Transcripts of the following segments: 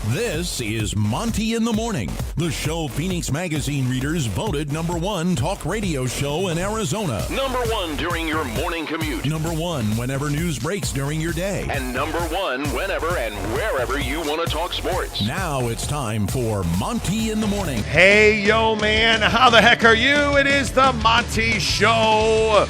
This is Monty in the Morning, the show Phoenix Magazine readers voted #1 talk radio show in Arizona. #1 during your morning commute. #1 whenever news breaks during your day. And #1 whenever and wherever you want to talk sports. Now it's time for Monty in the Morning. Hey, yo, man, how the heck are you? It is the Monty Show,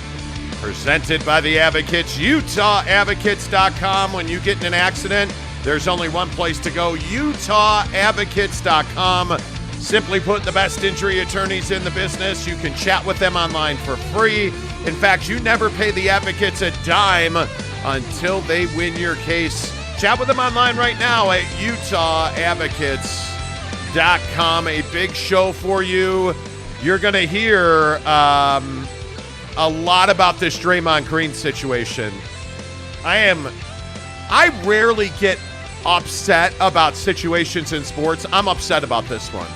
presented by the Advocates, UtahAdvocates.com. When you get in an accident, there's only one place to go, UtahAdvocates.com. Simply put, the best injury attorneys in the business. You can chat with them online for free. In fact, you never pay the Advocates a dime until they win your case. Chat with them online right now at UtahAdvocates.com. A big show for you. You're going to hear a lot about this Draymond Green situation. I rarely get upset about situations in sports. I'm upset about this one.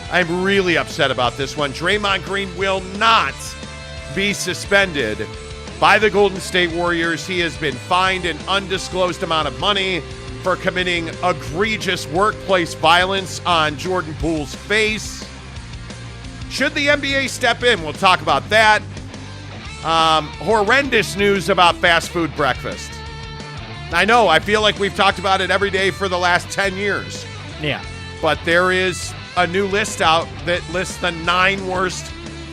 I'm really upset about this one. Draymond Green will not be suspended by the Golden State Warriors. He has been fined an undisclosed amount of money for committing egregious workplace violence on Jordan Poole's face. Should the NBA step in? We'll talk about that. Horrendous news about fast food breakfast. I know, I feel like we've talked about it every day for the last 10 years. Yeah. But there is a new list out that lists the 9 worst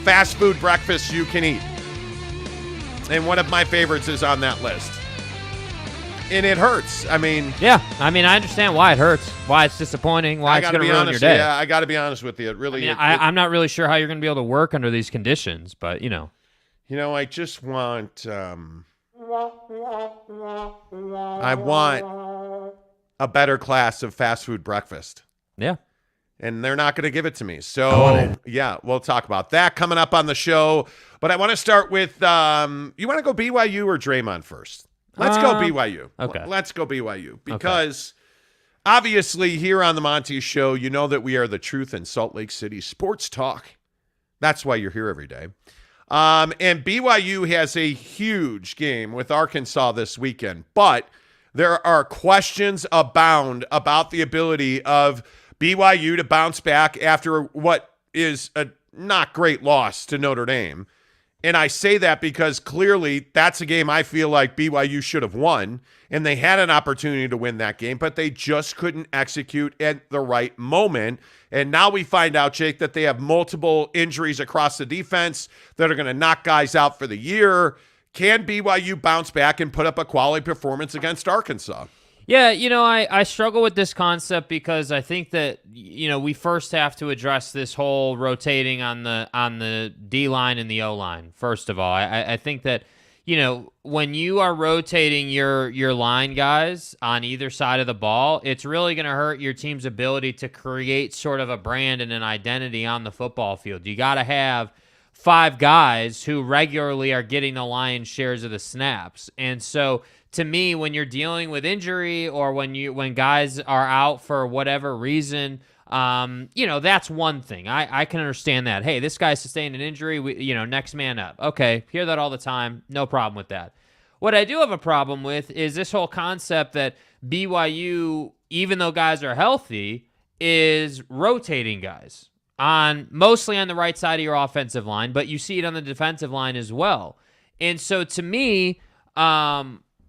fast food breakfasts you can eat. And one of my favorites is on that list. And it hurts. I mean, I understand why it hurts, why it's disappointing, why it's going to ruin your day. Yeah, I got to be honest with you. It really I'm not really sure how you're going to be able to work under these conditions, but, You know, I just want... I want a better class of fast food breakfast. Yeah. And they're not going to give it to me. So, yeah, we'll talk about that coming up on the show. But I want to start with, you want to go BYU or Draymond first? Let's go BYU. Okay. Let's go BYU. Because obviously here on the Monty Show, you know that we are the truth in Salt Lake City sports talk. That's why you're here every day. And BYU has a huge game with Arkansas this weekend, but there are questions abound about the ability of BYU to bounce back after what is a not great loss to Notre Dame. And I say that because clearly that's a game I feel like BYU should have won, and they had an opportunity to win that game, but they just couldn't execute at the right moment. And now we find out, Jake, that they have multiple injuries across the defense that are going to knock guys out for the year. Can BYU bounce back and put up a quality performance against Arkansas? Yeah, I struggle with this concept because I think that, we first have to address this whole rotating on the D-line and the O-line, first of all. I think that, when you are rotating your line guys on either side of the ball, it's really going to hurt your team's ability to create sort of a brand and an identity on the football field. You got to have 5 guys who regularly are getting the lion's shares of the snaps. And so to me, when you're dealing with injury or when guys are out for whatever reason, that's one thing. I can understand that. Hey, this guy sustained an injury. Next man up. Okay, hear that all the time. No problem with that. What I do have a problem with is this whole concept that BYU, even though guys are healthy, is rotating guys mostly on the right side of your offensive line, but you see it on the defensive line as well. And so to me,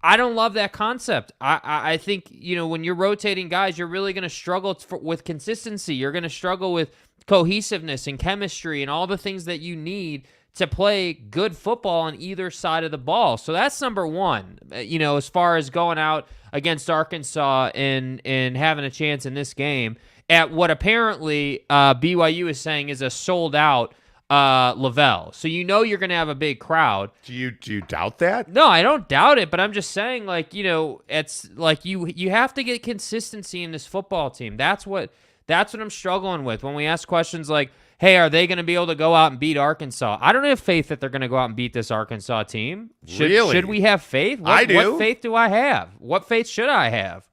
I don't love that concept. I think, when you're rotating guys, you're really going to struggle with consistency. You're going to struggle with cohesiveness and chemistry and all the things that you need to play good football on either side of the ball. So that's number one, as far as going out against Arkansas and having a chance in this game at what apparently BYU is saying is a sold-out Lavelle. So you're going to have a big crowd. Do you doubt that? No, I don't doubt it, but I'm just saying, it's like you have to get consistency in this football team. That's what I'm struggling with when we ask questions like, hey, are they going to be able to go out and beat Arkansas? I don't have faith that they're going to go out and beat this Arkansas team. Should we have faith? I do. What faith do I have? What faith should I have?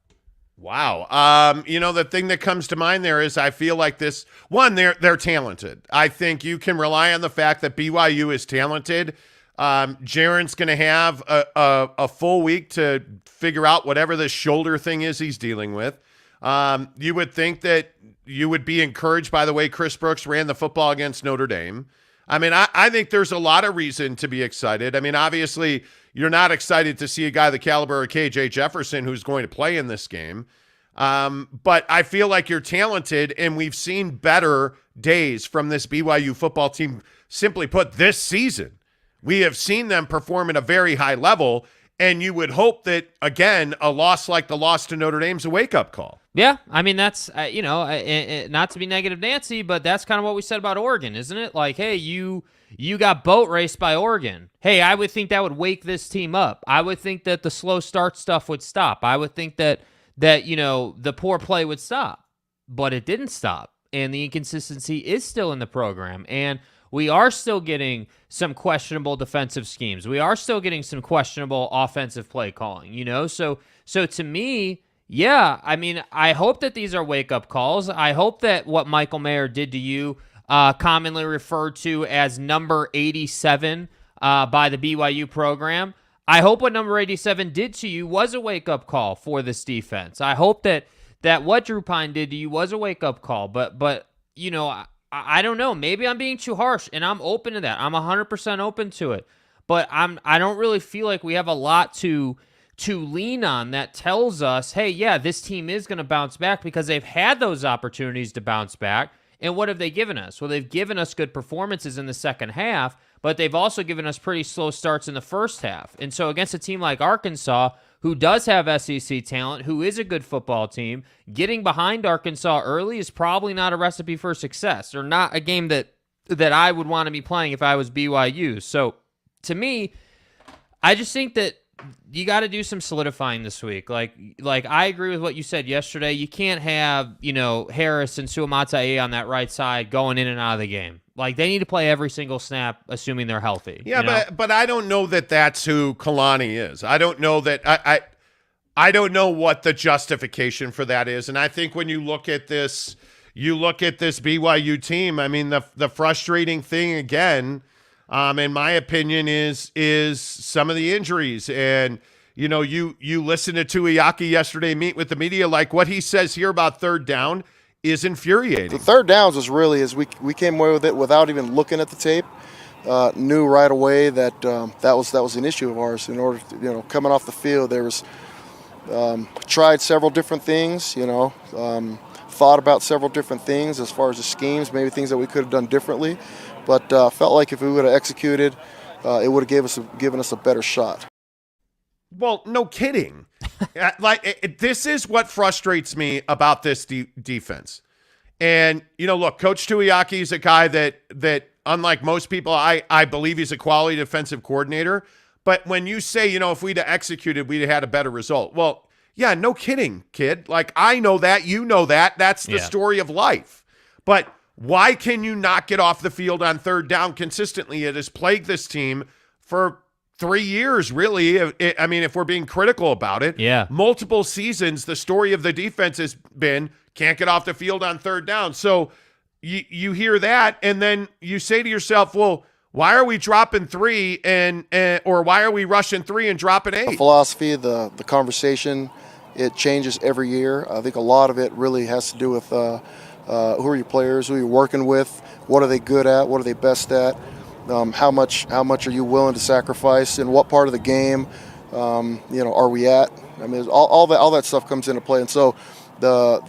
Wow. The thing that comes to mind there is I feel like this one, they're talented. I think you can rely on the fact that BYU is talented. Jaron's going to have a full week to figure out whatever this shoulder thing is he's dealing with. You would think that you would be encouraged by the way Chris Brooks ran the football against Notre Dame. I mean, I think there's a lot of reason to be excited. I mean, obviously, you're not excited to see a guy the caliber of KJ Jefferson who's going to play in this game. But I feel like you're talented, and we've seen better days from this BYU football team. Simply put, this season, we have seen them perform at a very high level, and you would hope that, again, a loss like the loss to Notre Dame's a wake-up call. Yeah, I mean, that's, not to be negative Nancy, but that's kind of what we said about Oregon, isn't it? Like, hey, you got boat raced by Oregon. Hey, I would think that would wake this team up. I would think that the slow start stuff would stop. I would think that the poor play would stop, but it didn't stop. And the inconsistency is still in the program. And we are still getting some questionable defensive schemes. We are still getting some questionable offensive play calling, So to me, yeah, I mean, I hope that these are wake-up calls. I hope that what Michael Mayer did to you, commonly referred to as number 87 by the BYU program, I hope what number 87 did to you was a wake-up call for this defense. I hope that what Drew Pine did to you was a wake-up call. But I don't know. Maybe I'm being too harsh, and I'm open to that. I'm 100% open to it. But I don't really feel like we have a lot to lean on that tells us, hey, yeah, this team is going to bounce back, because they've had those opportunities to bounce back. And what have they given us? Well, they've given us good performances in the second half, but they've also given us pretty slow starts in the first half. And so against a team like Arkansas, who does have SEC talent, who is a good football team, getting behind Arkansas early is probably not a recipe for success, or not a game that I would want to be playing if I was BYU. So to me, I just think that you got to do some solidifying this week. Like I agree with what you said yesterday. You can't have, Harris and Suamatae on that right side going in and out of the game. Like, they need to play every single snap, assuming they're healthy. Yeah, but I don't know that that's who Kalani is. I don't know that I don't know what the justification for that is. And I think when you look at this BYU team, I mean, the frustrating thing again, in my opinion, is some of the injuries. And you listen to Tuiaki yesterday meet with the media, like what he says here about third down is infuriating. The third downs was really, as we came away with it without even looking at the tape, knew right away that that was an issue of ours. In order to, coming off the field, there was tried several different things, thought about several different things as far as the schemes, maybe things that we could have done differently, but felt like if we would have executed, it would have given us a better shot. Well, no kidding. This is what frustrates me about this defense. And, look, Coach Tuiaki is a guy that unlike most people, I believe he's a quality defensive coordinator. But when you say, if we'd have executed, we'd have had a better result. Well, yeah, no kidding, kid. Like, I know that. You know that. That's the story of life. But why can you not get off the field on third down consistently? It has plagued this team for 3 years, really. I mean, if we're being critical about it. Yeah. Multiple seasons, the story of the defense has been can't get off the field on third down. So you hear that, and then you say to yourself, well, why are we dropping 3 or why are we rushing 3 and dropping 8? The philosophy, the conversation, it changes every year. I think a lot of it really has to do with who are your players, who you're working with, what are they good at, what are they best at, how much are you willing to sacrifice, and what part of the game are we at? I mean, all that stuff comes into play, and so the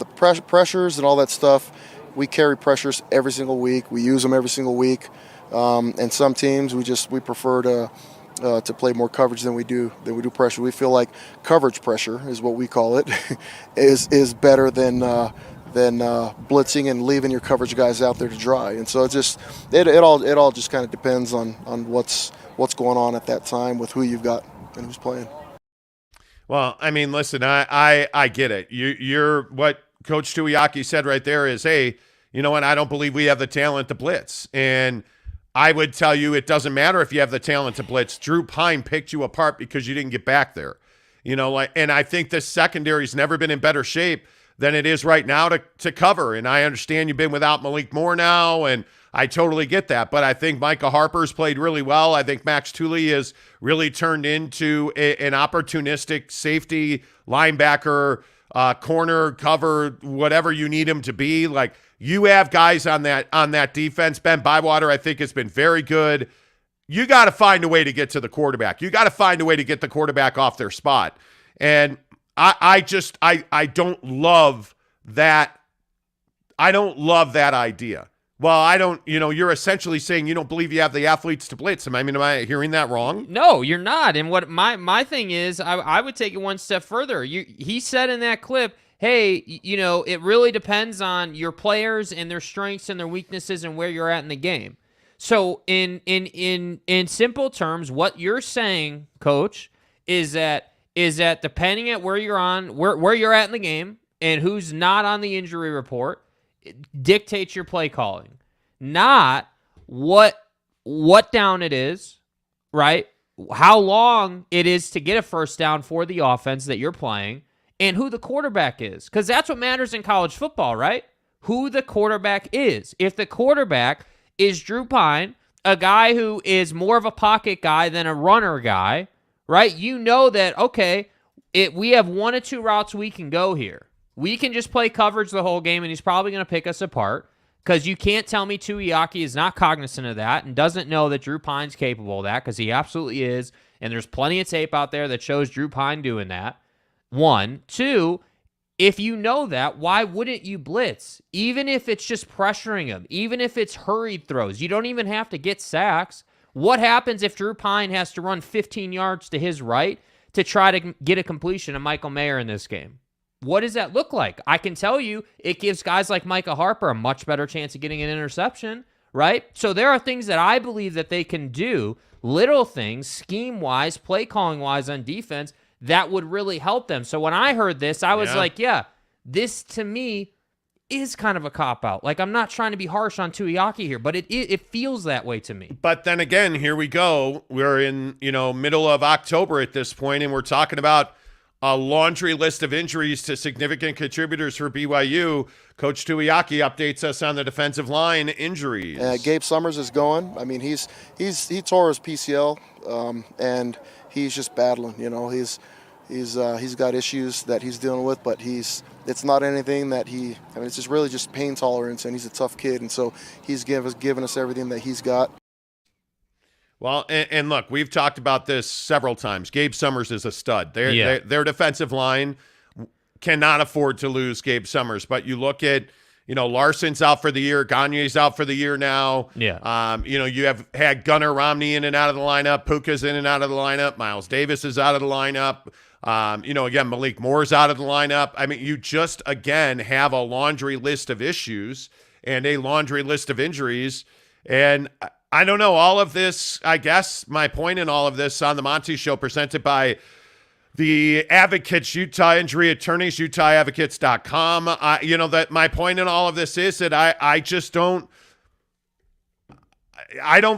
pressures and all that stuff, we carry pressures every single week. We use them every single week. And some teams we prefer to play more coverage than we do pressure. We feel like coverage pressure is what we call it is better than blitzing and leaving your coverage guys out there to dry. And so it all just kind of depends on what's going on at that time with who you've got and who's playing. Well, I mean, listen, I get it. You're what Coach Tuiaki said right there is, hey, you know what? I don't believe we have the talent to blitz. And I would tell you it doesn't matter if you have the talent to blitz. Drew Pine picked you apart because you didn't get back there. And I think this secondary's never been in better shape than it is right now to cover. And I understand you've been without Malik Moore now, and I totally get that. But I think Micah Harper's played really well. I think Max Tooley has really turned into an opportunistic safety linebacker corner, cover, whatever you need him to be. Like, you have guys on that defense. Ben Bywater, I think, has been very good. You got to find a way to get to the quarterback. You got to find a way to get the quarterback off their spot. And I don't love that. I don't love that idea. Well, you're essentially saying you don't believe you have the athletes to blitz. Am I hearing that wrong? No, you're not. And what my thing is, I would take it one step further. He said in that clip, hey, it really depends on your players and their strengths and their weaknesses and where you're at in the game. So in simple terms, what you're saying, Coach, is that depending at where you're at in the game and who's not on the injury report, dictates your play calling, not what down it is, right? How long it is to get a first down for the offense that you're playing, and who the quarterback is, because that's what matters in college football, right? Who the quarterback is. If the quarterback is Drew Pine, a guy who is more of a pocket guy than a runner guy, right? You know that, okay, we have one or two routes we can go here. We can just play coverage the whole game, and he's probably going to pick us apart, because you can't tell me Tuiaki is not cognizant of that and doesn't know that Drew Pine's capable of that, because he absolutely is, and there's plenty of tape out there that shows Drew Pine doing that. One. Two, if you know that, why wouldn't you blitz? Even if it's just pressuring him, even if it's hurried throws, you don't even have to get sacks. What happens if Drew Pine has to run 15 yards to his right to try to get a completion of Michael Mayer in this game? What does that look like? I can tell you it gives guys like Micah Harper a much better chance of getting an interception, right? So there are things that I believe that they can do, little things, scheme-wise, play-calling-wise on defense, that would really help them. So when I heard this, I was like, yeah, this to me is kind of a cop-out. Like, I'm not trying to be harsh on Tuiaki here, but it feels that way to me. But then again, here we go. We're in, middle of October at this point, and we're talking about a laundry list of injuries to significant contributors for BYU. Coach Tuiaki updates us on the defensive line injuries. Gabe Summers is going. I mean, he tore his PCL, and he's just battling. He's got issues that he's dealing with, but it's not anything that it's just really just pain tolerance, and he's a tough kid, and so he's given us everything that he's got. Well, and look, we've talked about this several times. Gabe Summers is a stud. Their defensive line cannot afford to lose Gabe Summers. But you look at, Larson's out for the year. Gagne's out for the year now. Yeah. You have had Gunnar Romney in and out of the lineup. Puka's in and out of the lineup. Miles Davis is out of the lineup. Again, Malik Moore's out of the lineup. I mean, you just, again, have a laundry list of issues and a laundry list of injuries. And I don't know, all of this, I guess my point in all of this on the Monty Show, presented by the Advocates, Utah Injury Attorneys, UtahAdvocates.com. That my point in all of this is that I just don't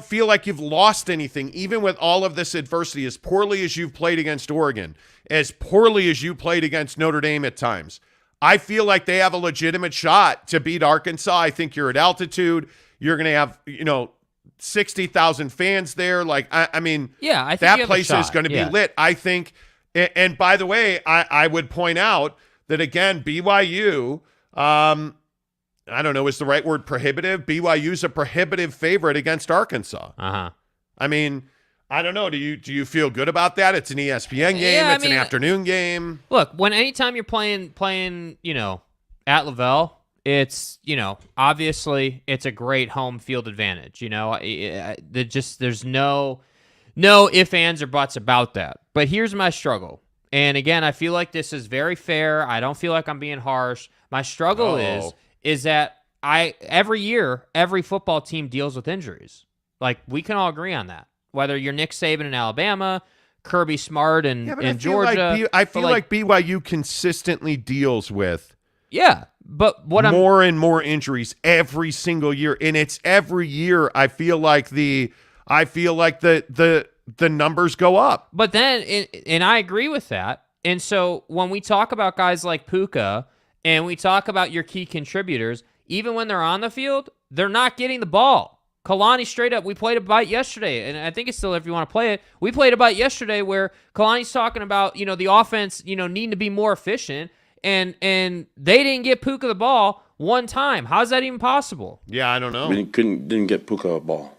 feel like you've lost anything, even with all of this adversity, as poorly as you've played against Oregon, as poorly as you played against Notre Dame at times. I feel like they have a legitimate shot to beat Arkansas. I think you're at altitude. You're going to have, 60,000 fans there. Like, I think that place is going to be lit. I think, and by the way, I would point out that, again, BYU, I don't know, is the right word prohibitive? BYU's a prohibitive favorite against Arkansas. Uh-huh. I mean, I don't know. Do you feel good about that? It's an ESPN game. Yeah, an afternoon game. Look, anytime you're playing, at Lavelle, it's, obviously it's a great home field advantage. There's no ifs, ands, or buts about that. But here's my struggle. And again, I feel like this is very fair. I don't feel like I'm being harsh. My struggle is that every year, every football team deals with injuries. Like, we can all agree on that. Whether you're Nick Saban in Alabama, Kirby Smart in Georgia. I feel like BYU consistently deals with but more and more injuries every single year, and it's every year. I feel like the numbers go up. But then, and I agree with that. And so when we talk about guys like Puka and we talk about your key contributors, even when they're on the field, they're not getting the ball. Kalani, straight up, we played a bite yesterday, and I think it's still, if you want to play it, we played a bite yesterday where Kalani's talking about, the offense, needing to be more efficient. and they didn't get Puka the ball one time. How's that even possible? Yeah, I don't know. We didn't get Puka a ball,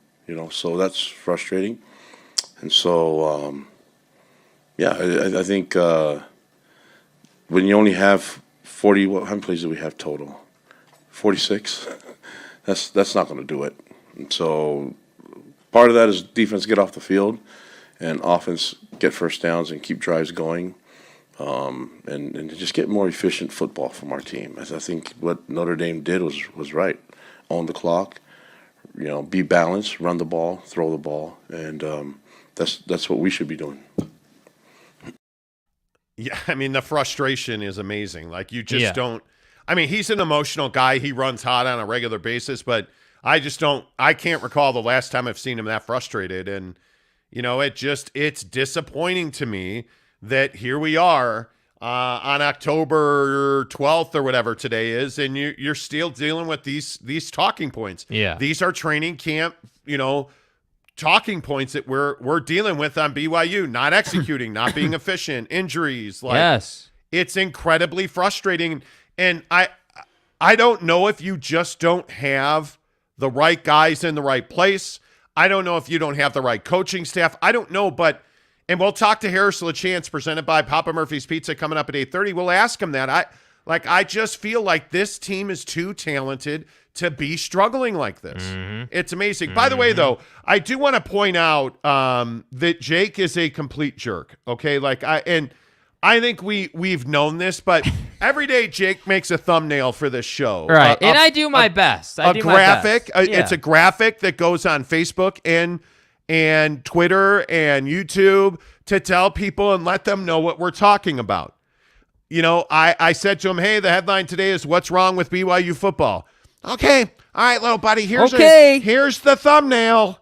so that's frustrating. And so, I think when you only have 40, how many plays do we have total? 46. That's not going to do it. And so, part of that is defense get off the field, and offense get first downs and keep drives going, and just get more efficient football from our team. I think what Notre Dame did was right. Own the clock, be balanced, run the ball, throw the ball, and that's what we should be doing. Yeah, I mean, the frustration is amazing. Like, you just don't – I mean, he's an emotional guy. He runs hot on a regular basis, but I can't recall the last time I've seen him that frustrated. And, it's disappointing to me that here we are on October 12th or whatever today is, and you're still dealing with these talking points. Yeah. These are training camp, talking points that we're dealing with on BYU, not executing, not being efficient, injuries. Yes. It's incredibly frustrating. And I don't know if you just don't have the right guys in the right place. I don't know if you don't have the right coaching staff. I don't know, and we'll talk to Harris LaChance, presented by Papa Murphy's Pizza, coming up at 8:30. We'll ask him that. I just feel like this team is too talented to be struggling like this. Mm-hmm. It's amazing. Mm-hmm. By the way, though, I do want to point out that Jake is a complete jerk. Okay, I think we've known this, but every day Jake makes a thumbnail for this show. Right, and I do my best. I do graphic. My best. It's a graphic that goes on Facebook and Twitter and YouTube to tell people and let them know what we're talking about. I said to him, hey, the headline today is what's wrong with BYU football. Okay. All right, little buddy, here's the thumbnail.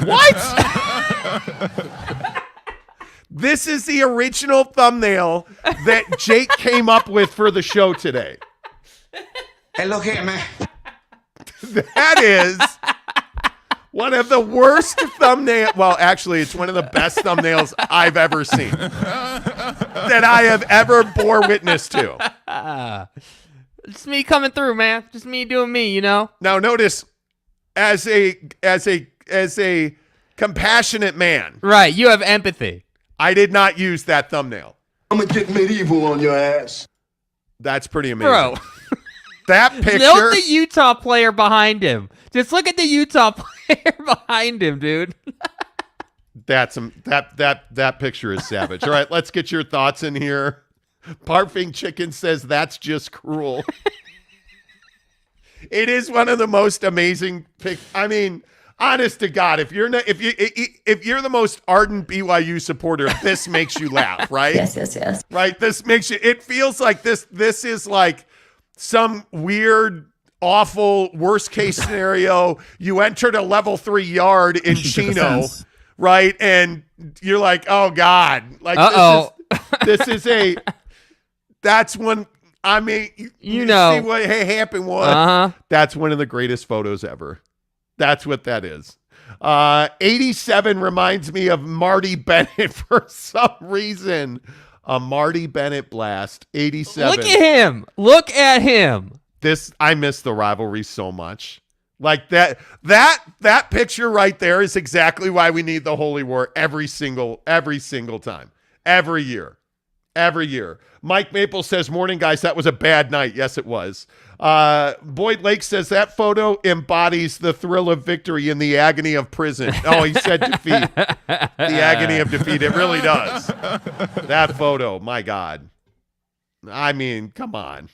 What? This is the original thumbnail that Jake came up with for the show today. Hey, look here, man. That is one of the worst thumbnails. Well, actually, it's one of the best thumbnails I've ever seen that I have ever bore witness to. Just me coming through, man. Just me doing me, Now, notice, as a compassionate man, right? You have empathy. I did not use that thumbnail. I'm gonna get medieval on your ass. That's pretty amazing. Bro. That picture. Note the Utah player behind him. Just look at the Utah player behind him, dude. That picture is savage. All right, let's get your thoughts in here. Barfing Chicken says that's just cruel. It is one of the most amazing I mean, honest to God, if you're the most ardent BYU supporter, this makes you laugh, right? Yes. Right? This makes you. It feels like this is like some weird, awful, worst case scenario. You entered a level 3 yard in Chino, right? And you're like, oh God, like this is that's one. I mean, you know, see what happened was that's one of the greatest photos ever. That's what that is. 87 reminds me of Marty Bennett for some reason. A Marty Bennett blast. 87. Look at him. I miss the rivalry so much. Like that picture right there is exactly why we need the Holy War every single time. Every year. Mike Maple says, morning, guys. That was a bad night. Yes, it was. Boyd Lake says that photo embodies the thrill of victory in the agony of prison. Oh, he said defeat. The agony of defeat. It really does. That photo, my God. I mean, come on.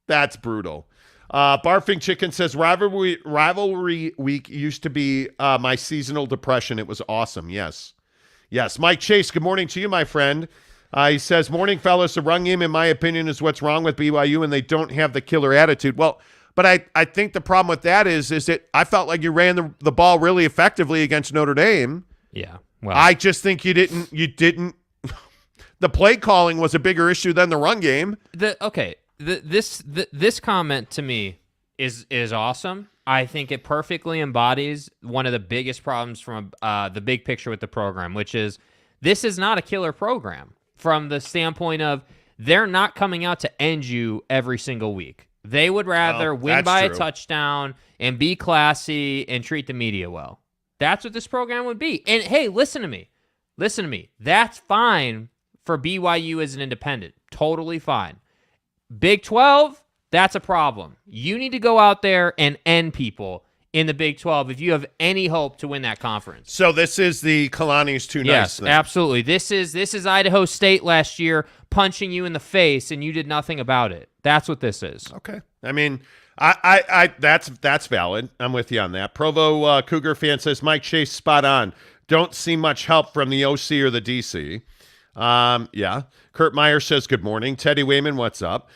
That's brutal. Barfing Chicken says rivalry week used to be my seasonal depression. It was awesome. Yes. Mike Chase, good morning to you, my friend. He says, morning, fellas. The run game, in my opinion, is what's wrong with BYU, and they don't have the killer attitude. Well, but I think the problem with that is that I felt like you ran the ball really effectively against Notre Dame. Yeah. Well, I just think you didn't. The play calling was a bigger issue than the run game. This comment to me is awesome. I think it perfectly embodies one of the biggest problems from the big picture with the program, which is this is not a killer program from the standpoint of they're not coming out to end you every single week. They would rather win by a touchdown and be classy and treat the media well. That's what this program would be. And hey, listen to me. That's fine for BYU as an independent. Totally fine. Big 12, that's a problem. You need to go out there and end people in the Big 12 if you have any hope to win that conference. So this is the Kalani's too nice thing. Yes, absolutely. This is Idaho State last year punching you in the face and you did nothing about it. That's what this is. Okay. I mean, I that's valid. I'm with you on that. Provo Cougar fan says Mike Chase spot on. Don't see much help from the OC or the DC. Yeah. Kurt Meyer says good morning. Teddy Wayman, what's up?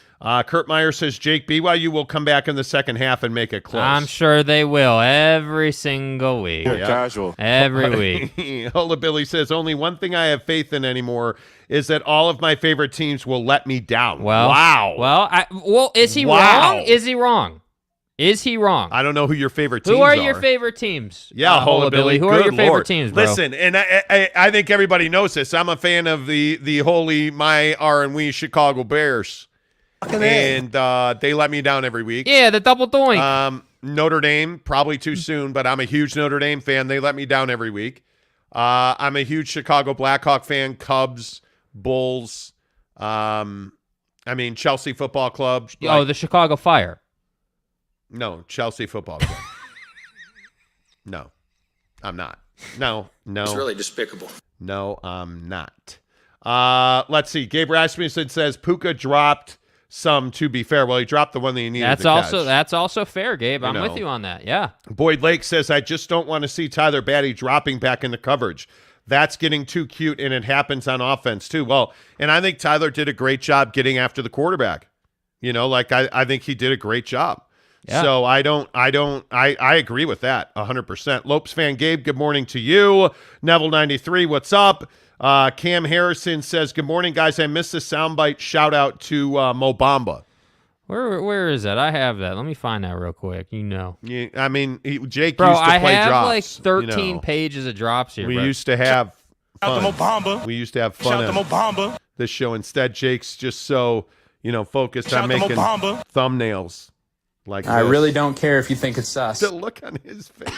Kurt Meyer says, Jake, BYU will come back in the second half and make it close. I'm sure they will every single week. Casual. Every week. Hola Billy says, only one thing I have faith in anymore is that all of my favorite teams will let me down. Well, wow. Well, is he wrong? Is he wrong? Is he wrong? I don't know who your favorite teams are. Who are your favorite teams? Yeah, Hola Billy. Who are your favorite teams, bro? Listen, and I think everybody knows this. I'm a fan of the holy my R and we Chicago Bears. And they let me down every week. Yeah, the double doink. Notre Dame, probably too soon, but I'm a huge Notre Dame fan. They let me down every week. I'm a huge Chicago Blackhawk fan. Cubs, Bulls. Chelsea Football Club. The Chicago Fire. No, Chelsea Football Club. No, I'm not. No. It's really despicable. No, I'm not. Let's see. Gabe Rasmussen says Puka dropped some, to be fair. Well, he dropped the one that he needed to catch. That's also fair, Gabe. I'm with you on that. Yeah. Boyd Lake says, I just don't want to see Tyler Batty dropping back into coverage. That's getting too cute, and it happens on offense, too. Well, and I think Tyler did a great job getting after the quarterback. I think he did a great job. Yeah. So I agree with that 100%. Lopes fan Gabe, good morning to you. Neville 93, what's up? Cam Harrison says, good morning, guys. I missed the soundbite shout out to Mo Bamba. Where is that? I have that. Let me find that real quick. Jake used to play drops. I have like 13 pages of drops here. We used to have fun. Shout out to Mo Bamba. We used to have fun. Shout out to Mo Bamba. This show. Instead, Jake's just so, focused on making thumbnails. Like I really don't care if you think it's sus. The look on his face.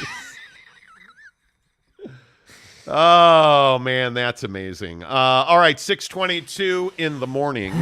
Oh, man, that's amazing. All right, 6:22 in the morning.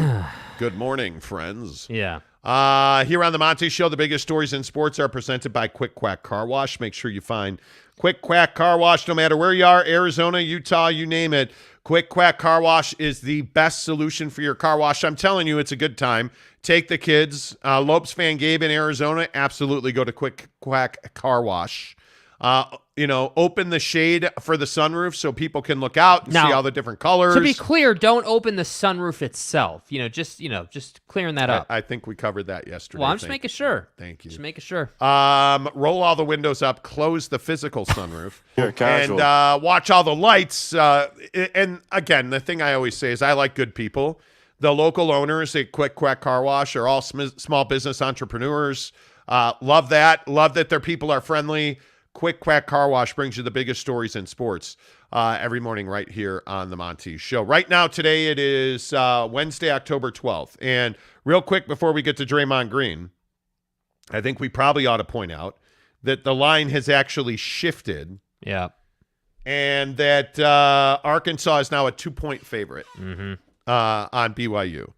Good morning, friends. Yeah. Here on the Monty Show, the biggest stories in sports are presented by Quick Quack Car Wash. Make sure you find Quick Quack Car Wash no matter where you are, Arizona, Utah, you name it. Quick Quack Car Wash is the best solution for your car wash. I'm telling you, it's a good time. Take the kids. Lopes fan Gabe in Arizona, absolutely go to Quick Quack Car Wash. Open the shade for the sunroof so people can look out and see all the different colors. To be clear, don't open the sunroof itself. Just clearing that up. I think we covered that yesterday. Well, I'm just making sure. Thank you. Just making sure. Roll all the windows up, close the physical sunroof, casual. And watch all the lights. And again, the thing I always say is I like good people. The local owners at Quick Quack Car Wash are all small business entrepreneurs. Love that. Love that their people are friendly. Quick Quack Car Wash brings you the biggest stories in sports every morning right here on the Monty Show. Right now, today, it is Wednesday, October 12th. And real quick, before we get to Draymond Green, I think we probably ought to point out that the line has actually shifted. Yeah. And that Arkansas is now a 2-point favorite on BYU.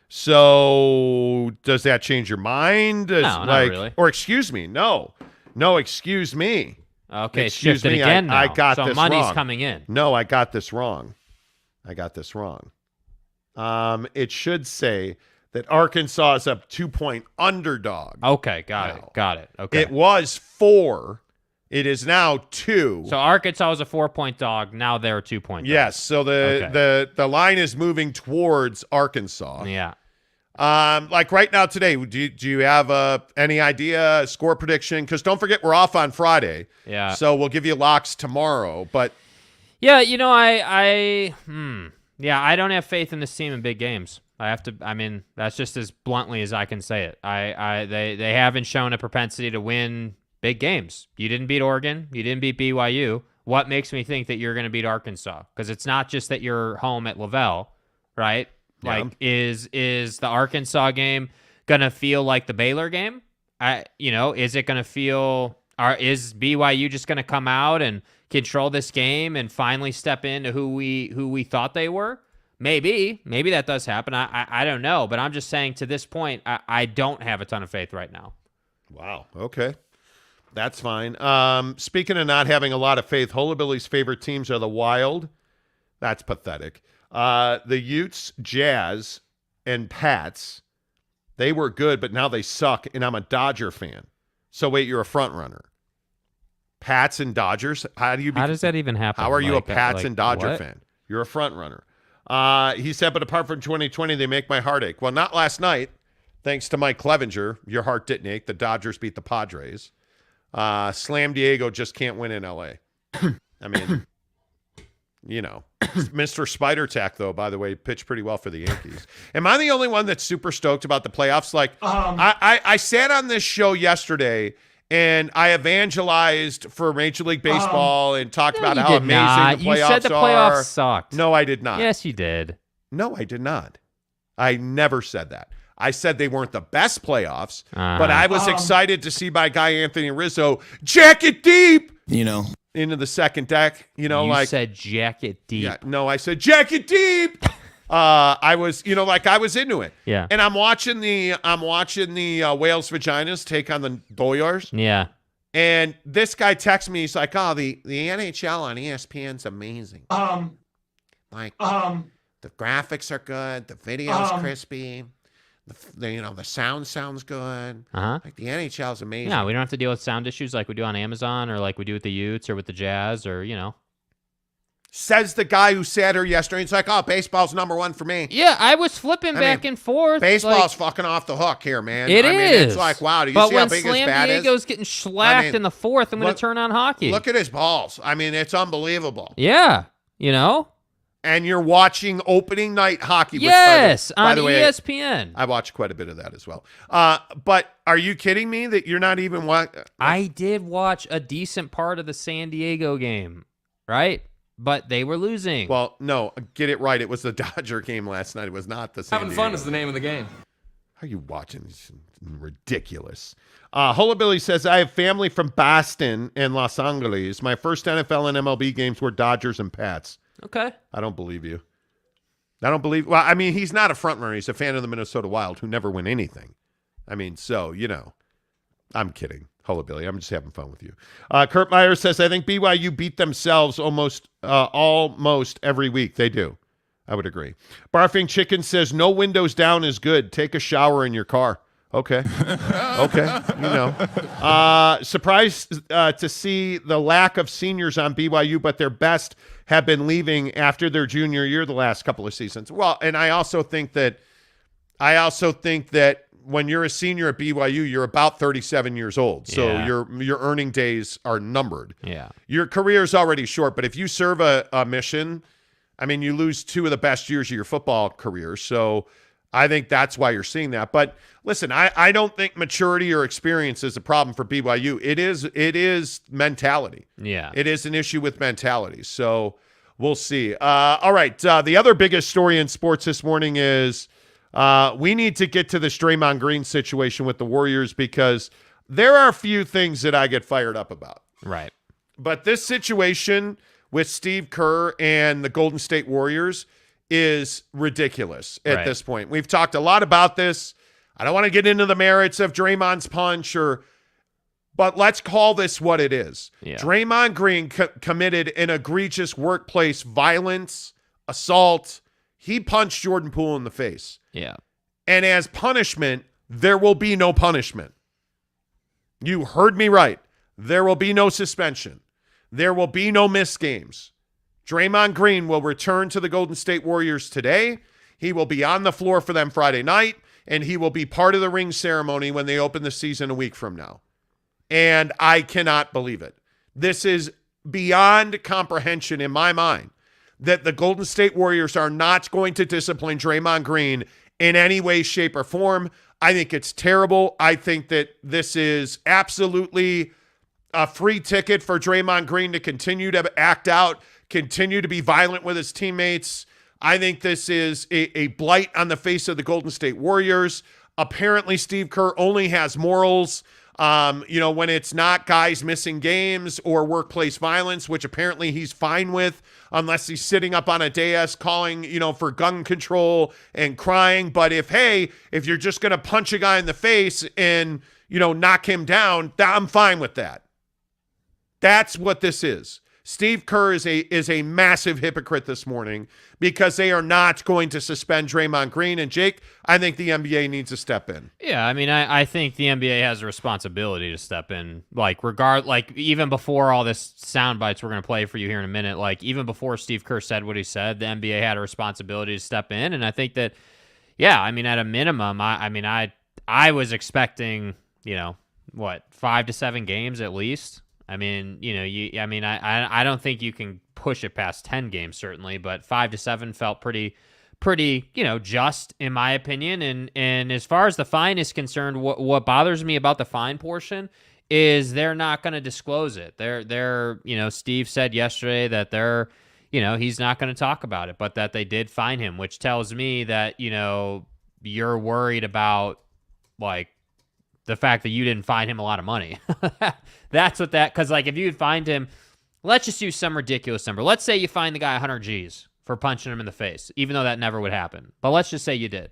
So does that change your mind? No, not really. Or excuse me, no. No, excuse me. Okay, excuse me. Again now. I got so this money's wrong. Coming in. No, I got this wrong. It should say that Arkansas is a 2-point underdog. Okay, got it. Okay. It was 4. It is now 2. So Arkansas was a 4-point dog. Now they're a 2-point dog. Yes. So the line is moving towards Arkansas. Yeah. Like right now today, do you have any idea, score prediction? Because don't forget, we're off on Friday. Yeah. So we'll give you locks tomorrow. But yeah, I don't have faith in this team in big games. That's just as bluntly as I can say it. They haven't shown a propensity to win big games. You didn't beat Oregon. You didn't beat BYU. What makes me think that you're going to beat Arkansas? Because it's not just that you're home at Lavelle, right? Like, is the Arkansas game gonna feel like the Baylor game? Is it gonna feel? Is BYU just gonna come out and control this game and finally step into who we thought they were? Maybe that does happen. I don't know, but I'm just saying to this point, I don't have a ton of faith right now. Wow. Okay. That's fine. Speaking of not having a lot of faith, Hullabilly's favorite teams are the Wild. That's pathetic. The Utes, Jazz, and Pats. They were good, but now they suck, and I'm a Dodger fan. So wait, you're a front runner. Pats and Dodgers? How does that even happen? How are you a Pats and Dodger fan? You're a front runner. He said, but apart from 2020, they make my heart ache. Well, not last night. Thanks to Mike Clevenger, your heart didn't ache. The Dodgers beat the Padres. Slam Diego just can't win in L.A. I mean, Mr. Spider Tack, though, by the way, pitched pretty well for the Yankees. Am I the only one that's super stoked about the playoffs? Like, I sat on this show yesterday, and I evangelized for Major League Baseball and talked about how amazing the playoffs are. You said the playoffs sucked. No, I did not. Yes, you did. No, I did not. I never said that. I said they weren't the best playoffs, but I was excited to see my guy Anthony Rizzo jack it deep, into the second deck. You said jack it deep. Yeah, no, I said jack it deep. I was, I was into it. Yeah. And I'm watching the Whales Vaginas take on the Doyers. Yeah. And this guy texts me. He's like, "Oh, the NHL on ESPN's amazing. The graphics are good. The video's crispy." The sound sounds good. Like the NHL is amazing. Yeah, we don't have to deal with sound issues like we do on Amazon or like we do with the Utes or with the Jazz or Says the guy who sat here yesterday. He's like, "Oh, baseball's number one for me." Yeah, I was flipping back and forth. Baseball's fucking off the hook here, man. It is. It's like, wow. Do you see how big his bat is? But when Slam Diego's getting shellacked in the fourth, I'm going to turn on hockey. Look at his balls. I mean, it's unbelievable. Yeah, And you're watching opening night hockey. Yes, by on the way, ESPN. I watched quite a bit of that as well. But are you kidding me that you're not even watching? I did watch a decent part of the San Diego game, right? But they were losing. Well, no, get it right. It was the Dodger game last night. It was not the San Having Diego fun is the name of the game. How are you watching? It's ridiculous. Hullabilly says, I have family from Boston and Los Angeles. My first NFL and MLB games were Dodgers and Pats. Okay. I don't believe you. Well, I mean, he's not a front runner. He's a fan of the Minnesota Wild who never win anything. I mean, so, I'm kidding. Hullabilly, I'm just having fun with you. Kurt Meyer says, I think BYU beat themselves almost every week. They do. I would agree. Barfing Chicken says, no windows down is good. Take a shower in your car. Okay. Okay. Surprised to see the lack of seniors on BYU, but their best have been leaving after their junior year the last couple of seasons. Well, and I also think that when you're a senior at BYU, you're about 37 years old. So your earning days are numbered. Yeah. Your career is already short, but if you serve a mission, I mean, you lose 2 of the best years of your football career. So I think that's why you're seeing that. But listen, I don't think maturity or experience is a problem for BYU. It is mentality. Yeah. It is an issue with mentality. So we'll see. All right. The other biggest story in sports this morning is we need to get to this Draymond Green situation with the Warriors because there are a few things that I get fired up about. Right. But this situation with Steve Kerr and the Golden State Warriors is ridiculous at this point. We've talked a lot about this. I don't want to get into the merits of Draymond's punch but let's call this what it is. Yeah. Draymond Green committed an egregious workplace violence, assault. He punched Jordan Poole in the face. Yeah. And as punishment, there will be no punishment. You heard me right. There will be no suspension. There will be no missed games. Draymond Green will return to the Golden State Warriors today. He will be on the floor for them Friday night, and he will be part of the ring ceremony when they open the season a week from now. And I cannot believe it. This is beyond comprehension in my mind that the Golden State Warriors are not going to discipline Draymond Green in any way, shape, or form. I think it's terrible. I think that this is absolutely a free ticket for Draymond Green to continue to act out, continue to be violent with his teammates. I think this is a blight on the face of the Golden State Warriors. Apparently, Steve Kerr only has morals, when it's not guys missing games or workplace violence, which apparently he's fine with, unless he's sitting up on a dais calling, for gun control and crying. But if you're just going to punch a guy in the face and, knock him down, I'm fine with that. That's what this is. Steve Kerr is a massive hypocrite this morning because they are not going to suspend Draymond Green. And Jake, I think the NBA needs to step in. Yeah, I mean, I think the NBA has a responsibility to step in. Even before all this sound bites we're going to play for you here in a minute, even before Steve Kerr said what he said, the NBA had a responsibility to step in. And I think that, at a minimum, I was expecting, 5 to 7 games at least. I don't think you can push it past 10 games, certainly, but 5 to 7 felt pretty, just in my opinion. And as far as the fine is concerned, what bothers me about the fine portion is they're not going to disclose it. They're Steve said yesterday that he's not going to talk about it, but that they did fine him, which tells me that, you're worried about the fact that you didn't fine him a lot of money. That's what because if you had fined him, let's just use some ridiculous number. Let's say you fined the guy 100 G's for punching him in the face, even though that never would happen. But let's just say you did.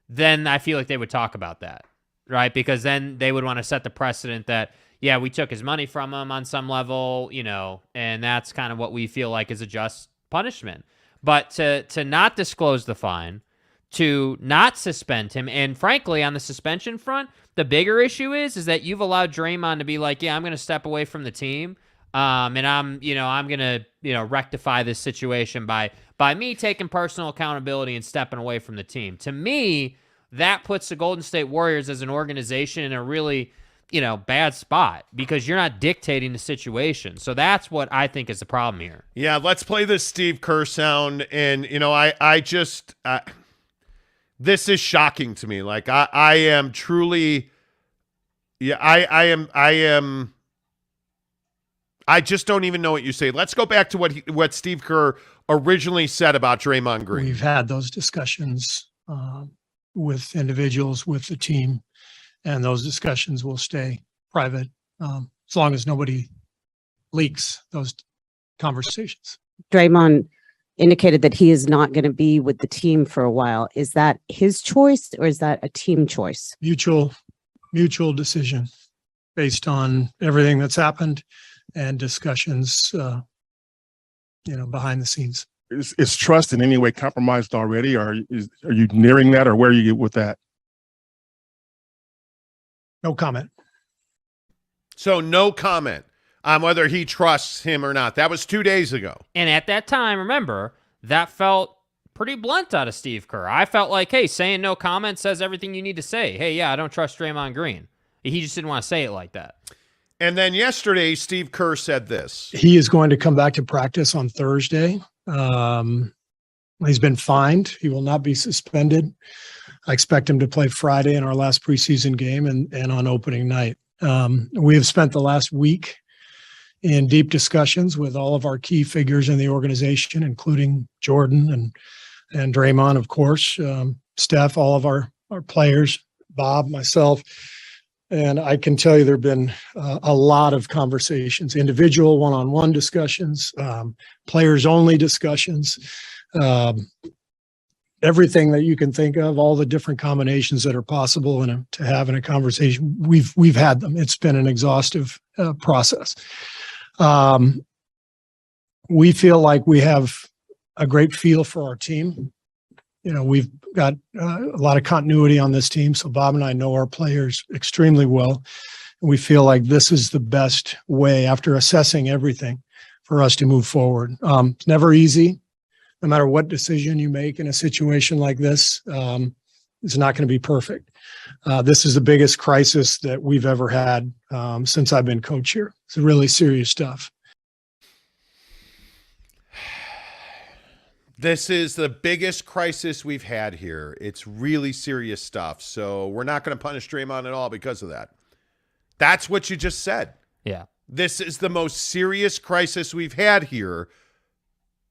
Then I feel like they would talk about that, right? Because then they would want to set the precedent that, we took his money from him on some level, and that's kind of what we feel like is a just punishment. But to not disclose the fine, to not suspend him, and frankly, on the suspension front, the bigger issue is that you've allowed Draymond to be like, I'm going to step away from the team, and I'm going to, rectify this situation by me taking personal accountability and stepping away from the team. To me, that puts the Golden State Warriors as an organization in a really, bad spot because you're not dictating the situation. So that's what I think is the problem here. Yeah, let's play this Steve Kerr sound, and this is shocking to me. I am truly, I just don't even know what you say. Let's go back to what Steve Kerr originally said about Draymond Green. We've had those discussions with individuals, with the team, and those discussions will stay private as long as nobody leaks those conversations. Draymond indicated that he is not going to be with the team for a while. Is that his choice or is that a team choice? Mutual decision based on everything that's happened and discussions, behind the scenes. Is trust in any way compromised already, or are you nearing that, or where are you with that? No comment. So no comment on whether he trusts him or not. That was 2 days ago. And at that time, remember, that felt pretty blunt out of Steve Kerr. I felt like, hey, saying no comment says everything you need to say. Hey, I don't trust Draymond Green. He just didn't want to say it like that. And then yesterday, Steve Kerr said this. He is going to come back to practice on Thursday. He's been fined. He will not be suspended. I expect him to play Friday in our last preseason game and on opening night. We have spent the last week in deep discussions with all of our key figures in the organization, including Jordan and Draymond, of course, Steph, all of our players, Bob, myself. And I can tell you there have been a lot of conversations, individual one-on-one discussions, players-only discussions, everything that you can think of, all the different combinations that are possible to have in a conversation. We've had them. It's been an exhaustive process. We feel like we have a great feel for our team. We've got a lot of continuity on this team. So Bob and I know our players extremely well. And we feel like this is the best way, after assessing everything, for us to move forward. It's never easy. No matter what decision you make in a situation like this, it's not going to be perfect. This is the biggest crisis that we've ever had since I've been coach here. It's really serious stuff. This is the biggest crisis we've had here. It's really serious stuff. So we're not going to punish Draymond at all because of that. That's what you just said. Yeah. This is the most serious crisis we've had here.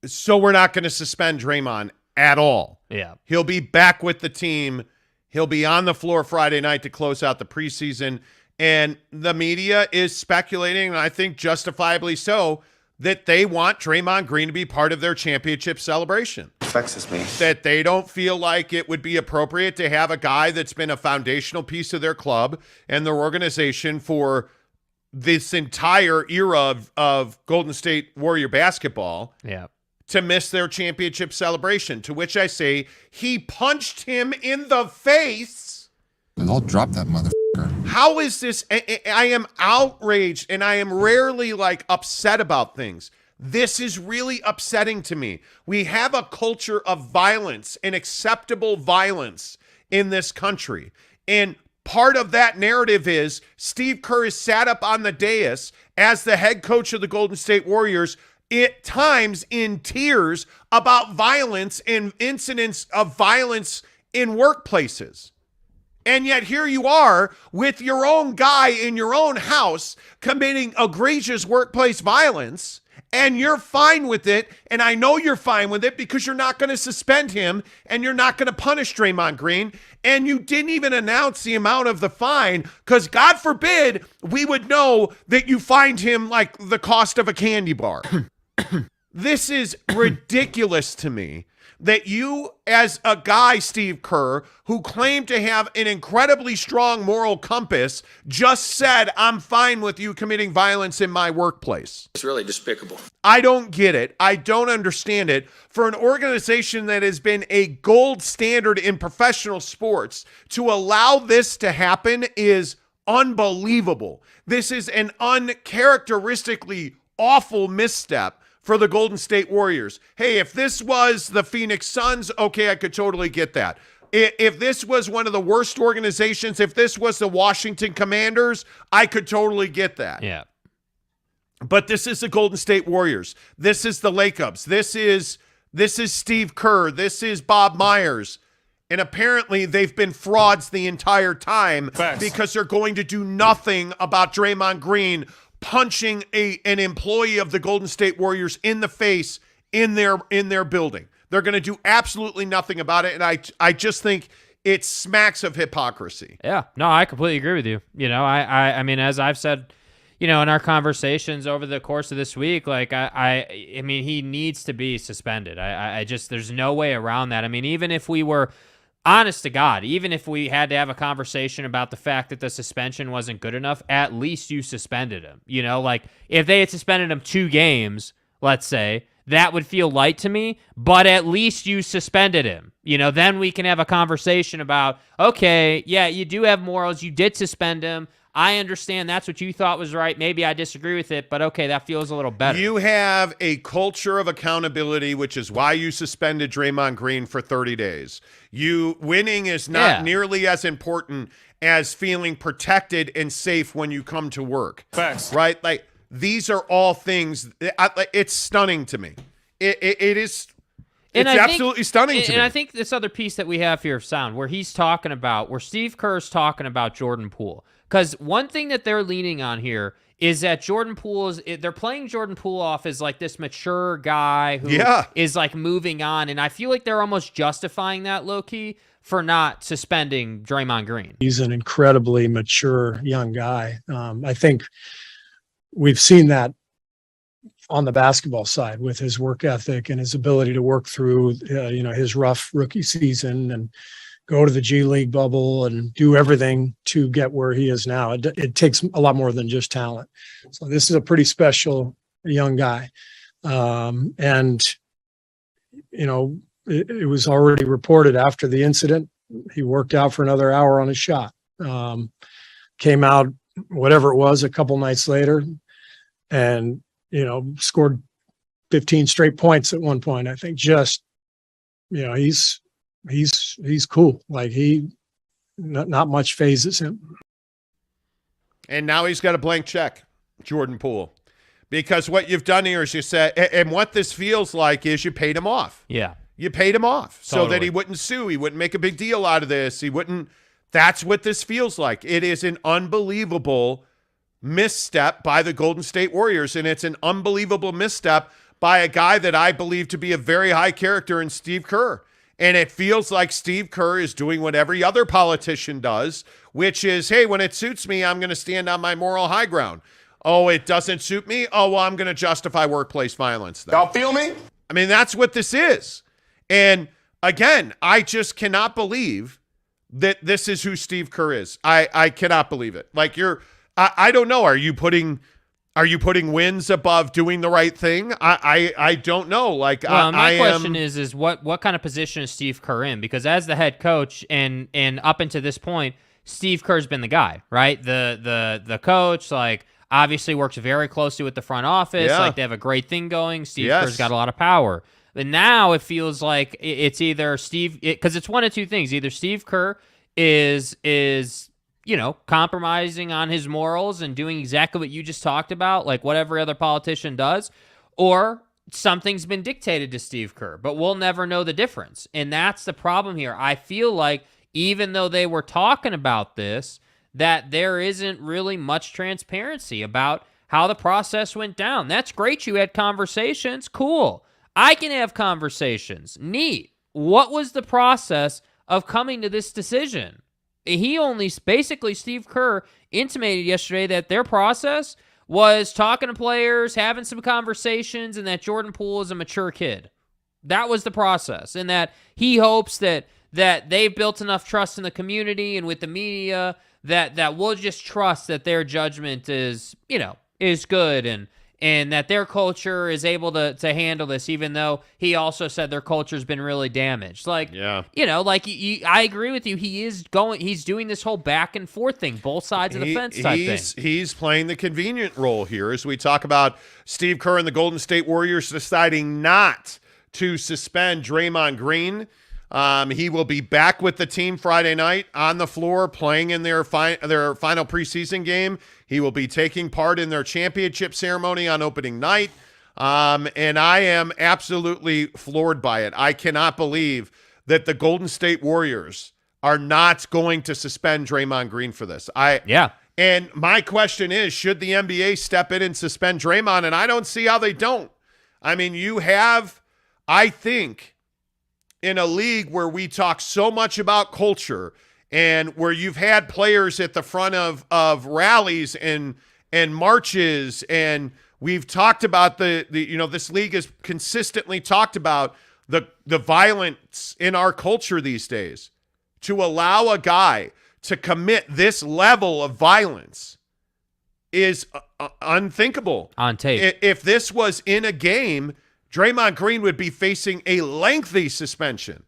So we're not going to suspend Draymond at all. Yeah. He'll be back with the team. He'll be on the floor Friday night to close out the preseason. And the media is speculating, and I think justifiably so, that they want Draymond Green to be part of their championship celebration. Vexes me. That they don't feel like it would be appropriate to have a guy that's been a foundational piece of their club and their organization for this entire era of Golden State Warrior basketball. Yeah. To miss their championship celebration, to which I say he punched him in the face. I'll drop that motherfucker. How is this? I am outraged, and I am rarely like upset about things. This is really upsetting to me. We have a culture of violence and acceptable violence in this country. And part of that narrative is Steve Kerr is sat up on the dais as the head coach of the Golden State Warriors at times in tears about violence and incidents of violence in workplaces. And yet here you are with your own guy in your own house committing egregious workplace violence, and you're fine with it. And I know you're fine with it because you're not going to suspend him and you're not going to punish Draymond Green. And you didn't even announce the amount of the fine because God forbid we would know that you fined him like the cost of a candy bar. This is ridiculous to me that you, as a guy, Steve Kerr, who claimed to have an incredibly strong moral compass, just said, I'm fine with you committing violence in my workplace. It's really despicable. I don't get it. I don't understand it. For an organization that has been a gold standard in professional sports, to allow this to happen is unbelievable. This is an uncharacteristically awful misstep for the Golden State Warriors. Hey, if this was the Phoenix Suns, okay, I could totally get that. If this was one of the worst organizations, if this was the Washington Commanders, I could totally get that. Yeah. But this is the Golden State Warriors. This is the Lakers. This is Steve Kerr. This is Bob Myers. And apparently they've been frauds the entire time. Facts. Because they're going to do nothing about Draymond Green punching an employee of the Golden State Warriors in the face in their building. They're going to do absolutely nothing about it, and I just think it smacks of hypocrisy. Yeah, no, I completely agree with you. You know, I mean, as I've said, you know, in our conversations over the course of this week, like I mean, he needs to be suspended. I just, there's no way around that. I mean, even if we were honest to God, even if we had to have a conversation about the fact that the suspension wasn't good enough, at least you suspended him. You know, like if they had suspended him 2 games, let's say, that would feel light to me, but at least you suspended him. You know, then we can have a conversation about, okay, yeah, you do have morals. You did suspend him. I understand that's what you thought was right. Maybe I disagree with it, but okay, that feels a little better. You have a culture of accountability, which is why you suspended Draymond Green for 30 days. Winning is not nearly as important as feeling protected and safe when you come to work. Facts. Right? Like, these are all things. It's stunning to me. It is. It's absolutely stunning to me. And I think this other piece that we have here of sound, where Steve Kerr's talking about Jordan Poole. Because one thing that they're leaning on here is that Jordan Poole they're playing Jordan Poole off as like this mature guy who is like moving on. And I feel like they're almost justifying that low-key for not suspending Draymond Green. He's an incredibly mature young guy. I think we've seen that on the basketball side with his work ethic and his ability to work through, his rough rookie season and go to the G League bubble and do everything to get where he is now. It takes a lot more than just talent. So this is a pretty special young guy. It was already reported after the incident, he worked out for another hour on his shot. Came out, whatever it was, a couple nights later and, scored 15 straight points at one point. I think he's cool. Like not much phases him. And now he's got a blank check, Jordan Poole, because what you've done here is you said, and what this feels like is you paid him off. Yeah. You paid him off Totally. so that he wouldn't sue. He wouldn't make a big deal out of this. That's what this feels like. It is an unbelievable misstep by the Golden State Warriors, and it's an unbelievable misstep by a guy that I believe to be a very high character in Steve Kerr. And it feels like Steve Kerr is doing what every other politician does, which is, hey, when it suits me, I'm going to stand on my moral high ground. Oh, it doesn't suit me? Oh, well, I'm going to justify workplace violence then. Y'all feel me? I mean, that's what this is. And again, I just cannot believe that this is who Steve Kerr is. I cannot believe it. Like I don't know. Are you putting wins above doing the right thing? I don't know. Like, well, my question is what kind of position is Steve Kerr in? Because as the head coach and up until this point, Steve Kerr's been the guy, right? The coach, like, obviously works very closely with the front office. Yeah. Like, they have a great thing going. Steve Kerr's got a lot of power. But now it feels like it's either because it's one of two things. Either Steve Kerr is compromising on his morals and doing exactly what you just talked about, like what every other politician does, or something's been dictated to Steve Kerr. But we'll never know the difference. And that's the problem here. I feel like even though they were talking about this, that there isn't really much transparency about how the process went down. That's great. You had conversations. Cool. I can have conversations. Neat. What was the process of coming to this decision? Steve Kerr intimated yesterday that their process was talking to players, having some conversations, and that Jordan Poole is a mature kid. That was the process, and that he hopes that they've built enough trust in the community and with the media that we'll just trust that their judgment is good and that their culture is able to handle this, even though he also said their culture's been really damaged. Like, I agree with you. He's doing this whole back and forth thing, both sides of the fence type thing. He's playing the convenient role here as we talk about Steve Kerr and the Golden State Warriors deciding not to suspend Draymond Green. He will be back with the team Friday night on the floor playing in their final preseason game. He will be taking part in their championship ceremony on opening night. And I am absolutely floored by it. I cannot believe that the Golden State Warriors are not going to suspend Draymond Green for this. And my question is, should the NBA step in and suspend Draymond? And I don't see how they don't. I mean, you have, I think, in a league where we talk so much about culture and where you've had players at the front of rallies and marches, and we've talked about this league has consistently talked about the violence in our culture these days. To allow a guy to commit this level of violence is unthinkable. On tape. If this was in a game, Draymond Green would be facing a lengthy suspension.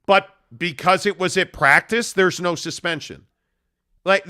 But because it was at practice, there's no suspension. Like,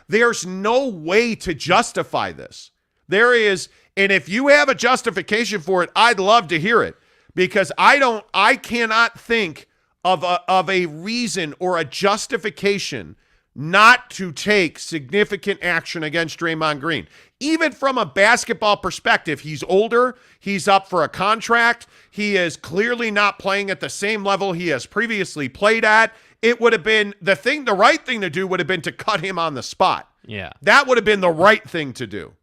there's no way to justify this. There is, and if you have a justification for it, I'd love to hear it, because I cannot think of a reason or a justification not to take significant action against Draymond Green. Even from a basketball perspective, he's older, he's up for a contract, he is clearly not playing at the same level he has previously played at. It would have been the right thing to do would have been to cut him on the spot. Yeah. That would have been the right thing to do.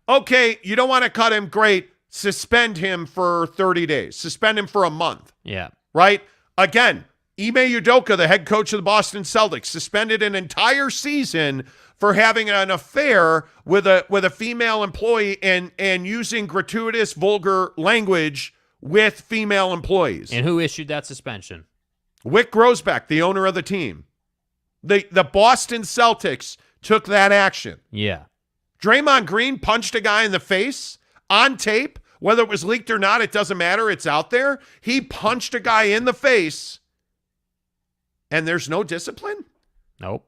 Okay, you don't want to cut him, great. Suspend him for 30 days. Suspend him for a month. Yeah. Right? Again, Ime Udoka, the head coach of the Boston Celtics, suspended an entire season for having an affair with a female employee and using gratuitous, vulgar language with female employees. And who issued that suspension? Wick Grosbeck, the owner of the team. The Boston Celtics took that action. Yeah. Draymond Green punched a guy in the face on tape. Whether it was leaked or not, it doesn't matter. It's out there. He punched a guy in the face, and there's no discipline? Nope.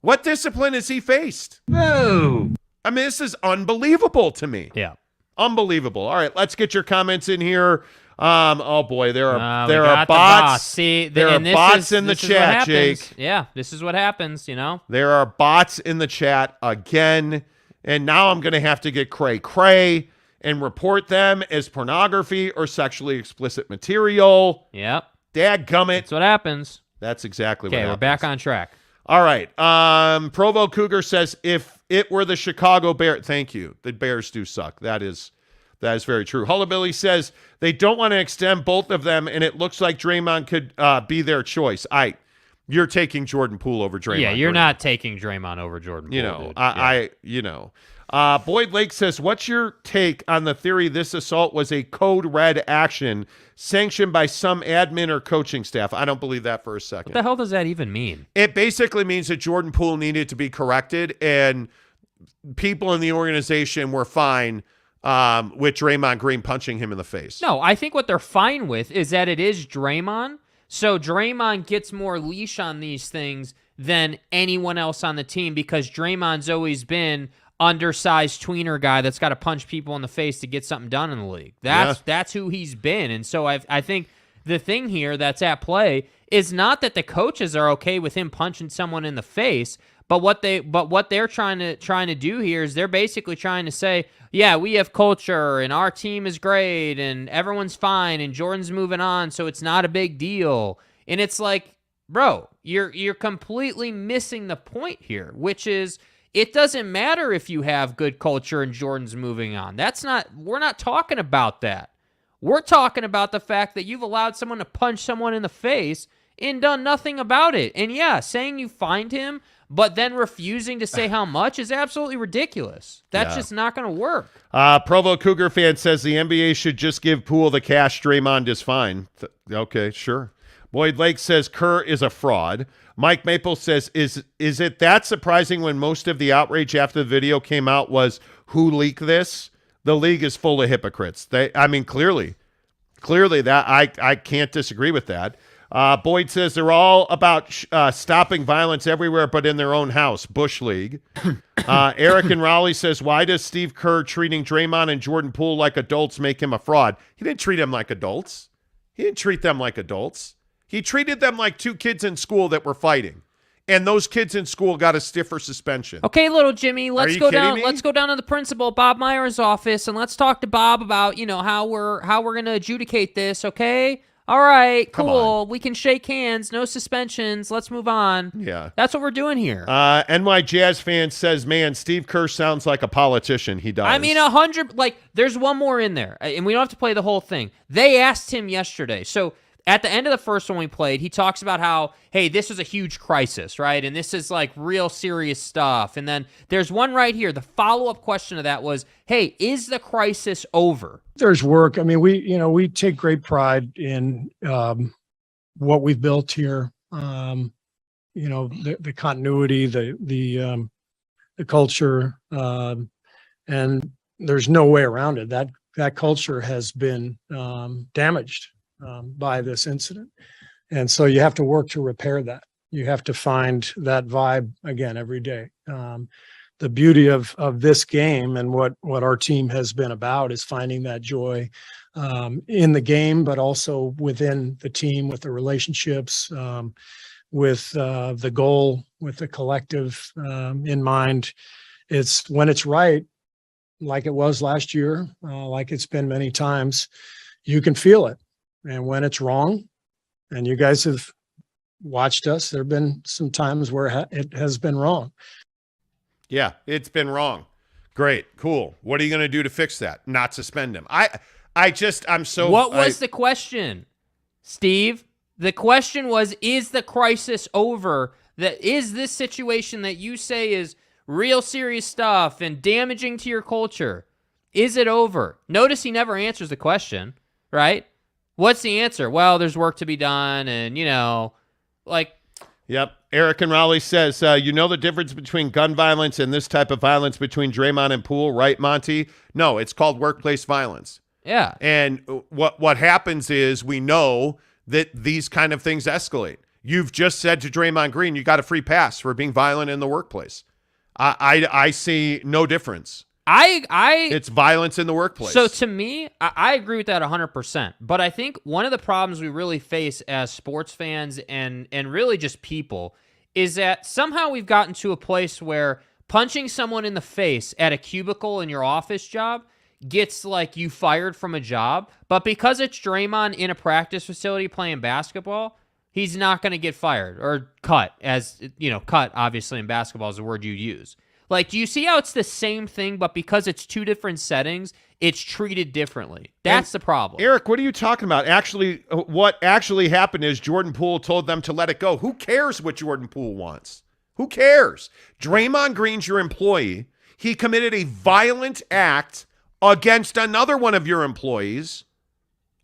What discipline has he faced? No. I mean, this is unbelievable to me. Yeah. Unbelievable. All right, let's get your comments in here. Oh boy, there are bots. Bots. See, there are bots in the chat, Jake. Yeah, this is what happens, There are bots in the chat again, and now I'm going to have to get cray and report them as pornography or sexually explicit material. Yep. Dadgummit. That's what happens. That's exactly what happens. Okay, we're back on track. All right. Provo Cougar says, if it were the Chicago Bears, thank you. The Bears do suck. That is That is very true. Hullabilly says they don't want to extend both of them, and it looks like Draymond could be their choice. You're taking Jordan Poole over Draymond. Yeah, you're Green. not taking Draymond over Jordan Poole. Boyd Lake says, what's your take on the theory this assault was a code red action sanctioned by some admin or coaching staff? I don't believe that for a second. What the hell does that even mean? It basically means that Jordan Poole needed to be corrected, and people in the organization were fine with Draymond Green punching him in the face. No, I think what they're fine with is that it is Draymond, so Draymond gets more leash on these things than anyone else on the team because Draymond's always been undersized tweener guy that's got to punch people in the face to get something done in the league. That's who he's been. And so I think the thing here that's at play is not that the coaches are okay with him punching someone in the face, but what they're trying to do here is they're basically trying to say, yeah, we have culture and our team is great and everyone's fine and Jordan's moving on, so it's not a big deal. And it's like, bro, you're completely missing the point here, which is it doesn't matter if you have good culture and Jordan's moving on. We're not talking about that. We're talking about the fact that you've allowed someone to punch someone in the face and done nothing about it. And yeah, saying you fined him, but then refusing to say how much is absolutely ridiculous. That's just not going to work. Provo Cougar fan says the NBA should just give Poole the cash. Draymond is fine. Okay, sure. Boyd Lake says Kerr is a fraud. Mike Maple says, is it that surprising when most of the outrage after the video came out was who leaked this? The league is full of hypocrites. Clearly that I can't disagree with that. Boyd says they're all about stopping violence everywhere but in their own house. Bush League. Eric and Raleigh says, why does Steve Kerr treating Draymond and Jordan Poole like adults make him a fraud? He didn't treat them like adults. He didn't treat them like adults. He treated them like two kids in school that were fighting. And those kids in school got a stiffer suspension. Okay, little Jimmy, let's go down. Me? Let's go down to the principal, Bob Meyer's office, and let's talk to Bob about how we're going to adjudicate this. Okay, all right, cool. We can shake hands, no suspensions. Let's move on. Yeah, that's what we're doing here. NY Jazz fan says, "Man, Steve Kerr sounds like a politician. He does." I mean, 100. Like, there's one more in there, and we don't have to play the whole thing. They asked him yesterday, so. At the end of the first one we played, he talks about how, hey, this was a huge crisis, right? And this is like real serious stuff. And then there's one right here. The follow-up question to that was, hey, is the crisis over? There's work. I mean, we take great pride in what we've built here. The continuity, the culture, and there's no way around it. That culture has been damaged by this incident. And so you have to work to repair that. You have to find that vibe again every day. The beauty of this game and what our team has been about is finding that joy in the game, but also within the team, with the relationships, with the goal, with the collective in mind. It's when it's right, like it was last year, like it's been many times, you can feel it. And when it's wrong, and you guys have watched us, there have been some times where it has been wrong. Yeah, it's been wrong. Great, cool. What are you going to do to fix that? Not suspend him. I'm so. What was the question, Steve? The question was, is the crisis over? Is this situation that you say is real serious stuff and damaging to your culture, is it over? Notice he never answers the question, right? What's the answer? Well, there's work to be done, and, Yep. Eric and Raleigh says, the difference between gun violence and this type of violence between Draymond and Poole, right, Monty? No, it's called workplace violence. Yeah. And what happens is we know that these kind of things escalate. You've just said to Draymond Green, you got a free pass for being violent in the workplace. I see no difference. It's violence in the workplace. So to me, I agree with that 100%. But I think one of the problems we really face as sports fans and really just people is that somehow we've gotten to a place where punching someone in the face at a cubicle in your office job gets like you fired from a job. But because it's Draymond in a practice facility playing basketball, he's not going to get fired or cut, as cut obviously in basketball is the word you use. Like, do you see how it's the same thing, but because it's two different settings, it's treated differently? That's the problem. Eric, what are you talking about? Actually, what actually happened is Jordan Poole told them to let it go. Who cares what Jordan Poole wants? Who cares? Draymond Green's your employee. He committed a violent act against another one of your employees.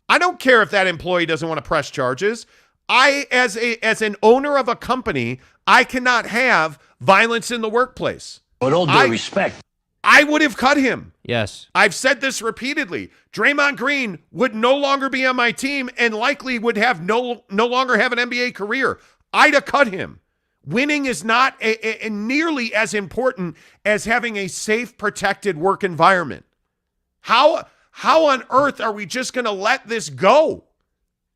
I don't care if that employee doesn't want to press charges. I, as an owner of a company, I cannot have violence in the workplace. With all due respect, I would have cut him. Yes. I've said this repeatedly. Draymond Green would no longer be on my team and likely would have no longer have an NBA career. I'd have cut him. Winning is not nearly as important as having a safe, protected work environment. How on earth are we just going to let this go?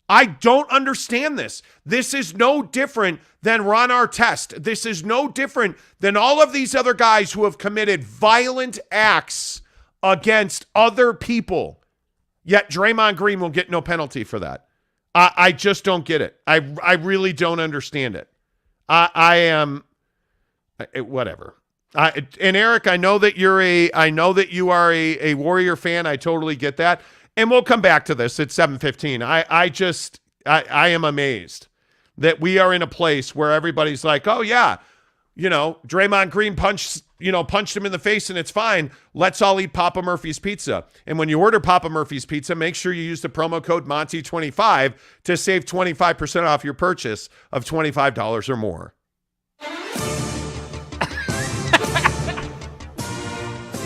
I don't understand this. This is no different than Ron Artest. This is no different than all of these other guys who have committed violent acts against other people. Yet Draymond Green will get no penalty for that. I just don't get it. I really don't understand it. I am whatever. And Eric, I know that you are a Warrior fan. I totally get that. And we'll come back to this at 7:15. I am amazed that we are in a place where everybody's like, oh yeah, Draymond Green punched him in the face and it's fine. Let's all eat Papa Murphy's pizza. And when you order Papa Murphy's pizza, make sure you use the promo code Monty25 to save 25% off your purchase of $25 or more.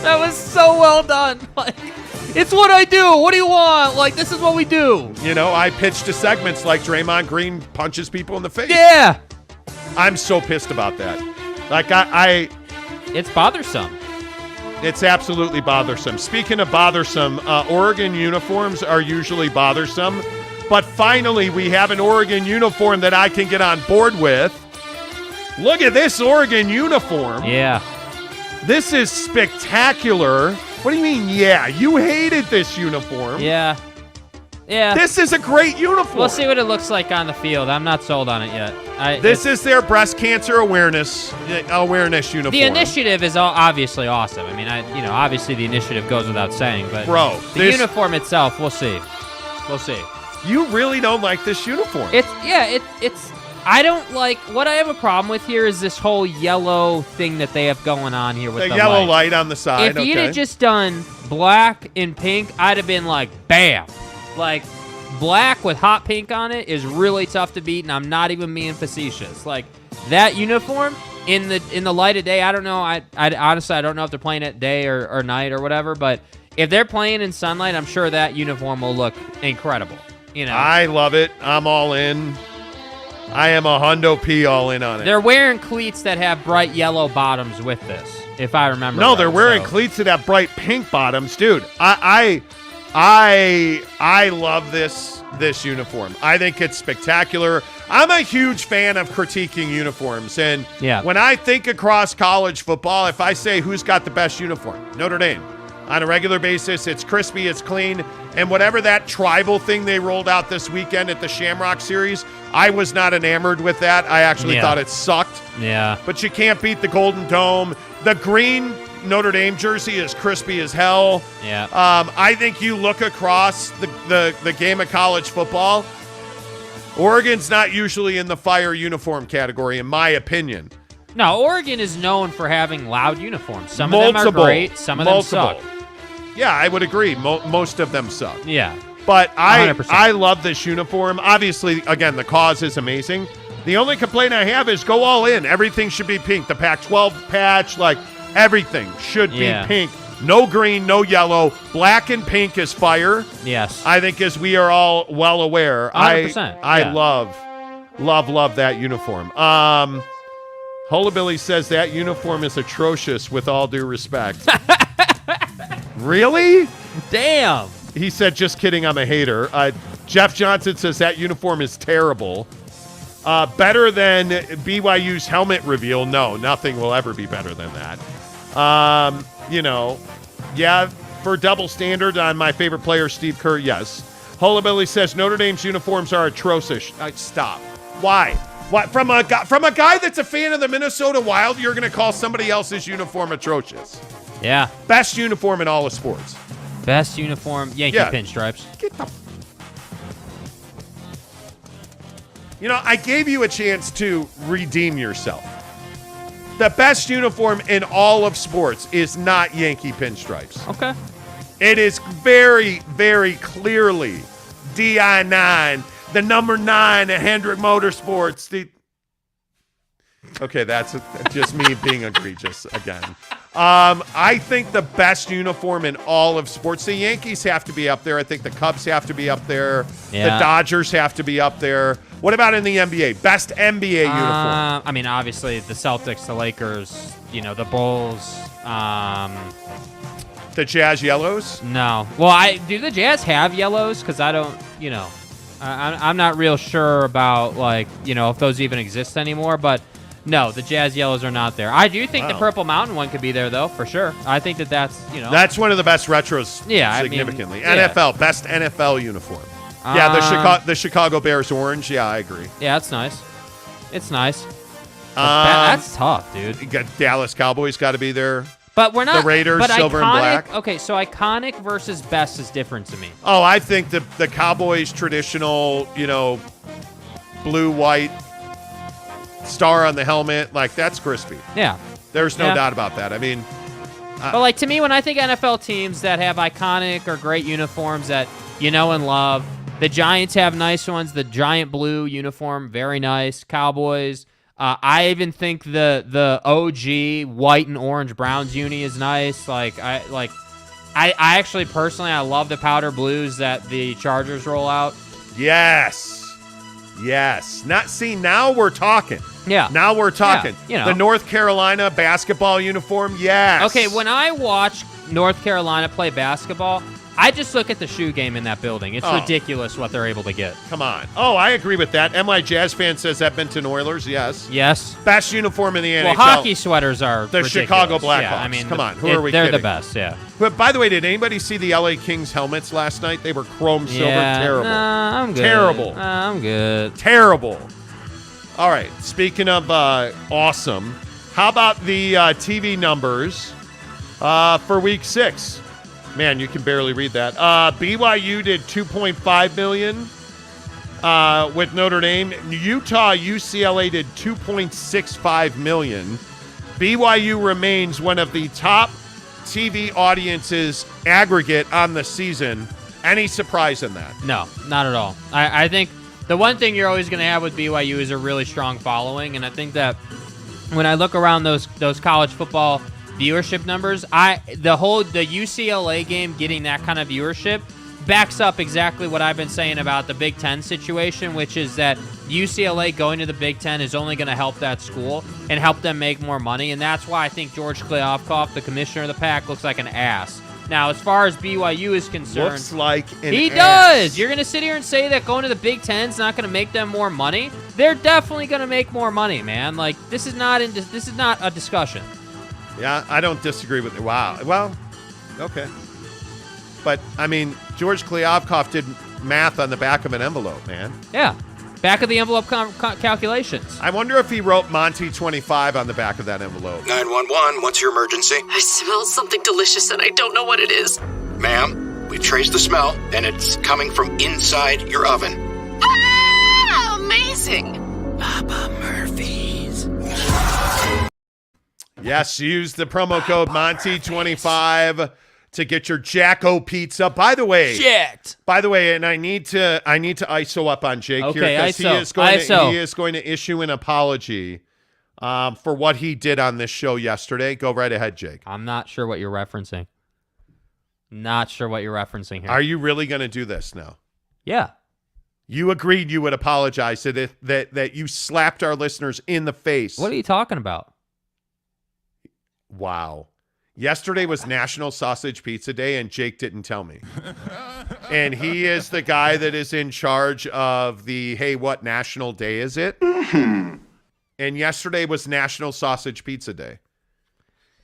That was so well done. It's what I do. What do you want? This is what we do. I pitched to segments like Draymond Green punches people in the face. Yeah. I'm so pissed about that. It's bothersome. It's absolutely bothersome. Speaking of bothersome, Oregon uniforms are usually bothersome, but finally we have an Oregon uniform that I can get on board with. Look at this Oregon uniform. Yeah. This is spectacular. What do you mean, yeah? You hated this uniform. Yeah. Yeah. This is a great uniform. We'll see what it looks like on the field. I'm not sold on it yet. This is their breast cancer awearness uniform. The initiative is obviously awesome. I mean, obviously the initiative goes without saying, but the uniform itself, we'll see. We'll see. You really don't like this uniform. It's I don't like, what I have a problem with here is this whole yellow thing that they have going on here with the yellow light on the side. If you'd have just done black and pink, I'd have been like, bam. Black with hot pink on it is really tough to beat, and I'm not even being facetious. That uniform in the light of day, I don't know. I honestly, I don't know if they're playing at day or night or whatever, but if they're playing in sunlight, I'm sure that uniform will look incredible. I love it. I'm all in. I am a hundo P all in on it. They're wearing cleats that have bright yellow bottoms with this, if I remember. No, they're wearing cleats that have bright pink bottoms, dude. I love this uniform. I think it's spectacular. I'm a huge fan of critiquing uniforms, and when I think across college football, if I say who's got the best uniform, Notre Dame. On a regular basis, it's crispy, it's clean, and whatever that tribal thing they rolled out this weekend at the Shamrock Series, I was not enamored with that. I actually thought it sucked. Yeah. But you can't beat the Golden Dome. The green Notre Dame jersey is crispy as hell. Yeah. I think you look across the game of college football, Oregon's not usually in the fire uniform category, in my opinion. No, Oregon is known for having loud uniforms. Some of them are great, some of them suck. Yeah, I would agree. Most of them suck. Yeah. But 100%. I love this uniform. Obviously, again, the cause is amazing. The only complaint I have is go all in. Everything should be pink. The Pac-12 patch, everything should be pink. No green, no yellow. Black and pink is fire. Yes. I think, as we are all well aware. 100%. I love that uniform. Hullabilly says that uniform is atrocious, with all due respect. Really? Damn. He said, just kidding, I'm a hater. Jeff Johnson says that uniform is terrible. Better than BYU's helmet reveal? No, nothing will ever be better than that. For double standard on my favorite player, Steve Kerr, yes. Hullabilly says Notre Dame's uniforms are atrocious. Stop. Why? What, from a guy that's a fan of the Minnesota Wild, you're going to call somebody else's uniform atrocious? Yeah. Best uniform in all of sports. Best uniform, Yankee pinstripes. Get the... You know, I gave you a chance to redeem yourself. The best uniform in all of sports is not Yankee pinstripes. Okay. It is very, very clearly DI9, the number 9 at Hendrick Motorsports. Okay, that's just me being egregious again. I think the best uniform in all of sports, the Yankees have to be up there. I think the Cubs have to be up there. Yeah. The Dodgers have to be up there. What about in the NBA? Best NBA uniform? I mean, obviously, the Celtics, the Lakers, the Bulls. The Jazz yellows? No. Well, do the Jazz have yellows? Because I don't, I'm not real sure about, if those even exist anymore. But, no, the Jazz yellows are not there. I do think the Purple Mountain one could be there, though, for sure. I think that's. That's one of the best retros significantly. NFL, best NFL uniform. Yeah, the Chicago Bears orange. Yeah, I agree. Yeah, that's nice. It's nice. That's tough, dude. You got Dallas Cowboys got to be there. But we're not. The Raiders, silver and black. Okay, so iconic versus best is different to me. Oh, I think the Cowboys traditional, blue, white, star on the helmet, that's crispy. Yeah. There's no doubt about that. I mean. But to me, when I think NFL teams that have iconic or great uniforms that you know and love, the Giants have nice ones. The giant blue uniform, very nice. Cowboys. I even think the OG white and orange Browns uni is nice. I actually personally I love the powder blues that the Chargers roll out. Yes. Now we're talking. Yeah. Now we're talking. Yeah, The North Carolina basketball uniform. Yes. Okay, when I watch North Carolina play basketball, I just look at the shoe game in that building. It's ridiculous what they're able to get. Come on. Oh, I agree with that. MI Jazz fan says Edmonton Oilers. Yes. Best uniform in the NHL. Well, hockey sweaters are the ridiculous. Chicago Blackhawks. Yeah, I mean, come on. Who are we They're kidding? the best, yeah. But by the way, did anybody see the LA Kings helmets last night? They were chrome silver. Terrible. Nah, I'm good. Terrible. I'm good. Terrible. All right. Speaking of awesome, how about the TV numbers for Week 6? Man, you can barely read that. BYU did $2.5 million with Notre Dame. Utah, UCLA did $2.65 million. BYU remains one of the top TV audiences aggregate on the season. Any surprise in that? No, not at all. I think the one thing you're always going to have with BYU is a really strong following, and I think that when I look around those college football viewership numbers, the UCLA game getting that kind of viewership backs up exactly what I've been saying about the Big Ten situation, which is that UCLA going to the Big Ten is only going to help that school and help them make more money, and that's why I think George Kliavkoff, the commissioner of the Pac, looks like an ass. Now, as far as BYU is concerned, looks like an he ass. does. You're going to sit here and say that going to the Big Ten is not going to make them more money? They're definitely going to make more money, man. This is not a discussion. Yeah, I don't disagree with it. Wow. Well, okay. But, I mean, George Kliavkoff did math on the back of an envelope, man. Yeah. Back of the envelope calculations. I wonder if he wrote Monty 25 on the back of that envelope. 911, what's your emergency? I smell something delicious and I don't know what it is. Ma'am, we've traced the smell and it's coming from inside your oven. Ah, amazing. Papa Murphy's. Yes, use the promo code Monty25 to get your Jacko pizza. By the way, and I need to ISO up on Jake here because he is going to issue an apology for what he did on this show yesterday. Go right ahead, Jake. I'm not sure what you're referencing. Not sure what you're referencing here. Are you really going to do this now? Yeah. You agreed you would apologize that you slapped our listeners in the face. What are you talking about? Wow. Yesterday was National Sausage Pizza Day, and Jake didn't tell me. And he is the guy that is in charge of the, hey, what national day is it? And yesterday was National Sausage Pizza Day.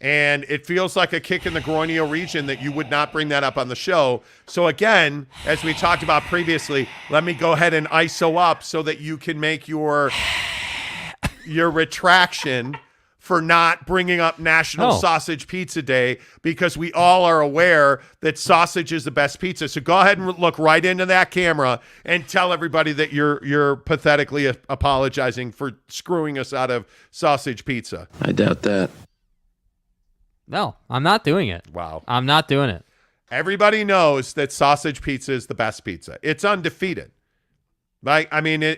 And it feels like a kick in the groinial region that you would not bring that up on the show. So again, as we talked about previously, let me go ahead and ISO up so that you can make your your retraction for not bringing up National Sausage Pizza Day, because we all are aware that sausage is the best pizza. So go ahead and look right into that camera and tell everybody that you're pathetically apologizing for screwing us out of sausage pizza. I doubt that. No, I'm not doing it. Wow. I'm not doing it. Everybody knows that sausage pizza is the best pizza. It's undefeated. Like, I mean,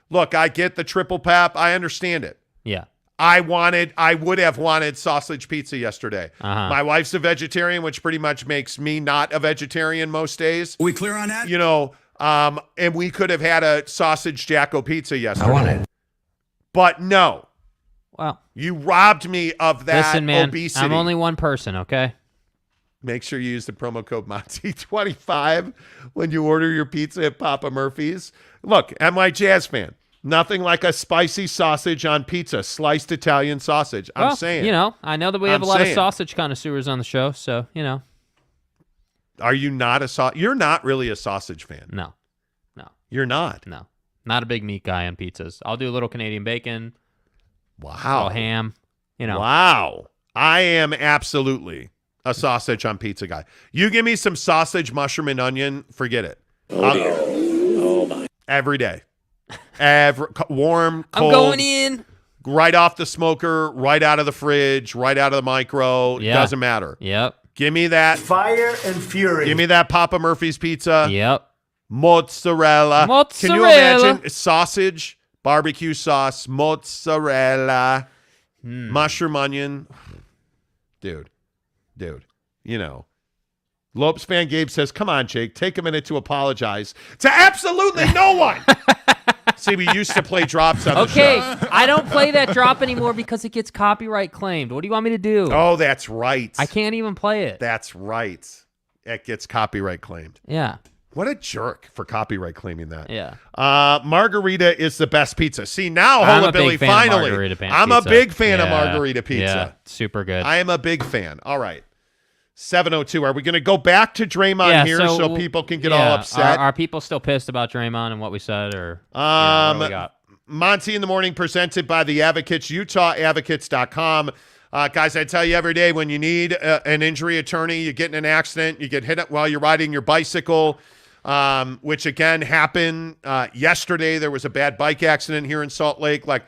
look, I get the triple pap. I understand it. Yeah. I would have wanted sausage pizza yesterday. My wife's a vegetarian, which pretty much makes me not a vegetarian most days. Are we clear on that? You know, and we could have had a sausage Jacko pizza yesterday. I want it. But no. Well, you robbed me of that obesity. I'm only one person, okay? Make sure you use the promo code Monty25 when you order your pizza at Papa Murphy's. Look, I'm a Jazz fan. Nothing like a spicy sausage on pizza, sliced Italian sausage. I'm saying. You know, I know that we have a lot of sausage connoisseurs on the show, so, you know. Are you not you're not really a sausage fan? No. You're not? No. Not a big meat guy on pizzas. I'll do a little Canadian bacon. Wow. A little ham, you know. Wow. I am absolutely a sausage on pizza guy. You give me some sausage, mushroom, and onion, forget it. Oh, my. Every day. Warm, cold. I'm going in. Right off the smoker, right out of the fridge, right out of the micro. Yeah. Doesn't matter. Yep. Give me that. Fire and fury. Give me that Papa Murphy's pizza. Yep. Mozzarella. Can you imagine sausage, barbecue sauce, mozzarella, mushroom, onion? Dude. You know. Lopes fan Gabe says, come on, Jake, take a minute to apologize to absolutely no one. See, we used to play drops on the show. Okay, I don't play that drop anymore because it gets copyright claimed. What do you want me to do? Oh, that's right. I can't even play it. That's right. It gets copyright claimed. Yeah. What a jerk for copyright claiming that. Yeah. Margarita is the best pizza. See, now, I'm Billy, finally. I'm a big fan of margarita pizza. Yeah, super good. I am a big fan. All right. 7:02. Are we going to go back to Draymond here so people can get all upset? Are people still pissed about Draymond and what we said? Or what do we got? Monty in the Morning presented by the Advocates, UtahAdvocates.com. Guys, I tell you every day, when you need an injury attorney, you get in an accident, you get hit up while you're riding your bicycle, which again happened yesterday. There was a bad bike accident here in Salt Lake. Like,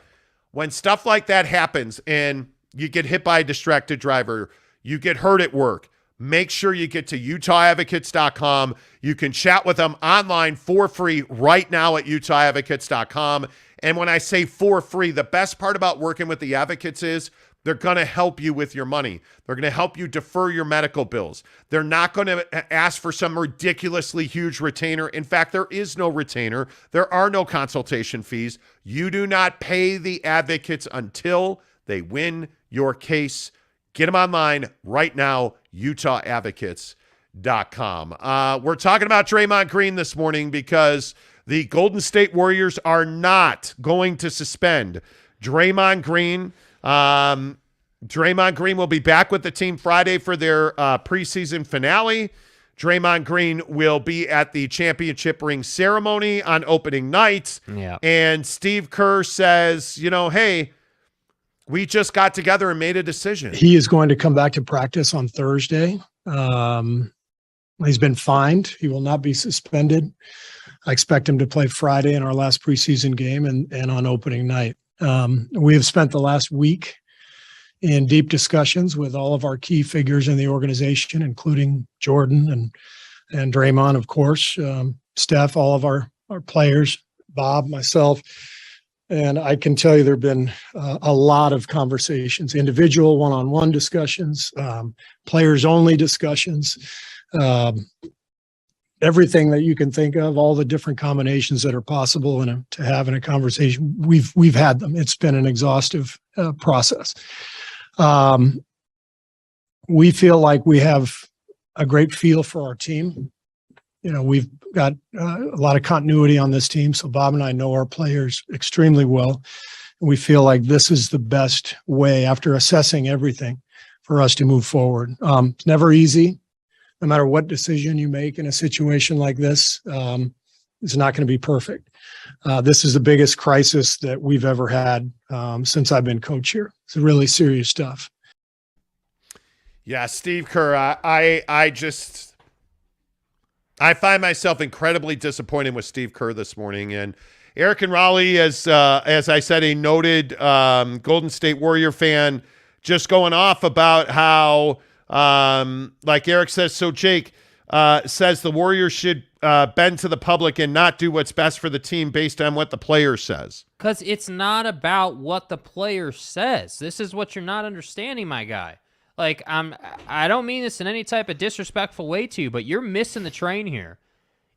when stuff like that happens and you get hit by a distracted driver, you get hurt at work, make sure you get to UtahAdvocates.com. You can chat with them online for free right now at UtahAdvocates.com. And when I say for free, the best part about working with the advocates is they're going to help you with your money. They're going to help you defer your medical bills. They're not going to ask for some ridiculously huge retainer. In fact, there is no retainer. There are no consultation fees. You do not pay the advocates until they win your case. Get them online right now, UtahAdvocates.com. We're talking about Draymond Green this morning because the Golden State Warriors are not going to suspend Draymond Green. Draymond Green will be back with the team Friday for their preseason finale. Draymond Green will be at the championship ring ceremony on opening night. Yeah. And Steve Kerr says, hey, we just got together and made a decision. He is going to come back to practice on Thursday. He's been fined. He will not be suspended. I expect him to play Friday in our last preseason game and on opening night. We have spent the last week in deep discussions with all of our key figures in the organization, including Jordan and Draymond, of course, Steph, all of our players, Bob, myself. And I can tell you there have been a lot of conversations, individual one-on-one discussions, players-only discussions, everything that you can think of, all the different combinations that are possible to have in a conversation. We've had them. It's been an exhaustive process. We feel like we have a great feel for our team. We've got a lot of continuity on this team. So Bob and I know our players extremely well. And we feel like this is the best way, after assessing everything, for us to move forward. It's never easy, no matter what decision you make in a situation like this. It's not going to be perfect. This is the biggest crisis that we've ever had since I've been coach here. It's really serious stuff. Yeah, Steve Kerr, I find myself incredibly disappointed with Steve Kerr this morning. And Eric and Raleigh, as I said, a noted Golden State Warrior fan, just going off about how, like Eric says, so Jake says the Warriors should bend to the public and not do what's best for the team based on what the player says. Because it's not about what the player says. This is what you're not understanding, my guy. Like, I don't mean this in any type of disrespectful way to you, but you're missing the train here.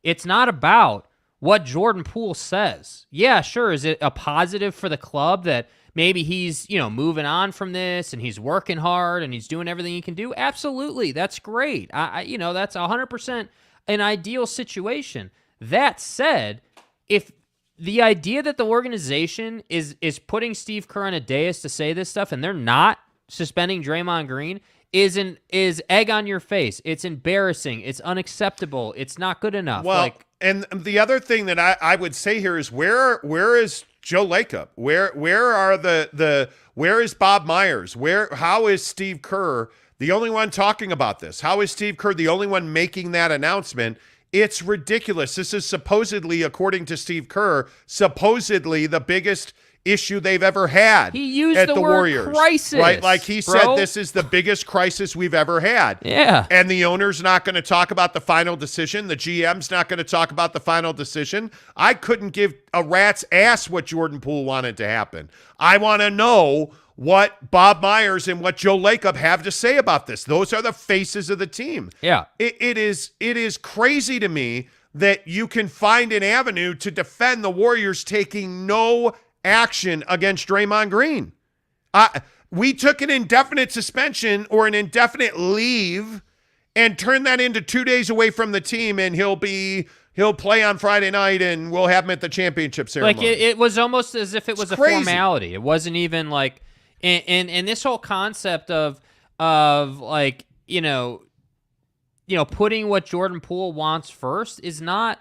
It's not about what Jordan Poole says. Yeah, sure. Is it a positive for the club that maybe he's, moving on from this and he's working hard and he's doing everything he can do? Absolutely. That's great. That's 100% an ideal situation. That said, if the idea that the organization is putting Steve Kerr on a dais to say this stuff and they're not suspending Draymond Green is egg on your face. It's embarrassing. It's unacceptable. It's not good enough. Well, and the other thing that I would say here is where is Joe Lacob? Where is Bob Myers? How is Steve Kerr the only one talking about this? How is Steve Kerr the only one making that announcement? It's ridiculous. This is supposedly, according to Steve Kerr, supposedly the biggest issue they've ever had. He used at the the word Warriors, crisis, right? Like he said, this is the biggest crisis we've ever had. Yeah. And the owner's not going to talk about the final decision. The GM's not going to talk about the final decision. I couldn't give a rat's ass what Jordan Poole wanted to happen. I want to know what Bob Myers and what Joe Lacob have to say about this. Those are the faces of the team. Yeah. It is crazy to me that you can find an avenue to defend the Warriors taking no action against Draymond Green. We took an indefinite suspension or an indefinite leave and turned that into 2 days away from the team, and he'll play on Friday night and we'll have him at the championship ceremony. Like it was almost as if it was a formality. It wasn't even like, and this whole concept of like, putting what Jordan Poole wants first is not,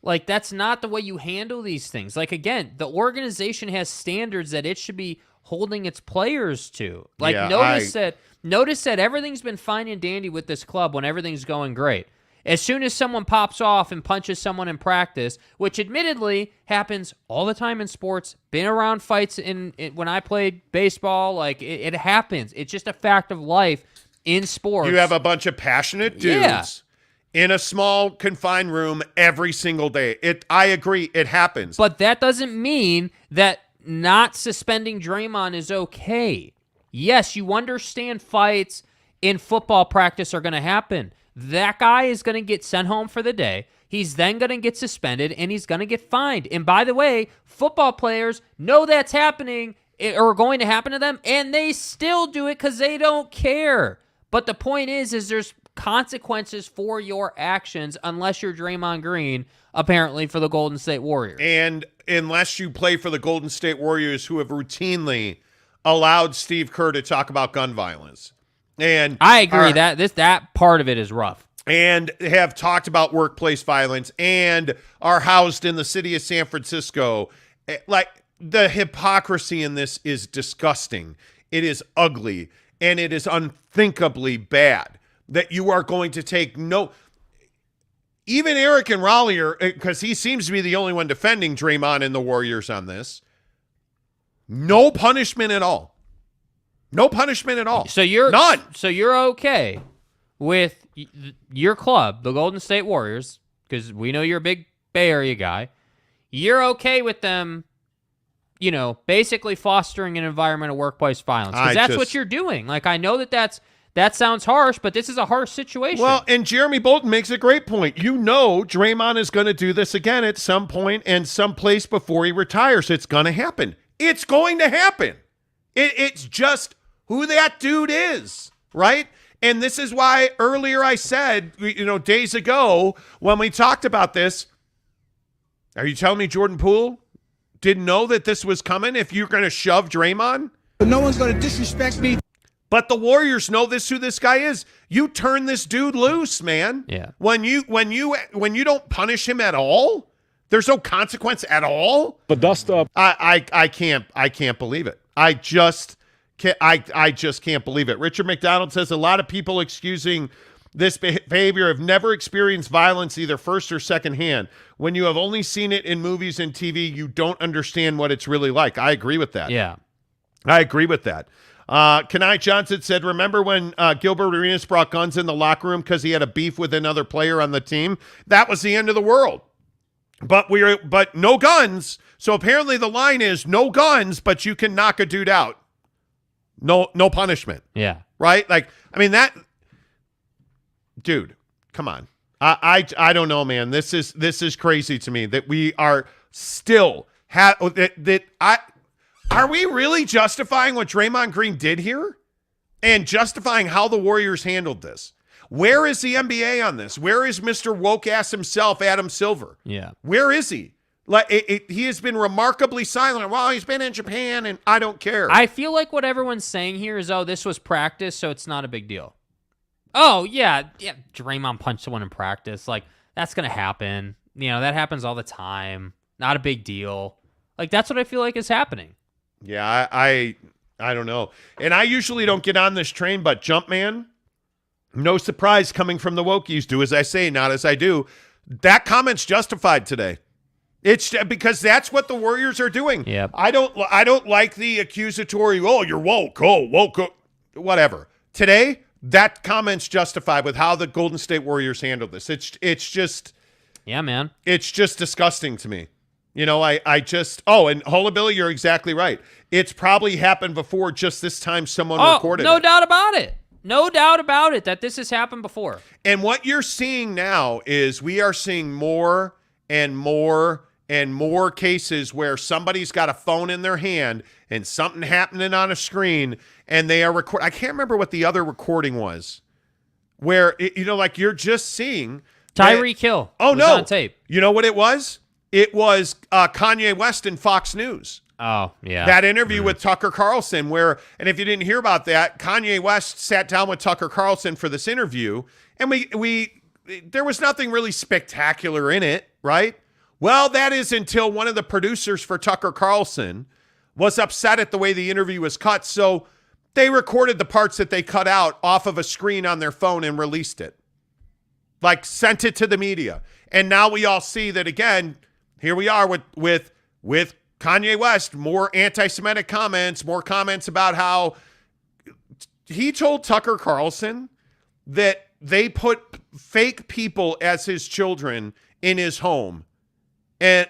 like, that's not the way you handle these things. Like, again, the organization has standards that it should be holding its players to. Like, notice that everything's been fine and dandy with this club when everything's going great. As soon as someone pops off and punches someone in practice, which admittedly happens all the time in sports, been around fights when I played baseball, like, it happens. It's just a fact of life in sports. You have a bunch of passionate dudes in a small confined room every single day. I agree, it happens. But that doesn't mean that not suspending Draymond is okay. Yes, you understand fights in football practice are going to happen. That guy is going to get sent home for the day. He's then going to get suspended, and he's going to get fined. And by the way, football players know that's happening or going to happen to them, and they still do it because they don't care. But the point is there's consequences for your actions unless you're Draymond Green, apparently, for the Golden State Warriors. And unless you play for the Golden State Warriors, who have routinely allowed Steve Kerr to talk about gun violence. And I agree that part of it is rough. And have talked about workplace violence and are housed in the city of San Francisco. Like, the hypocrisy in this is disgusting. It is ugly, and it is unthinkably bad that you are going to take no... Even Eric and Raleigh are, because he seems to be the only one defending Draymond and the Warriors on this, no punishment at all. No punishment at all. So you're none. So you're okay with your club, the Golden State Warriors, because we know you're a big Bay Area guy. You're okay with them, basically fostering an environment of workplace violence, because that's what you're doing. Like, I know that sounds harsh, but this is a harsh situation. Well, and Jeremy Bolton makes a great point. Draymond is going to do this again at some point and someplace before he retires. It's going to happen. It's going to happen. It's just who that dude is, right? And this is why earlier I said, days ago when we talked about this, are you telling me Jordan Poole didn't know that this was coming if you're going to shove Draymond? No one's going to disrespect me. But the Warriors know who this guy is. You turn this dude loose, man. Yeah. When you don't punish him at all, There's no consequence at all. The dust up. I can't believe it. I just can't believe it. Richard McDonald says a lot of people excusing this behavior have never experienced violence either first or second hand. When you have only seen it in movies and TV, you don't understand what it's really like. I agree with that. Yeah. I agree with that. Kenai Johnson said, remember when Gilbert Arenas brought guns in the locker room because he had a beef with another player on the team? That was the end of the world. But no guns. So apparently the line is no guns, but you can knock a dude out. No punishment. Yeah. Right? Like, I mean, that dude, come on. I don't know, man. This is crazy to me that we are still are we really justifying what Draymond Green did here and justifying how the Warriors handled this? Where is the NBA on this? Where is Mr. Woke-ass himself, Adam Silver? Yeah. Where is he? Like he has been remarkably silent. Well, he's been in Japan, and I don't care. I feel like what everyone's saying here is, oh, this was practice, so it's not a big deal. Oh, yeah, Draymond punched someone in practice. Like, that's going to happen. You know, that happens all the time. Not a big deal. Like, that's what I feel like is happening. Yeah, I don't know. And I usually don't get on this train, but Jumpman, no surprise coming from the Wokies. Do as I say, not as I do. That comment's justified today. It's because that's what the Warriors are doing. Yep. I don't like the accusatory, oh, you're woke, whatever. Today, that comment's justified with how the Golden State Warriors handled this. It's just, yeah, man. It's just disgusting to me. You know, I just, and Hola Billy, you're exactly right. It's probably happened before, just this time someone recorded it. No doubt about it. No doubt about it that this has happened before. And what you're seeing now is we are seeing more and more and more cases where somebody's got a phone in their hand and something happening on a screen and they are recording. I can't remember what the other recording was where, like you're just seeing. Tyreek Hill. Oh, was no. On tape. You know what it was? It was Kanye West and Fox News. Oh, yeah. That interview with Tucker Carlson where, and if you didn't hear about that, Kanye West sat down with Tucker Carlson for this interview and there was nothing really spectacular in it, right? Well, that is until one of the producers for Tucker Carlson was upset at the way the interview was cut. So they recorded the parts that they cut out off of a screen on their phone and released it. Like sent it to the media. And now we all see that again, here we are with Kanye West, more anti-Semitic comments, more comments about how he told Tucker Carlson that they put fake people as his children in his home. And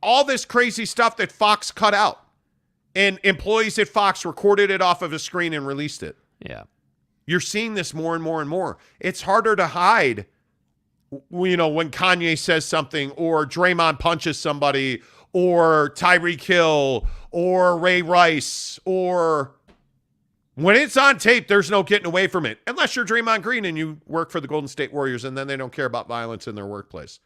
all this crazy stuff that Fox cut out. And employees at Fox recorded it off of a screen and released it. Yeah. You're seeing this more and more and more. It's harder to hide, when Kanye says something or Draymond punches somebody or Tyreek Hill or Ray Rice or when it's on tape, there's no getting away from it. Unless you're Draymond Green and you work for the Golden State Warriors and then they don't care about violence in their workplace.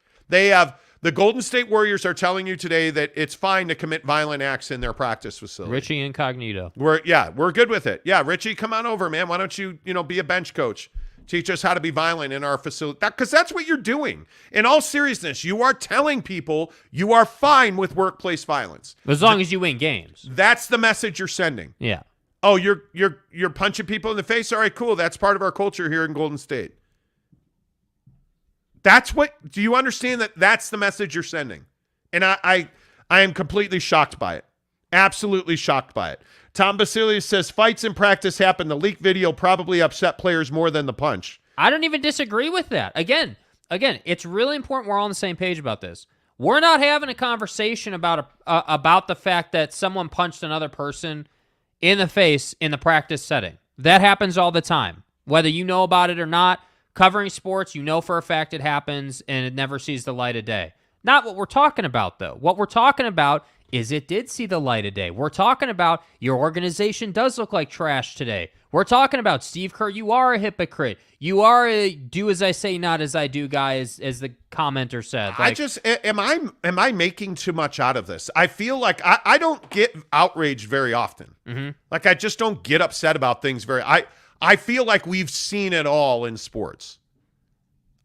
The Golden State Warriors are telling you today that it's fine to commit violent acts in their practice facility. Richie Incognito. We're good with it. Yeah, Richie, come on over, man. Why don't you, be a bench coach? Teach us how to be violent in our facility. Because that's what you're doing. In all seriousness, you are telling people you are fine with workplace violence. As long as you win games. That's the message you're sending. Yeah. Oh, you're punching people in the face? All right, cool. That's part of our culture here in Golden State. Do you understand that that's the message you're sending? And I am completely shocked by it. Absolutely shocked by it. Tom Basilius says fights in practice happen. The leaked video probably upset players more than the punch. I don't even disagree with that. Again, it's really important we're all on the same page about this. We're not having a conversation about the fact that someone punched another person in the face in the practice setting. That happens all the time. Whether you know about it or not, covering sports, you know for a fact it happens and it never sees the light of day. Not what we're talking about, though. What we're talking about is it did see the light of day. We're talking about your organization does look like trash today. We're talking about Steve Kerr, you are a hypocrite. You are a do as I say, not as I do guy, as the commenter said. Am I making too much out of this? I feel like I don't get outraged very often. Mm-hmm. Like I just don't get upset about things I feel like we've seen it all in sports.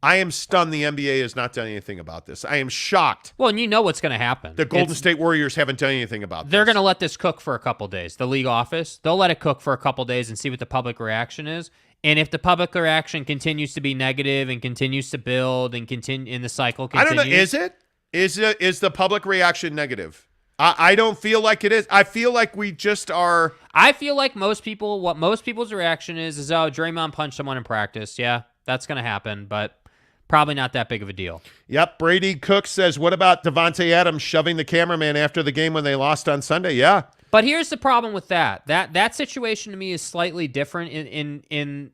I am stunned the NBA has not done anything about this. I am shocked. Well, and you know what's going to happen. The Golden State Warriors haven't done anything about this. They're going to let this cook for a couple days. The league office, they'll let it cook for a couple days and see what the public reaction is. And if the public reaction continues to be negative and continues to build and the cycle continues. I don't know. Is the public reaction negative? I don't feel like it is. I feel like we just are. I feel like most people's reaction is, oh, Draymond punched someone in practice. Yeah, that's going to happen, but probably not that big of a deal. Yep. Brady Cook says, what about Devontae Adams shoving the cameraman after the game when they lost on Sunday? Yeah. But here's the problem with that. That situation to me is slightly different in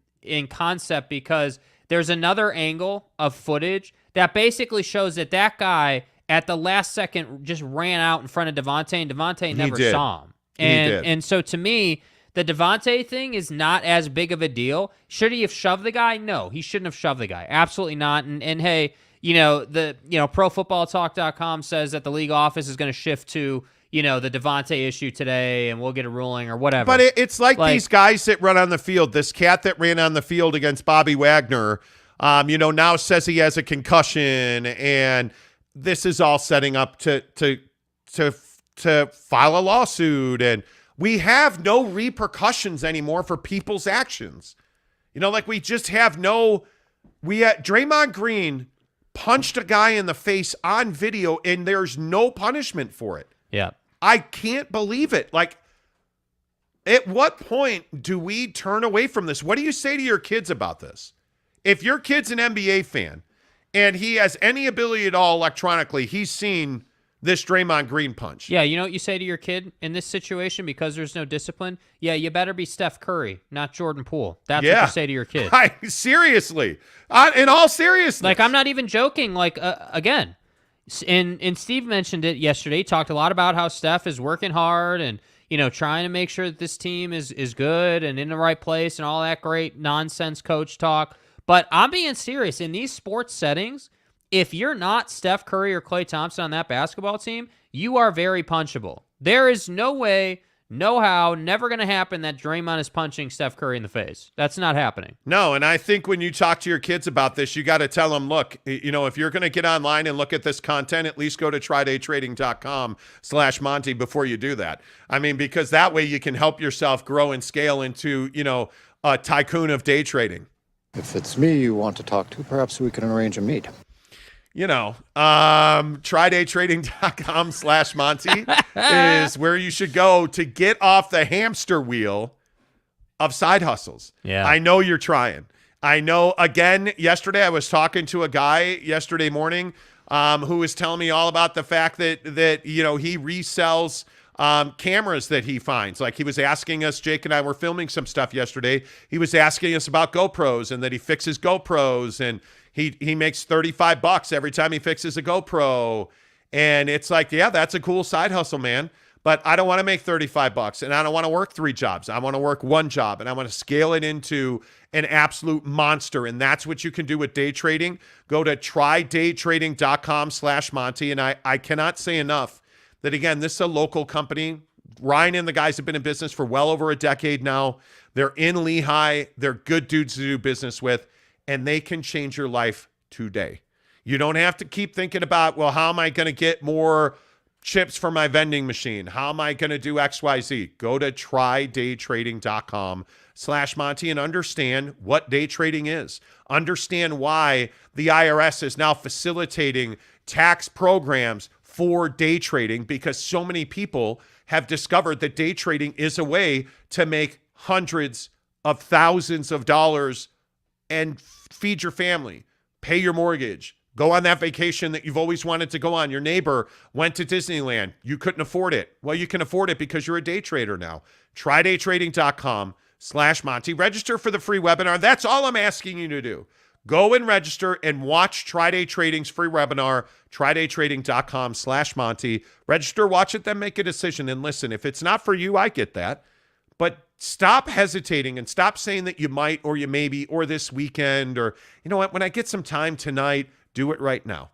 concept, because there's another angle of footage that basically shows that guy at the last second just ran out in front of Devontae, and Devontae never saw him. And so to me, the Devontae thing is not as big of a deal. Should he have shoved the guy? No, he shouldn't have shoved the guy. Absolutely not. And hey, ProFootballTalk.com says that the league office is going to shift to, the Devontae issue today, and we'll get a ruling or whatever. But it's like these guys that run on the field. This cat that ran on the field against Bobby Wagner, now says he has a concussion, and this is all setting up to file a lawsuit, and we have no repercussions anymore for people's actions. We just have no. Draymond Green punched a guy in the face on video, and there's no punishment for it. Yeah. I can't believe it. At what point do we turn away from this? What do you say to your kids about this? If your kid's an NBA fan and he has any ability at all electronically, he's seen this Draymond Green punch. Yeah, you know what you say to your kid in this situation because there's no discipline? Yeah, you better be Steph Curry, not Jordan Poole. That's what you say to your kid. Seriously. In all seriousness. I'm not even joking. Again, and Steve mentioned it yesterday. He talked a lot about how Steph is working hard and, trying to make sure that this team is good and in the right place and all that great nonsense coach talk. But I'm being serious. In these sports settings, if you're not Steph Curry or Klay Thompson on that basketball team, you are very punchable. There is no way, no how, never going to happen that Draymond is punching Steph Curry in the face. That's not happening. No, and I think when you talk to your kids about this, you got to tell them, look, if you're going to get online and look at this content, at least go to trydaytrading.com/Monty before you do that. Because that way you can help yourself grow and scale into, a tycoon of day trading. If it's me you want to talk to, perhaps we can arrange a meet. Trydaytrading.com/Monty is where you should go to get off the hamster wheel of side hustles. Yeah. I know you're trying. I know, again, yesterday I was talking to a guy yesterday morning who was telling me all about the fact that he resells cameras that he finds. He was asking us, Jake and I were filming some stuff yesterday. He was asking us about GoPros and that he fixes GoPros, and he makes $35 every time he fixes a GoPro. And it's that's a cool side hustle, man. But I don't want to make $35 and I don't want to work 3 jobs. I want to work 1 job and I want to scale it into an absolute monster. And that's what you can do with day trading. Go to trydaytrading.com/Monty. And I cannot say enough that, again, this is a local company. Ryan and the guys have been in business for well over a decade now. They're in Lehigh. They're good dudes to do business with, and they can change your life today. You don't have to keep thinking about, well, how am I going to get more chips for my vending machine? How am I going to do XYZ? Go to trydaytrading.com/Monty and understand what day trading is. Understand why the IRS is now facilitating tax programs for day trading, because so many people have discovered that day trading is a way to make hundreds of thousands of dollars and feed your family, pay your mortgage, go on that vacation that you've always wanted to go on. Your neighbor went to Disneyland. You couldn't afford it. Well, you can afford it because you're a day trader now. trydaytrading.com/Monty. Register for the free webinar. That's all I'm asking you to do. Go and register and watch Tri-Day Trading's free webinar, trydaytrading.com/Monty. Register, watch it, then make a decision. And listen, if it's not for you, I get that. But stop hesitating and stop saying that you might or you maybe or this weekend or, you know what, when I get some time tonight, do it right now.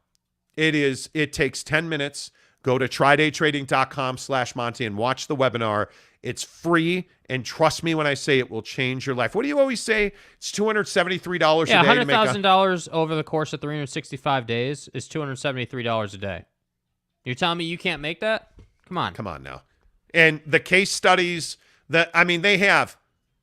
It takes 10 minutes. Go to trydaytrading.com/Monty and watch the webinar. It's free, and trust me when I say it will change your life. What do you always say? It's $273 a day. Yeah, $100,000 over the course of 365 days is $273 a day. You're telling me you can't make that? Come on. Come on now. And the case studies they have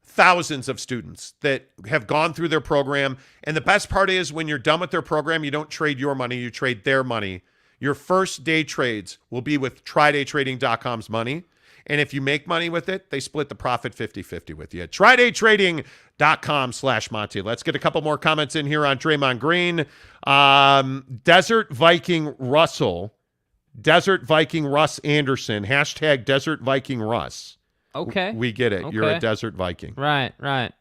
thousands of students that have gone through their program. And the best part is when you're done with their program, you don't trade your money, you trade their money. Your first day trades will be with trydaytrading.com's money. And if you make money with it, they split the profit 50-50 with you. trydaytrading.com/Monty. Let's get a couple more comments in here on Draymond Green. Desert Viking Russ Anderson, hashtag Desert Viking Russ. Okay. We get it. Okay. You're a Desert Viking. Right. The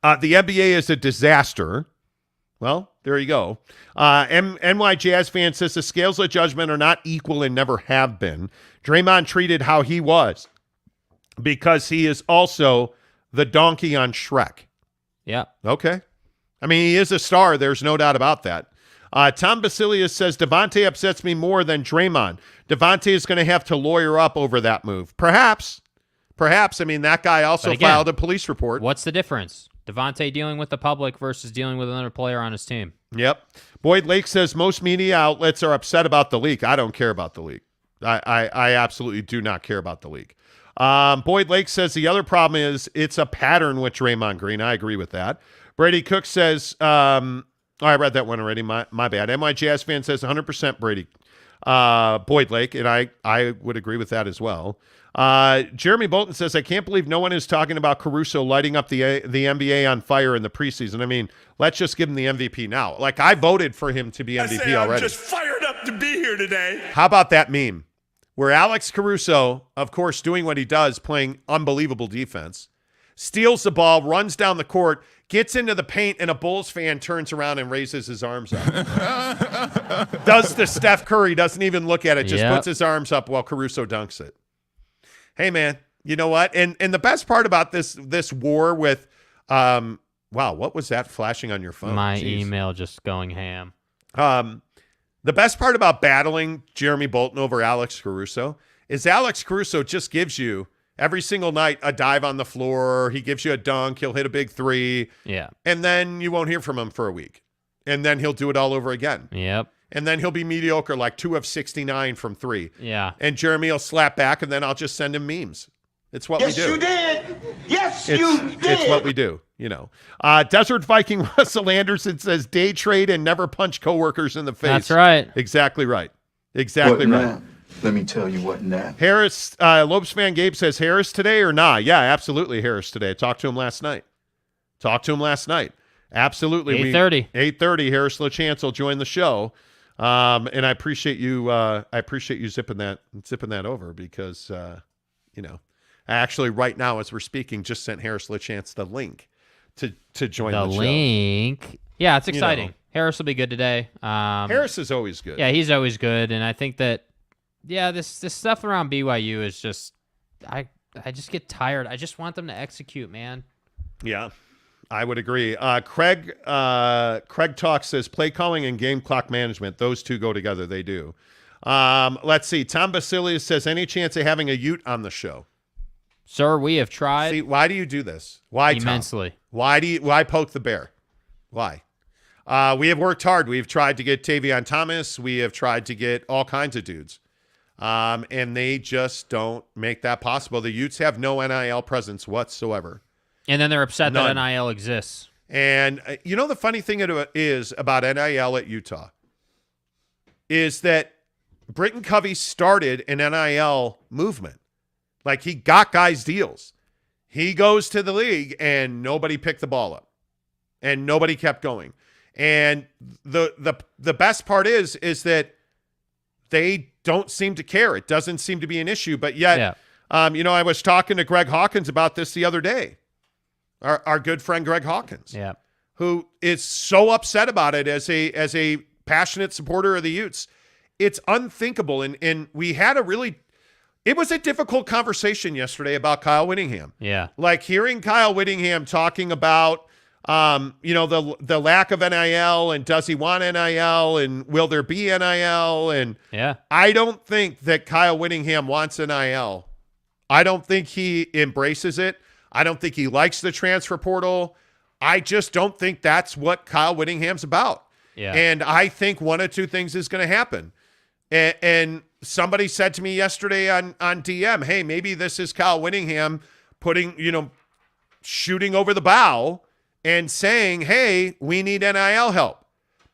NBA is a disaster. Well, there you go. NY Jazz fan says the scales of judgment are not equal and never have been. Draymond treated how he was because he is also the donkey on Shrek. Yeah. Okay. I mean, he is a star. There's no doubt about that. Tom Basilius says, Devontae upsets me more than Draymond. Devontae is going to have to lawyer up over that move. Perhaps. I mean, that guy also filed a police report. What's the difference? Devontae dealing with the public versus dealing with another player on his team. Yep. Boyd Lake says most media outlets are upset about the leak. I don't care about the leak. I absolutely do not care about the leak. Boyd Lake says the other problem is it's a pattern with Draymond Green. I agree with that. Brady Cook says, I read that one already. My bad. NY Jazz fan says 100% Brady. Boyd Lake, and I would agree with that as well. Jeremy Bolton says, I can't believe no one is talking about Caruso lighting up the NBA on fire in the preseason. I mean, let's just give him the MVP now. Like, I voted for him to be MVP already. I'm just fired up to be here today. How about that meme where Alex Caruso, of course, doing what he does, playing unbelievable defense, steals the ball, runs down the court, gets into the paint, and a Bulls fan turns around and raises his arms up. Does the Steph Curry, doesn't even look at it, just puts his arms up while Caruso dunks it. Hey, man, you know what? And the best part about this war with wow, what was that flashing on your phone? My email just going ham. The best part about battling Jeremy Bolton over Alex Caruso is Alex Caruso just gives you every single night a dive on the floor. He gives you a dunk. He'll hit a big three. Yeah. And then you won't hear from him for a week. And then he'll do it all over again. Yep. And then he'll be mediocre, like 2 of 69 from 3. Yeah. And Jeremy will slap back, and then I'll just send him memes. It's what we do. Yes, you did. Yes, you did. It's what we do, you know. Desert Viking Russell Anderson says, day trade and never punch coworkers in the face. That's right. Exactly right. Exactly right. Now? Let me tell you what now. Harris, Lopes fan Gabe says, Harris today or nah? Yeah, absolutely Harris today. I talked to him last night. Absolutely. 8:30. 8:30, Harris LaChance will join the show. And I appreciate you zipping that over because you know, I actually right now as we're speaking just sent Harris LaChance the link to join the show. Link. Yeah, it's exciting. You know. Harris will be good today. Harris is always good. Yeah, he's always good, and I think that this stuff around BYU is just I just get tired. I just want them to execute, man. Yeah. I would agree. Craig Talk says play calling and game clock management. Those two go together. They do. Let's see. Tom Basilius says any chance of having a Ute on the show? Sir, we have tried. See, why do you do this? Why, immensely? Tom? Why poke the bear? Why? We have worked hard. We've tried to get Tavion Thomas. We have tried to get all kinds of dudes. And they just don't make that possible. The Utes have no NIL presence whatsoever. And then they're upset None. that NIL exists. And you know the funny thing is about NIL at Utah is that Britton Covey started an NIL movement. Like he got guys deals. He goes to the league and nobody picked the ball up. And nobody kept going. And the best part is that they don't seem to care. It doesn't seem to be an issue. But yet, you know, I was talking to Greg Hawkins about this the other day. Our good friend Greg Hawkins, who is so upset about it as a passionate supporter of the Utes. It's unthinkable. And we had it was a difficult conversation yesterday about Kyle Whittingham. Yeah. Like hearing Kyle Whittingham talking about the lack of NIL and does he want NIL and will there be NIL? And I don't think that Kyle Whittingham wants NIL. I don't think he embraces it. I don't think he likes the transfer portal. I just don't think that's what Kyle Whittingham's about. Yeah. And I think one of two things is going to happen. And somebody said to me yesterday on DM, hey, maybe this is Kyle Whittingham shooting over the bow and saying, hey, we need NIL help.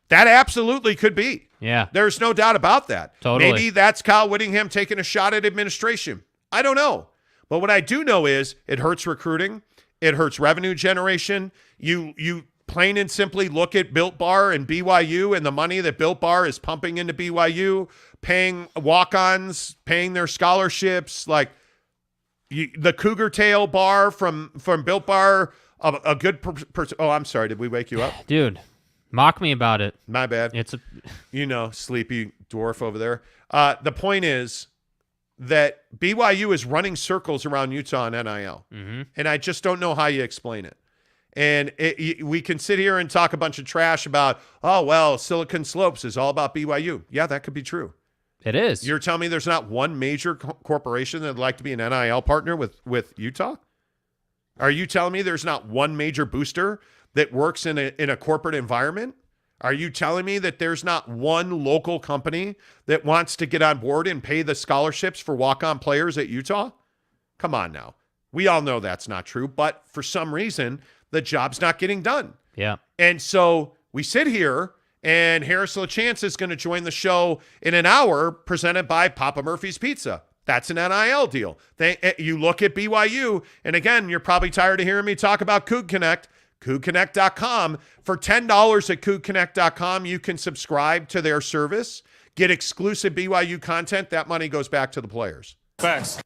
That absolutely could be. Yeah. There's no doubt about that. Totally. Maybe that's Kyle Whittingham taking a shot at administration. I don't know. But what I do know is it hurts recruiting. It hurts revenue generation. You plain and simply look at Built Bar and BYU and the money that Built Bar is pumping into BYU, paying walk-ons, paying their scholarships, like the Cougar Tail bar from Built Bar, a good person. Oh, I'm sorry. Did we wake you up? Dude, mock me about it. My bad. It's sleepy dwarf over there. The point is that BYU is running circles around Utah and NIL. Mm-hmm. And I just don't know how you explain it. And we can sit here and talk a bunch of trash about, oh, well, Silicon Slopes is all about BYU. Yeah, that could be true. It is. You're telling me there's not one major corporation that would like to be an NIL partner with Utah? Are you telling me there's not one major booster that works in a corporate environment? Are you telling me that there's not one local company that wants to get on board and pay the scholarships for walk-on players at Utah? Come on now. We all know that's not true, but for some reason, the job's not getting done. Yeah. And so we sit here, and Harris LaChance is going to join the show in an hour, presented by Papa Murphy's Pizza. That's an NIL deal. You look at BYU, and again, you're probably tired of hearing me talk about Coug Connect. CougConnect.com. For $10 at CougConnect.com, you can subscribe to their service, get exclusive BYU content. That money goes back to the players. Facts.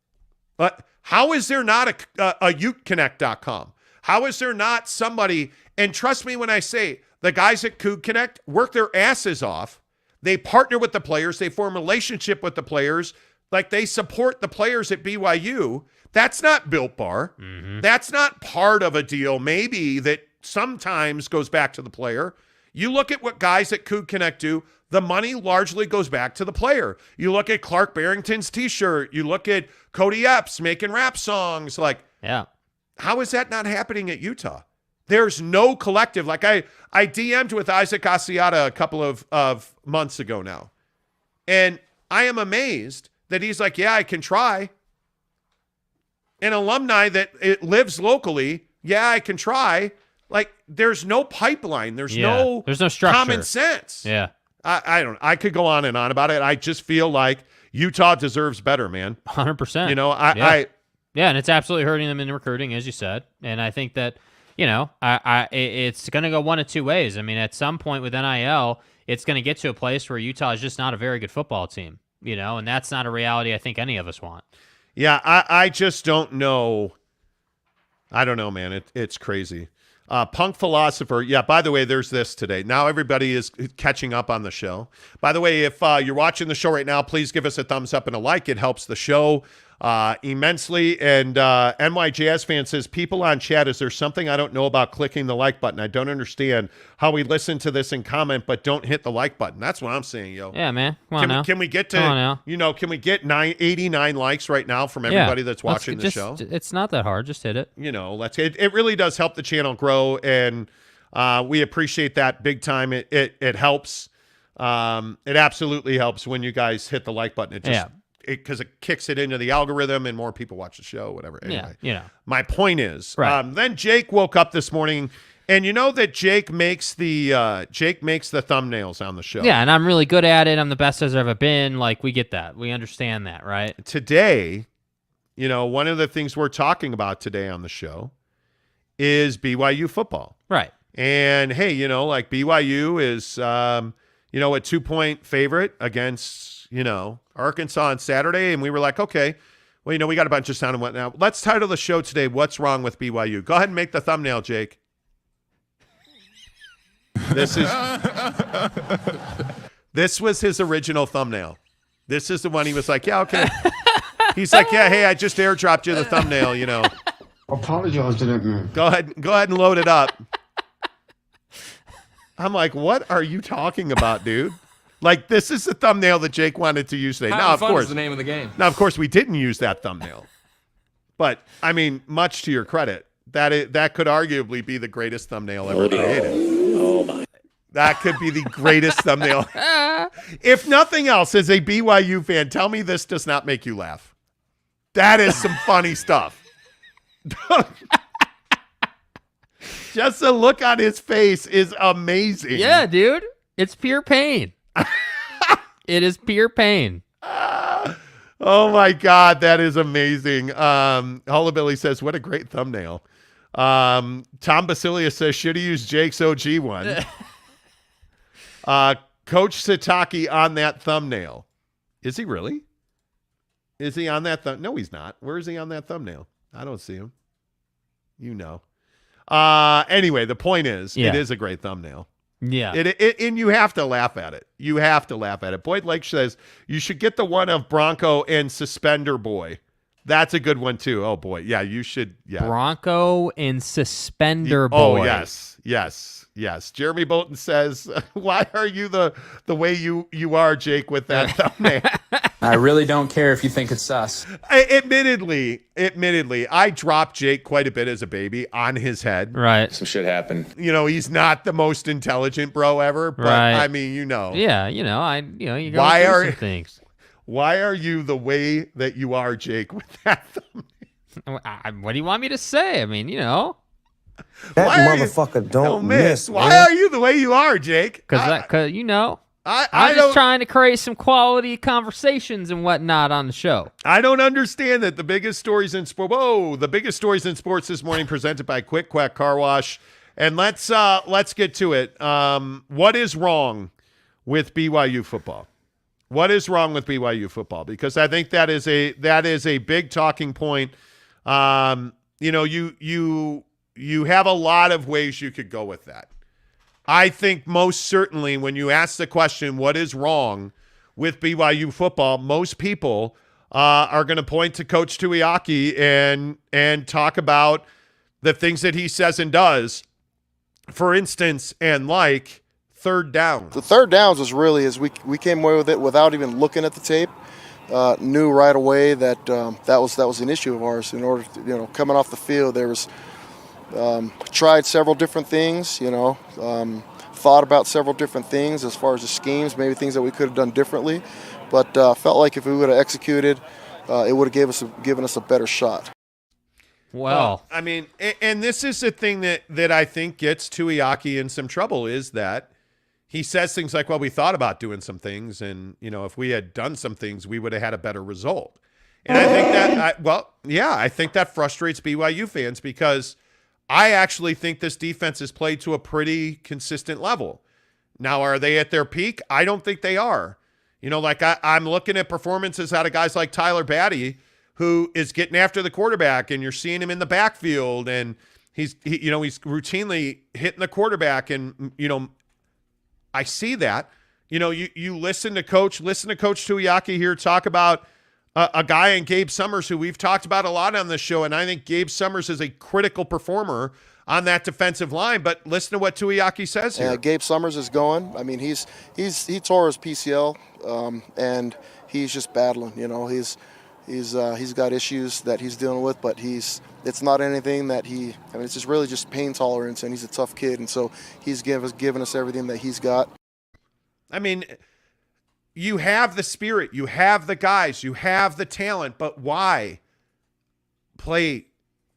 But how is there not a UteConnect.com? How is there not somebody, and trust me when I say the guys at Coug Connect work their asses off. They partner with the players. They form a relationship with the players. Like they support the players at BYU. That's not Built Bar. Mm-hmm. That's not part of a deal maybe that sometimes goes back to the player. You look at what guys at Coug Connect do, the money largely goes back to the player. You look at Clark Barrington's T-shirt. You look at Cody Epps making rap songs. Like, yeah, how is that not happening at Utah? There's no collective. Like I DM'd with Isaac Asiata a couple of months ago now. And I am amazed that he's like, yeah, I can try. An alumni that it lives locally, yeah, I can try. Like, there's no pipeline. There's no structure. Common sense. Yeah. I could go on and on about it. I just feel like Utah deserves better, man. 100%. Yeah, and it's absolutely hurting them in recruiting, as you said. And I think that, it's going to go one of two ways. I mean, at some point with NIL, it's going to get to a place where Utah is just not a very good football team, and that's not a reality I think any of us want. Yeah, I just don't know. I don't know, man. It's crazy. Punk Philosopher. Yeah, by the way, there's this today. Now everybody is catching up on the show. By the way, if you're watching the show right now, please give us a thumbs up and a like. It helps the show immensely. And NY Jazz fan says, people on chat, is there something I don't know about clicking the like button? I don't understand how we listen to this and comment, but don't hit the like button. That's what I'm saying, yo. Yeah, man. Can we get to, can we get 89 likes right now from everybody that's watching the show? It's not that hard. Just hit it. It really does help the channel grow, and we appreciate that big time. It helps. It absolutely helps when you guys hit the like button. Because it kicks it into the algorithm and more people watch the show, whatever. Anyway, my point is, then Jake woke up this morning, and you know that Jake makes the thumbnails on the show. Yeah, and I'm really good at it. I'm the best as I've ever been. Like, we get that. We understand that, right? Today, one of the things we're talking about today on the show is BYU football. Right. And, hey, BYU is, a 2-point favorite against, Arkansas on Saturday, and we were like, okay, well, we got a bunch of sound and whatnot. Let's title the show today, What's Wrong with BYU? Go ahead and make the thumbnail, Jake. This was his original thumbnail. This is the one he was like, yeah, okay. He's like, yeah, hey, I just airdropped you the thumbnail, Apologize to that man. Go ahead and load it up. I'm like, what are you talking about, dude? Like, this is the thumbnail that Jake wanted to use today. Having Now, of fun course, is the name of the game. Now, of course, we didn't use that thumbnail. But, I mean, much to your credit, that could arguably be the greatest thumbnail ever created. Oh, my. That could be the greatest thumbnail. If nothing else, as a BYU fan, tell me this does not make you laugh. That is some funny stuff. Just the look on his face is amazing. Yeah, dude. It's pure pain. It is pure pain. Oh, my God. That is amazing. Hullabilly says, what a great thumbnail. Tom Basilius says, should have used Jake's OG one. Coach Sataki on that thumbnail. Is he really? Is he on that No, he's not. Where is he on that thumbnail? I don't see him. You know. Anyway, the point is, It is a great thumbnail. Yeah. And you have to laugh at it. You have to laugh at it. Boyd Lake says, you should get the one of Bronco and Suspender Boy. That's a good one, too. Oh, boy. Yeah, you should. Yeah. Bronco and Suspender Boy. Oh, yes. Yes. Yes. Jeremy Bolton says, why are you the way you are, Jake, with that thumbnail? I really don't care if you think it's sus. Admittedly, I dropped Jake quite a bit as a baby on his head. Right. Some shit happened. You know, he's not the most intelligent bro ever, but right. I mean, you know. Yeah, you go through some things. Why are you the way that you are, Jake, with that thumbnail? What do you want me to say? I mean, That motherfucker don't miss. Why are you the way you are, Jake? Because I'm just trying to create some quality conversations and whatnot on the show. I don't understand that the biggest stories in sport. Whoa, the biggest stories in sports this morning presented by Quick Quack Car Wash. And let's get to it. What is wrong with BYU football? What is wrong with BYU football? Because I think that is a big talking point. You have a lot of ways you could go with that. I think most certainly when you ask the question, what is wrong with BYU football, most people are going to point to Coach Tuiaki and talk about the things that he says and does. For instance, and like third down. The third downs was really, as we came away with it without even looking at the tape. Knew right away that that was an issue of ours. In order to, coming off the field, there was tried several different things. Thought about several different things as far as the schemes, maybe things that we could have done differently. But felt like if we would have executed, it would have given us a better shot. Well, I mean, and this is the thing that I think gets Tuiaki in some trouble is that he says things like, well, we thought about doing some things, and, if we had done some things, we would have had a better result. And I think I think that frustrates BYU fans because I actually think this defense is played to a pretty consistent level. Now, are they at their peak? I don't think they are. I'm looking at performances out of guys like Tyler Batty, who is getting after the quarterback, and you're seeing him in the backfield, and he's routinely hitting the quarterback, and, I see that. You listen to Coach Tuiaki here talk about a guy in Gabe Summers who we've talked about a lot on this show, and I think Gabe Summers is a critical performer on that defensive line. But listen to what Tuiaki says here. Yeah, Gabe Summers is going. I mean, he tore his PCL, and he's just battling. He's got issues that he's dealing with, but it's not anything that it's just really just pain tolerance, and he's a tough kid, and so he's given us everything that he's got. I mean, you have the spirit, you have the guys, you have the talent, but why play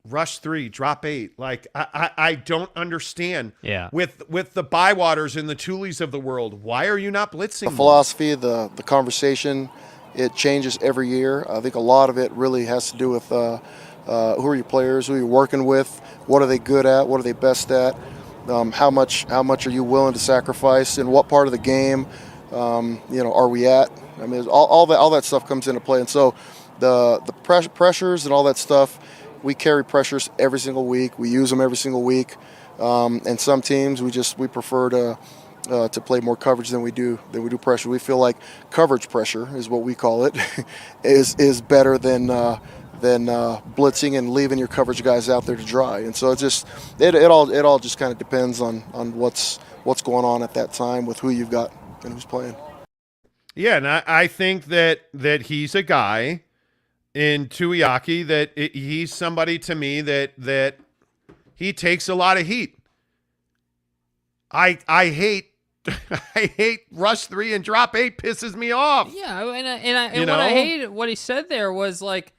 rush 3, drop 8? Like, I don't understand. Yeah. With the Bywaters and the Tuleys of the world, why are you not blitzing? The philosophy, the conversation, it changes every year. I think a lot of it really has to do with who are your players, who you're working with, what are they good at, what are they best at, how much are you willing to sacrifice, and what part of the game are we at? I mean, all that stuff comes into play, and so the pressures and all that stuff, we carry pressures every single week. We use them every single week, and some teams we prefer to play more coverage than we do pressure. We feel like coverage pressure is what we call it is better than than blitzing and leaving your coverage guys out there to dry. And so it all just kind of depends on what's going on at that time with who you've got and who's playing. Yeah, and I think that he's a guy in Tuiaki that he's somebody to me that he takes a lot of heat. I hate I hate rush 3 and drop 8 pisses me off. Yeah, and what I hated what he said there was like,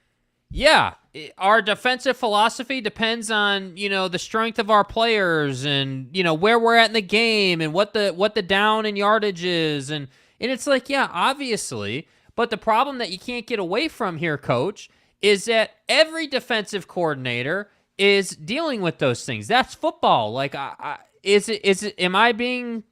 yeah, our defensive philosophy depends on, the strength of our players and, where we're at in the game and what the down and yardage is. And it's like, yeah, obviously. But the problem that you can't get away from here, Coach, is that every defensive coordinator is dealing with those things. That's football. Like, am I being,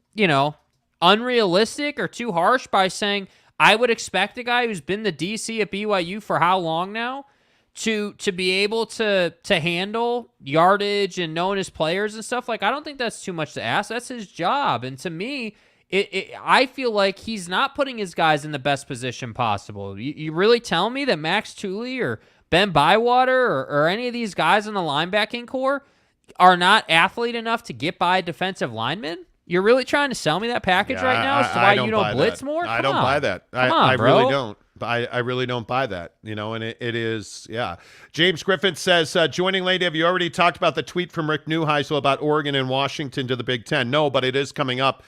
unrealistic or too harsh by saying I would expect a guy who's been the DC at BYU for how long now to be able to handle yardage and knowing his players and stuff? Like, I don't think that's too much to ask. That's his job. And to me, I feel like he's not putting his guys in the best position possible. You really tell me that Max Tooley or Ben Bywater or any of these guys in the linebacking core are not athlete enough to get by defensive linemen? You're really trying to sell me that package right now as to why you don't blitz more? I don't buy that. I really don't. I really don't buy that, and it is, yeah. James Griffin says, joining late, have you already talked about the tweet from Rick Neuheisel about Oregon and Washington to the Big Ten? No, but it is coming up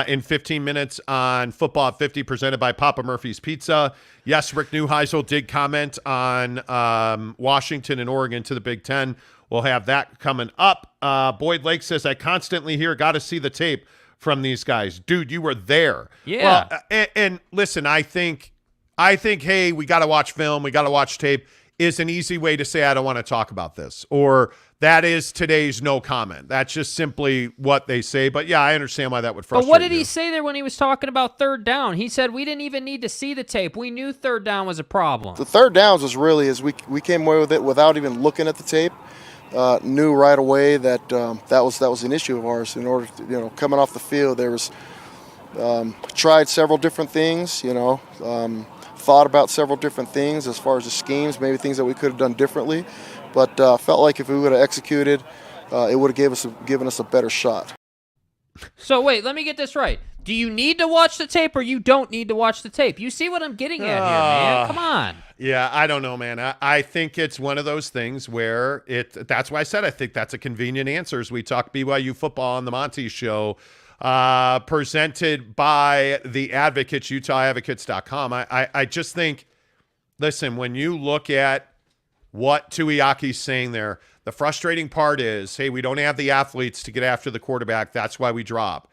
in 15 minutes on Football at 50, presented by Papa Murphy's Pizza. Yes, Rick Neuheisel did comment on Washington and Oregon to the Big Ten. We'll have that coming up. Boyd Lake says, I constantly hear, got to see the tape from these guys. Dude, you were there. Yeah. Well, and listen, I think, hey, we got to watch film, we got to watch tape is an easy way to say I don't want to talk about this, or that is today's no comment. That's just simply what they say. But yeah, I understand why that would frustrate you. But what did he say there when he was talking about third down? He said we didn't even need to see the tape. We knew third down was a problem. The third downs was really, as we came away with it without even looking at the tape. Knew right away that that was an issue of ours. In order to, coming off the field, there was tried several different things. Thought about several different things as far as the schemes, maybe things that we could have done differently. But felt like if we would have executed, it would have given us a better shot. So wait, let me get this right. Do you need to watch the tape or you don't need to watch the tape? You see what I'm getting at here, man? Come on. Yeah, I don't know, man. I think it's one of those things where that's why I said I think that's a convenient answer as we talk BYU football on the Monty Show, presented by the Advocates, UtahAdvocates.com. I just think, listen, when you look at what Tuiaki's saying there, the frustrating part is, hey, we don't have the athletes to get after the quarterback. That's why we drop.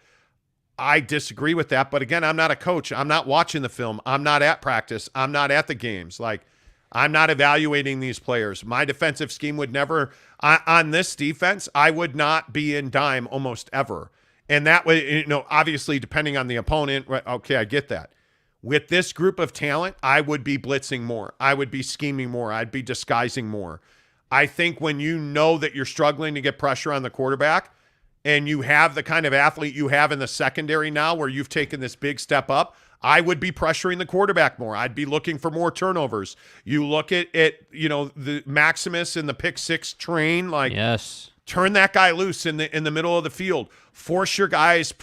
I disagree with that, but again, I'm not a coach. I'm not watching the film. I'm not at practice. I'm not at the games. Like, I'm not evaluating these players. My defensive scheme would never, on this defense, I would not be in dime almost ever. And that way, obviously, depending on the opponent, okay, I get that. With this group of talent, I would be blitzing more. I would be scheming more. I'd be disguising more. I think when you know that you're struggling to get pressure on the quarterback, and you have the kind of athlete you have in the secondary now where you've taken this big step up, I would be pressuring the quarterback more. I'd be looking for more turnovers. You look at the Maximus and the pick six train, like, yes, turn that guy loose in the middle of the field. Force your guys,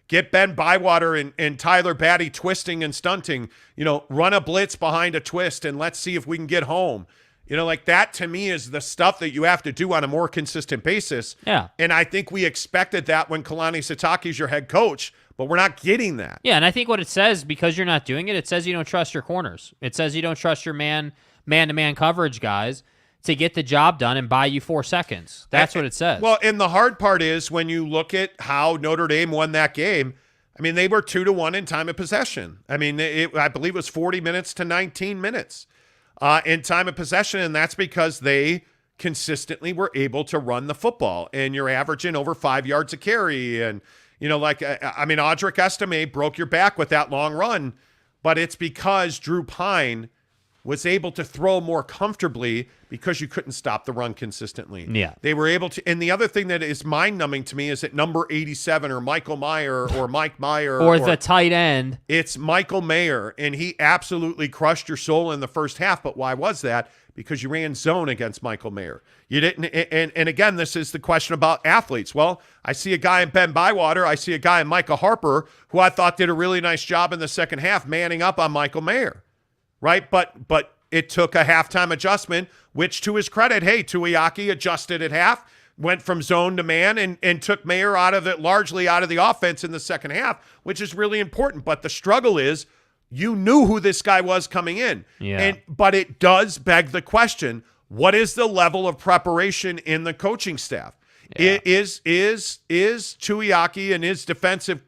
get Ben Bywater and Tyler Batty twisting and stunting. Run a blitz behind a twist and let's see if we can get home. Like that to me is the stuff that you have to do on a more consistent basis. Yeah. And I think we expected that when Kalani Sitake's your head coach, but we're not getting that. Yeah, and I think what it says, because you're not doing it, it says you don't trust your corners. It says you don't trust your man-to-man coverage guys to get the job done and buy you 4 seconds. That's what it says. Well, and the hard part is when you look at how Notre Dame won that game, I mean, they were 2-1 in time of possession. I mean, I believe it was 40 minutes to 19 minutes. In time of possession, and that's because they consistently were able to run the football, and you're averaging over 5 yards a carry, and Audric Estime broke your back with that long run, but it's because Drew Pine was able to throw more comfortably because you couldn't stop the run consistently. Yeah. They were able to, and the other thing that is mind-numbing to me is that number 87 or Michael Meyer or Mike Meyer. or the tight end. It's Michael Mayer, and he absolutely crushed your soul in the first half, but why was that? because you ran zone against Michael Mayer. You didn't, and again, this is the question about athletes. Well, I see a guy in Ben Bywater. I see a guy in Micah Harper, who I thought did a really nice job in the second half, manning up on Michael Mayer, right? But it took a halftime adjustment, which to his credit, hey, Tuiaki adjusted at half, went from zone to man, and took Mayer largely out of the offense in the second half, which is really important. But the struggle is, you knew who this guy was coming in. Yeah. But it does beg the question, what is the level of preparation in the coaching staff? Yeah. Is Tuiaki and his defensive,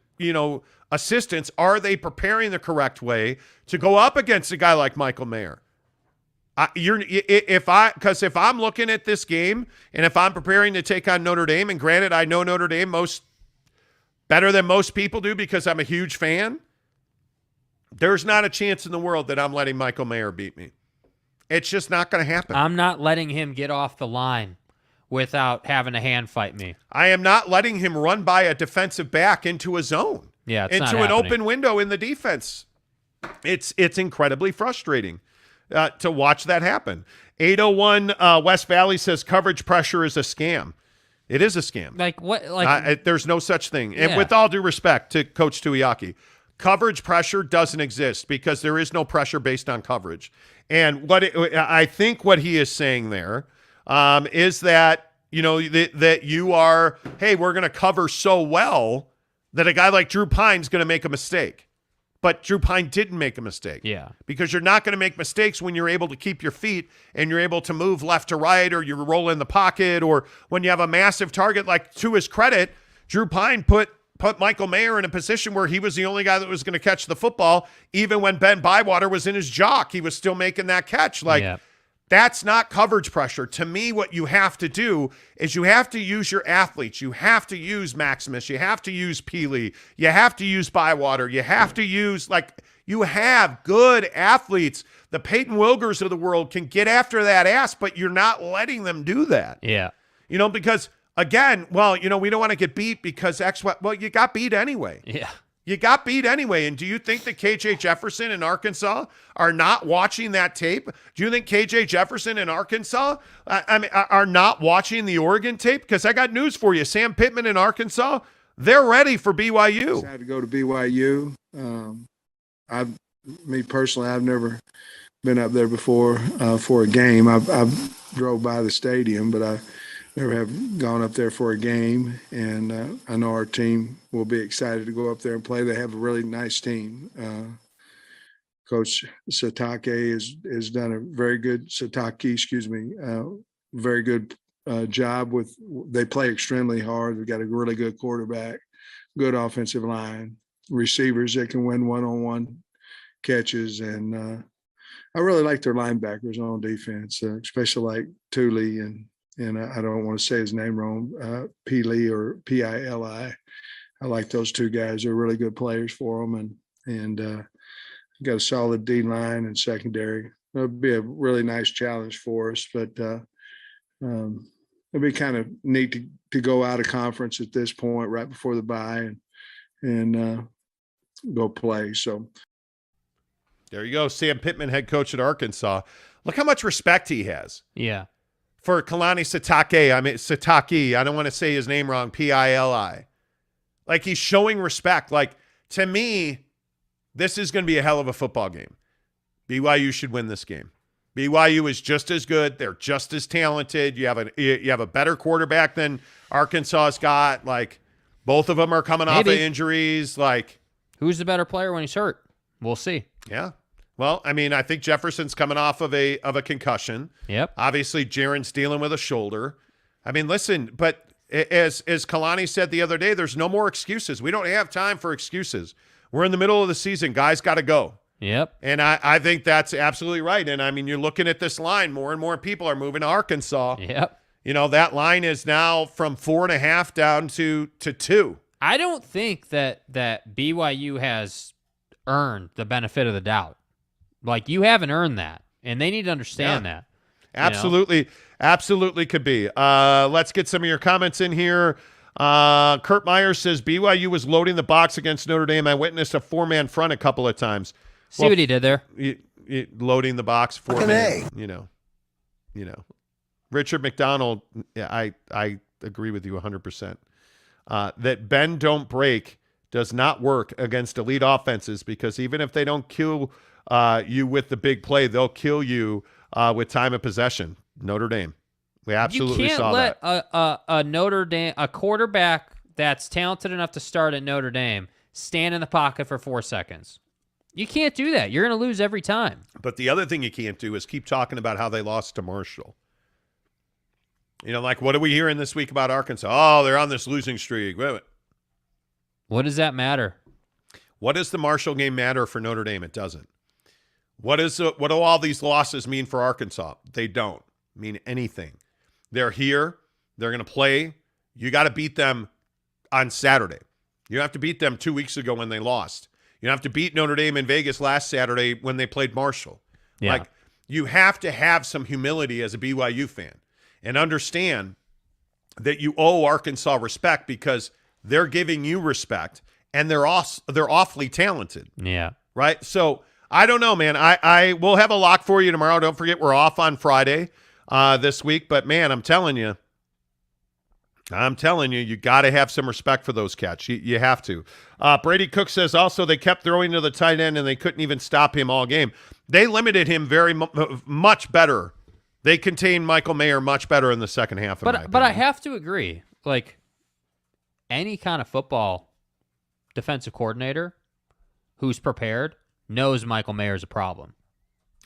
assistants, are they preparing the correct way to go up against a guy like Michael Mayer? If I'm looking at this game and if I'm preparing to take on Notre Dame, and granted, I know Notre Dame better than most people do because I'm a huge fan, there's not a chance in the world that I'm letting Michael Mayer beat me. It's just not going to happen. I'm not letting him get off the line without having a hand fight me. I am not letting him run by a defensive back into a zone. Yeah, it's into an open window in the defense. It's incredibly frustrating to watch that happen. 801 West Valley says coverage pressure is a scam. It is a scam. Like what? There's no such thing. Yeah. And with all due respect to Coach Tuiaki, coverage pressure doesn't exist because there is no pressure based on coverage. And I think what he is saying there is that, that you are, hey, we're going to cover so well that a guy like Drew Pine's going to make a mistake. But Drew Pine didn't make a mistake. Yeah. Because you're not going to make mistakes when you're able to keep your feet and you're able to move left to right, or you roll in the pocket, or when you have a massive target. Like, to his credit, Drew Pine put Michael Mayer in a position where he was the only guy that was going to catch the football. Even when Ben Bywater was in his jock, he was still making that catch. That's not coverage pressure. To me, what you have to do is you have to use your athletes. You have to use Maximus. You have to use Peely. You have to use Bywater. You have to use, you have good athletes. The Peyton Wilgers of the world can get after that ass, but you're not letting them do that. Yeah. Because, again, we don't want to get beat because you got beat anyway. Yeah. You got beat anyway. And do you think that KJ Jefferson in Arkansas are not watching that tape? Do you think KJ Jefferson in Arkansas are not watching the Oregon tape? Because I got news for you. Sam Pittman in Arkansas, they're ready for BYU. I had to go to BYU. Me personally, I've never been up there before for a game. I've drove by the stadium, but I never have gone up there for a game, and I know our team will be excited to go up there and play. They have a really nice team. Coach Satake has done a very good very good job with. They play extremely hard. They've got a really good quarterback, good offensive line, receivers that can win one-on-one catches, and I really like their linebackers on defense, especially like Thule and I don't want to say his name wrong, Peely or Pili. I like those two guys. They're really good players for them, and got a solid D line and secondary. It'll be a really nice challenge for us, but it'll be kind of neat to go out of conference at this point, right before the bye, and go play. So there you go, Sam Pittman, head coach at Arkansas. Look how much respect he has. Yeah. For Kalani Sitake, I don't want to say his name wrong, Pili. He's showing respect. To me, this is going to be a hell of a football game. BYU should win this game. BYU is just as good. They're just as talented. You have a better quarterback than Arkansas's got. Both of them are coming off of injuries. Who's the better player when he's hurt? We'll see. Yeah. Well, I think Jefferson's coming off of a concussion. Yep. Obviously, Jaren's dealing with a shoulder. Listen, but as Kalani said the other day, there's no more excuses. We don't have time for excuses. We're in the middle of the season. Guys got to go. Yep. And I think that's absolutely right. And, you're looking at this line. More and more people are moving to Arkansas. Yep. That line is now from 4.5 down to 2. I don't think that BYU has earned the benefit of the doubt. You haven't earned that, and they need to understand that. Absolutely. Absolutely could be. Let's get some of your comments in here. Kurt Myers says, BYU was loading the box against Notre Dame. I witnessed a 4-man front a couple of times. See what he did there? Loading the box, 4-man, Richard McDonald, I agree with you 100%. That bend don't break does not work against elite offenses, because even if they don't kill you with the big play, they'll kill you with time of possession. Notre Dame. We absolutely saw that. You can't let a Notre Dame, a quarterback that's talented enough to start at Notre Dame, stand in the pocket for 4 seconds. You can't do that. You're going to lose every time. But the other thing you can't do is keep talking about how they lost to Marshall. Like, what are we hearing this week about Arkansas? Oh, they're on this losing streak. Wait. What does that matter? What does the Marshall game matter for Notre Dame? It doesn't. What do all these losses mean for Arkansas? They don't mean anything. They're here. They're going to play. You got to beat them on Saturday. You have to beat them 2 weeks ago when they lost. You have to beat Notre Dame in Vegas last Saturday when they played Marshall. Yeah. Like, you have to have some humility as a BYU fan and understand that you owe Arkansas respect, because they're giving you respect, and they're awfully talented. Yeah. Right? So, I don't know, man. I will have a lock for you tomorrow. Don't forget, we're off on Friday this week. But, man, I'm telling you, you got to have some respect for those cats. You have to. Brady Cook says also they kept throwing to the tight end, and they couldn't even stop him all game. They limited him very much better. They contained Michael Mayer much better in the second half. But I have to agree. Like, any kind of football defensive coordinator who's prepared knows Michael Mayer is a problem.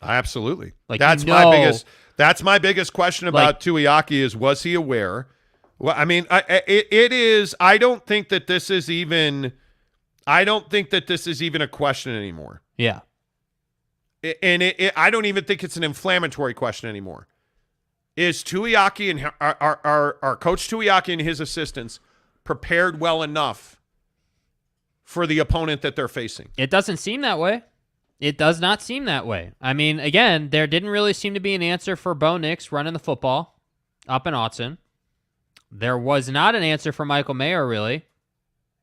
Absolutely. Like, that's my biggest question about Tuiaki is, was he aware? Well, I mean, it is. I don't think that this is even a question anymore. Yeah. And I don't even think it's an inflammatory question anymore. Is Tuiaki and our coach Tuiaki and his assistants prepared well enough for the opponent that they're facing? It doesn't seem that way. It does not seem that way. I mean, again, there didn't really seem to be an answer for Bo Nix running the football up in Autzen. There was not an answer for Michael Mayer, really,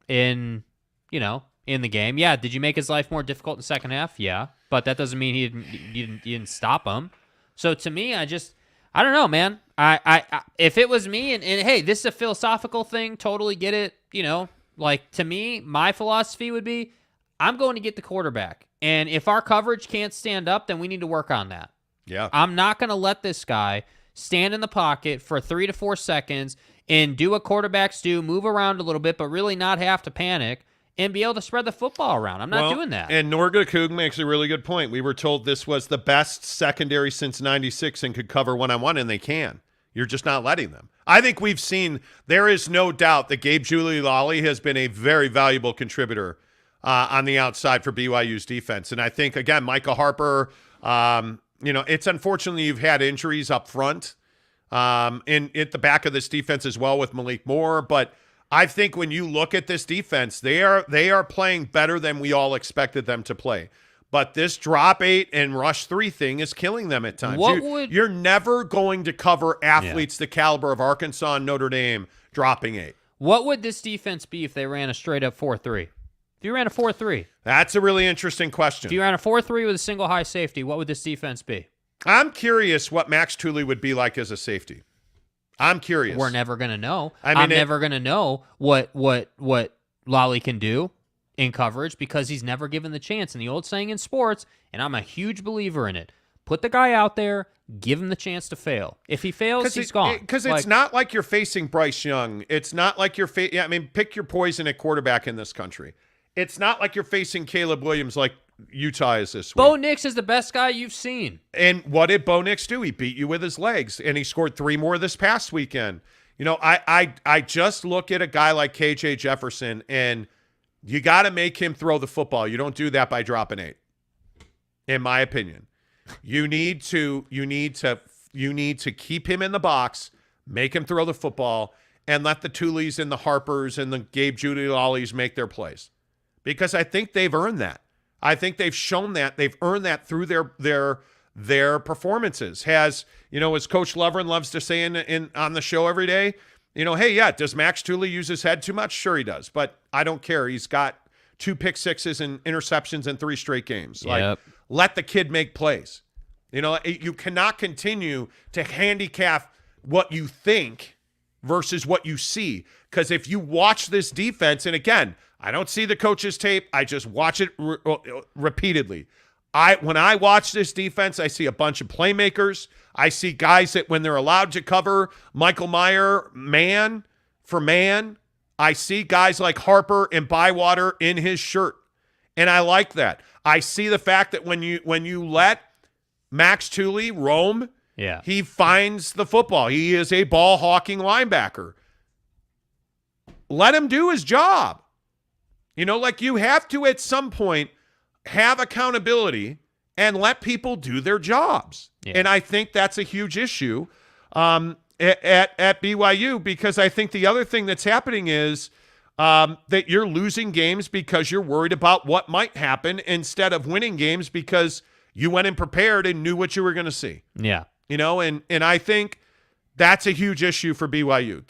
in the game. Yeah, did you make his life more difficult in the second half? Yeah, but that doesn't mean you didn't stop him. So to me, I don't know, man. I if it was me, and hey, this is a philosophical thing, totally get it. Like, to me, my philosophy would be, I'm going to get the quarterback, and if our coverage can't stand up, then we need to work on that. Yeah, I'm not going to let this guy stand in the pocket for 3 to 4 seconds and do what quarterbacks do, move around a little bit, but really not have to panic and be able to spread the football around. I'm not doing that. And Norga Coog makes a really good point. We were told this was the best secondary since 96 and could cover one-on-one, and they can. You're just not letting them. I think we've seen, there is no doubt that Gabe Giuliani has been a very valuable contributor on the outside for BYU's defense. And I think, again, Micah Harper, it's unfortunately you've had injuries up front and at the back of this defense as well with Malik Moore. But I think when you look at this defense, they are playing better than we all expected them to play. But this drop 8 and rush 3 thing is killing them at times. You're never going to cover athletes the caliber of Arkansas and Notre Dame dropping 8. What would this defense be if they ran a straight-up 4-3? If you ran a 4-3. That's a really interesting question. If you ran a 4-3 with a single high safety, what would this defense be? I'm curious what Max Tooley would be like as a safety. I'm curious. We're never going to know. I'm never going to know what Lolly can do in coverage because he's never given the chance. And the old saying in sports, and I'm a huge believer in it, put the guy out there, give him the chance to fail. If he fails, he's gone. Because it's not like you're facing Bryce Young. It's not like you're pick your poison at quarterback in this country. It's not like you're facing Caleb Williams like Utah is this week. Bo Nix is the best guy you've seen. And what did Bo Nix do? He beat you with his legs, and he scored 3 more this past weekend. I just look at a guy like KJ Jefferson, and you got to make him throw the football. You don't do that by dropping 8, in my opinion. You need to keep him in the box, make him throw the football, and let the Tooleys and the Harpers and the Gabe Giulianis make their plays. Because I think they've earned that. I think they've shown that. They've earned that through their performances. As Coach Lovren loves to say on the show every day, hey, yeah, does Max Tooley use his head too much? Sure he does, but I don't care. He's got 2 pick sixes and interceptions in 3 straight games. Like, let the kid make plays. You know, you cannot continue to handicap what you think versus what you see. Because if you watch this defense, and again, I don't see the coach's tape, I just watch it repeatedly. When I watch this defense, I see a bunch of playmakers. I see guys that when they're allowed to cover Michael Mayer man for man, I see guys like Harper and Bywater in his shirt. And I like that. I see the fact that when you let Max Tooley roam, he finds the football. He is a ball-hawking linebacker. Let him do his job. You know, like you have to at some point have accountability and let people do their jobs. Yeah. And I think that's a huge issue at BYU, because I think the other thing that's happening is that you're losing games because you're worried about what might happen instead of winning games because you went in prepared and knew what you were going to see. Yeah. You know, and I think that's a huge issue for BYU.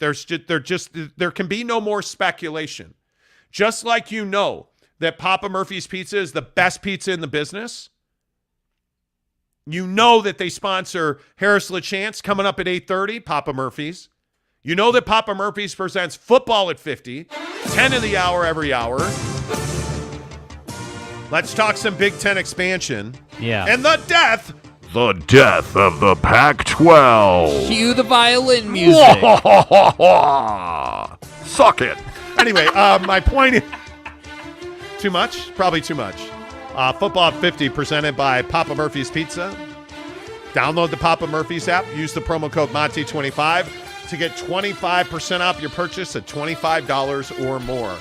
There can be no more speculation. Just like you know that Papa Murphy's Pizza is the best pizza in the business, you know that they sponsor Harris LaChance coming up at 8:30, Papa Murphy's. You know that Papa Murphy's presents Football at 50, 10 of the hour every hour. Let's talk some Big Ten expansion. Yeah. And the death of the Pac-12. Cue the violin music. Suck it. Anyway, my point is too much? Probably too much. Football at 50 presented by Papa Murphy's Pizza. Download the Papa Murphy's app. Use the promo code Monty25 to get 25% off your purchase at $25 or more.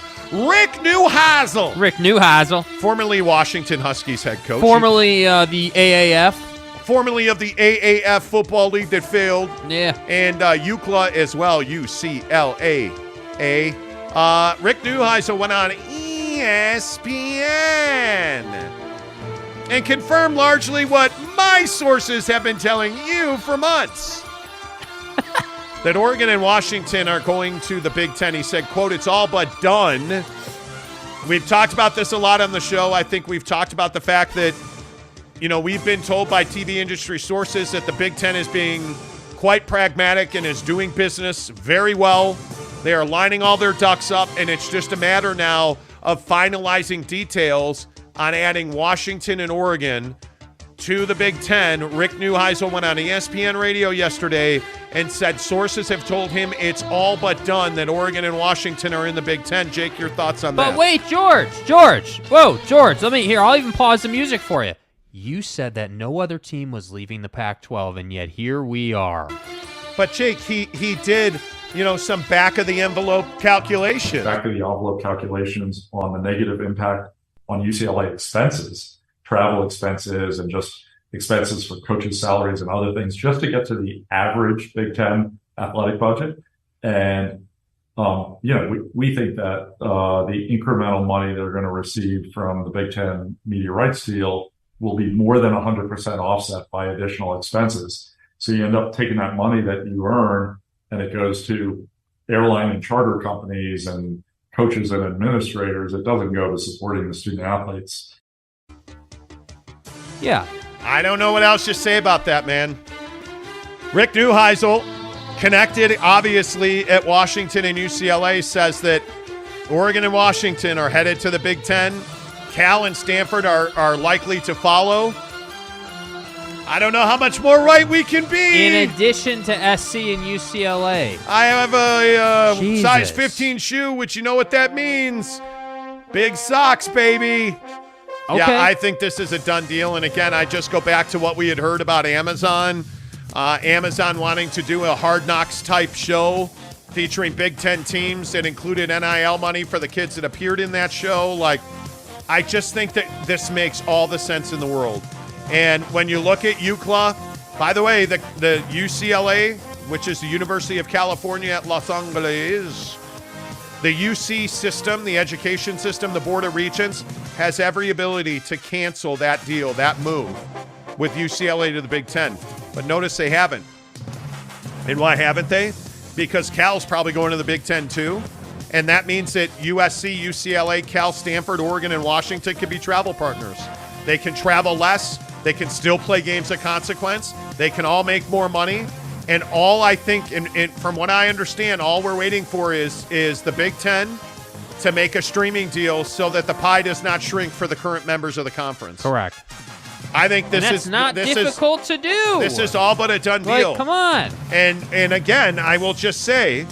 Rick Neuheisel. Formerly Washington Huskies head coach. Formerly the AAF. Formerly of the AAF Football League that failed. Yeah. And UCLA as well, UCLA. Rick Neuheisel went on ESPN and confirmed largely what my sources have been telling you for months. That Oregon and Washington are going to the Big Ten. He said, quote, "It's all but done." We've talked about this a lot on the show. I think we've talked about the fact that, you know, we've been told by TV industry sources that the Big Ten is being quite pragmatic and is doing business very well. They are lining all their ducks up, and it's just a matter now of finalizing details on adding Washington and Oregon to the Big Ten. Rick Neuheisel went on ESPN radio yesterday and said sources have told him it's all but done, that Oregon and Washington are in the Big Ten. Jake, your thoughts on that? But wait, George. Whoa, George, I'll even pause the music for you. You said that no other team was leaving the Pac-12, and yet here we are. But Jake, he did, you know, some back-of-the-envelope calculation. Back-of-the-envelope calculations on the negative impact on UCLA expenses, travel expenses, and just expenses for coaches' salaries and other things, just to get to the average Big Ten athletic budget. And, we think that the incremental money they're going to receive from the Big Ten media rights deal will be more than 100% offset by additional expenses. So you end up taking that money that you earn and it goes to airline and charter companies and coaches and administrators. It doesn't go to supporting the student athletes. Yeah. I don't know what else to say about that, man. Rick Neuheisel, connected obviously at Washington and UCLA, says that Oregon and Washington are headed to the Big Ten. Cal and Stanford are likely to follow. I don't know how much more right we can be. In addition to SC and UCLA. I have a size 15 shoe, which you know what that means. Big socks, baby. Okay. Yeah, I think this is a done deal. And again, I just go back to what we had heard about Amazon. Amazon wanting to do a Hard Knocks type show featuring Big Ten teams that included NIL money for the kids that appeared in that show. Like, I just think that this makes all the sense in the world. And when you look at UCLA, by the way, the UCLA, which is the University of California at Los Angeles, the UC system, the education system, the Board of Regents, has every ability to cancel that deal, that move with UCLA to the Big Ten. But notice they haven't. And why haven't they? Because Cal's probably going to the Big Ten too. And that means that USC, UCLA, Cal, Stanford, Oregon, and Washington can be travel partners. They can travel less They can still play games of consequence. They can all make more money. And all I think, and from what I understand, all we're waiting for is the Big Ten to make a streaming deal so that the pie does not shrink for the current members of the conference. Correct. I think this is not difficult to do. This is all but a done deal. Like, come on. And again, I will just say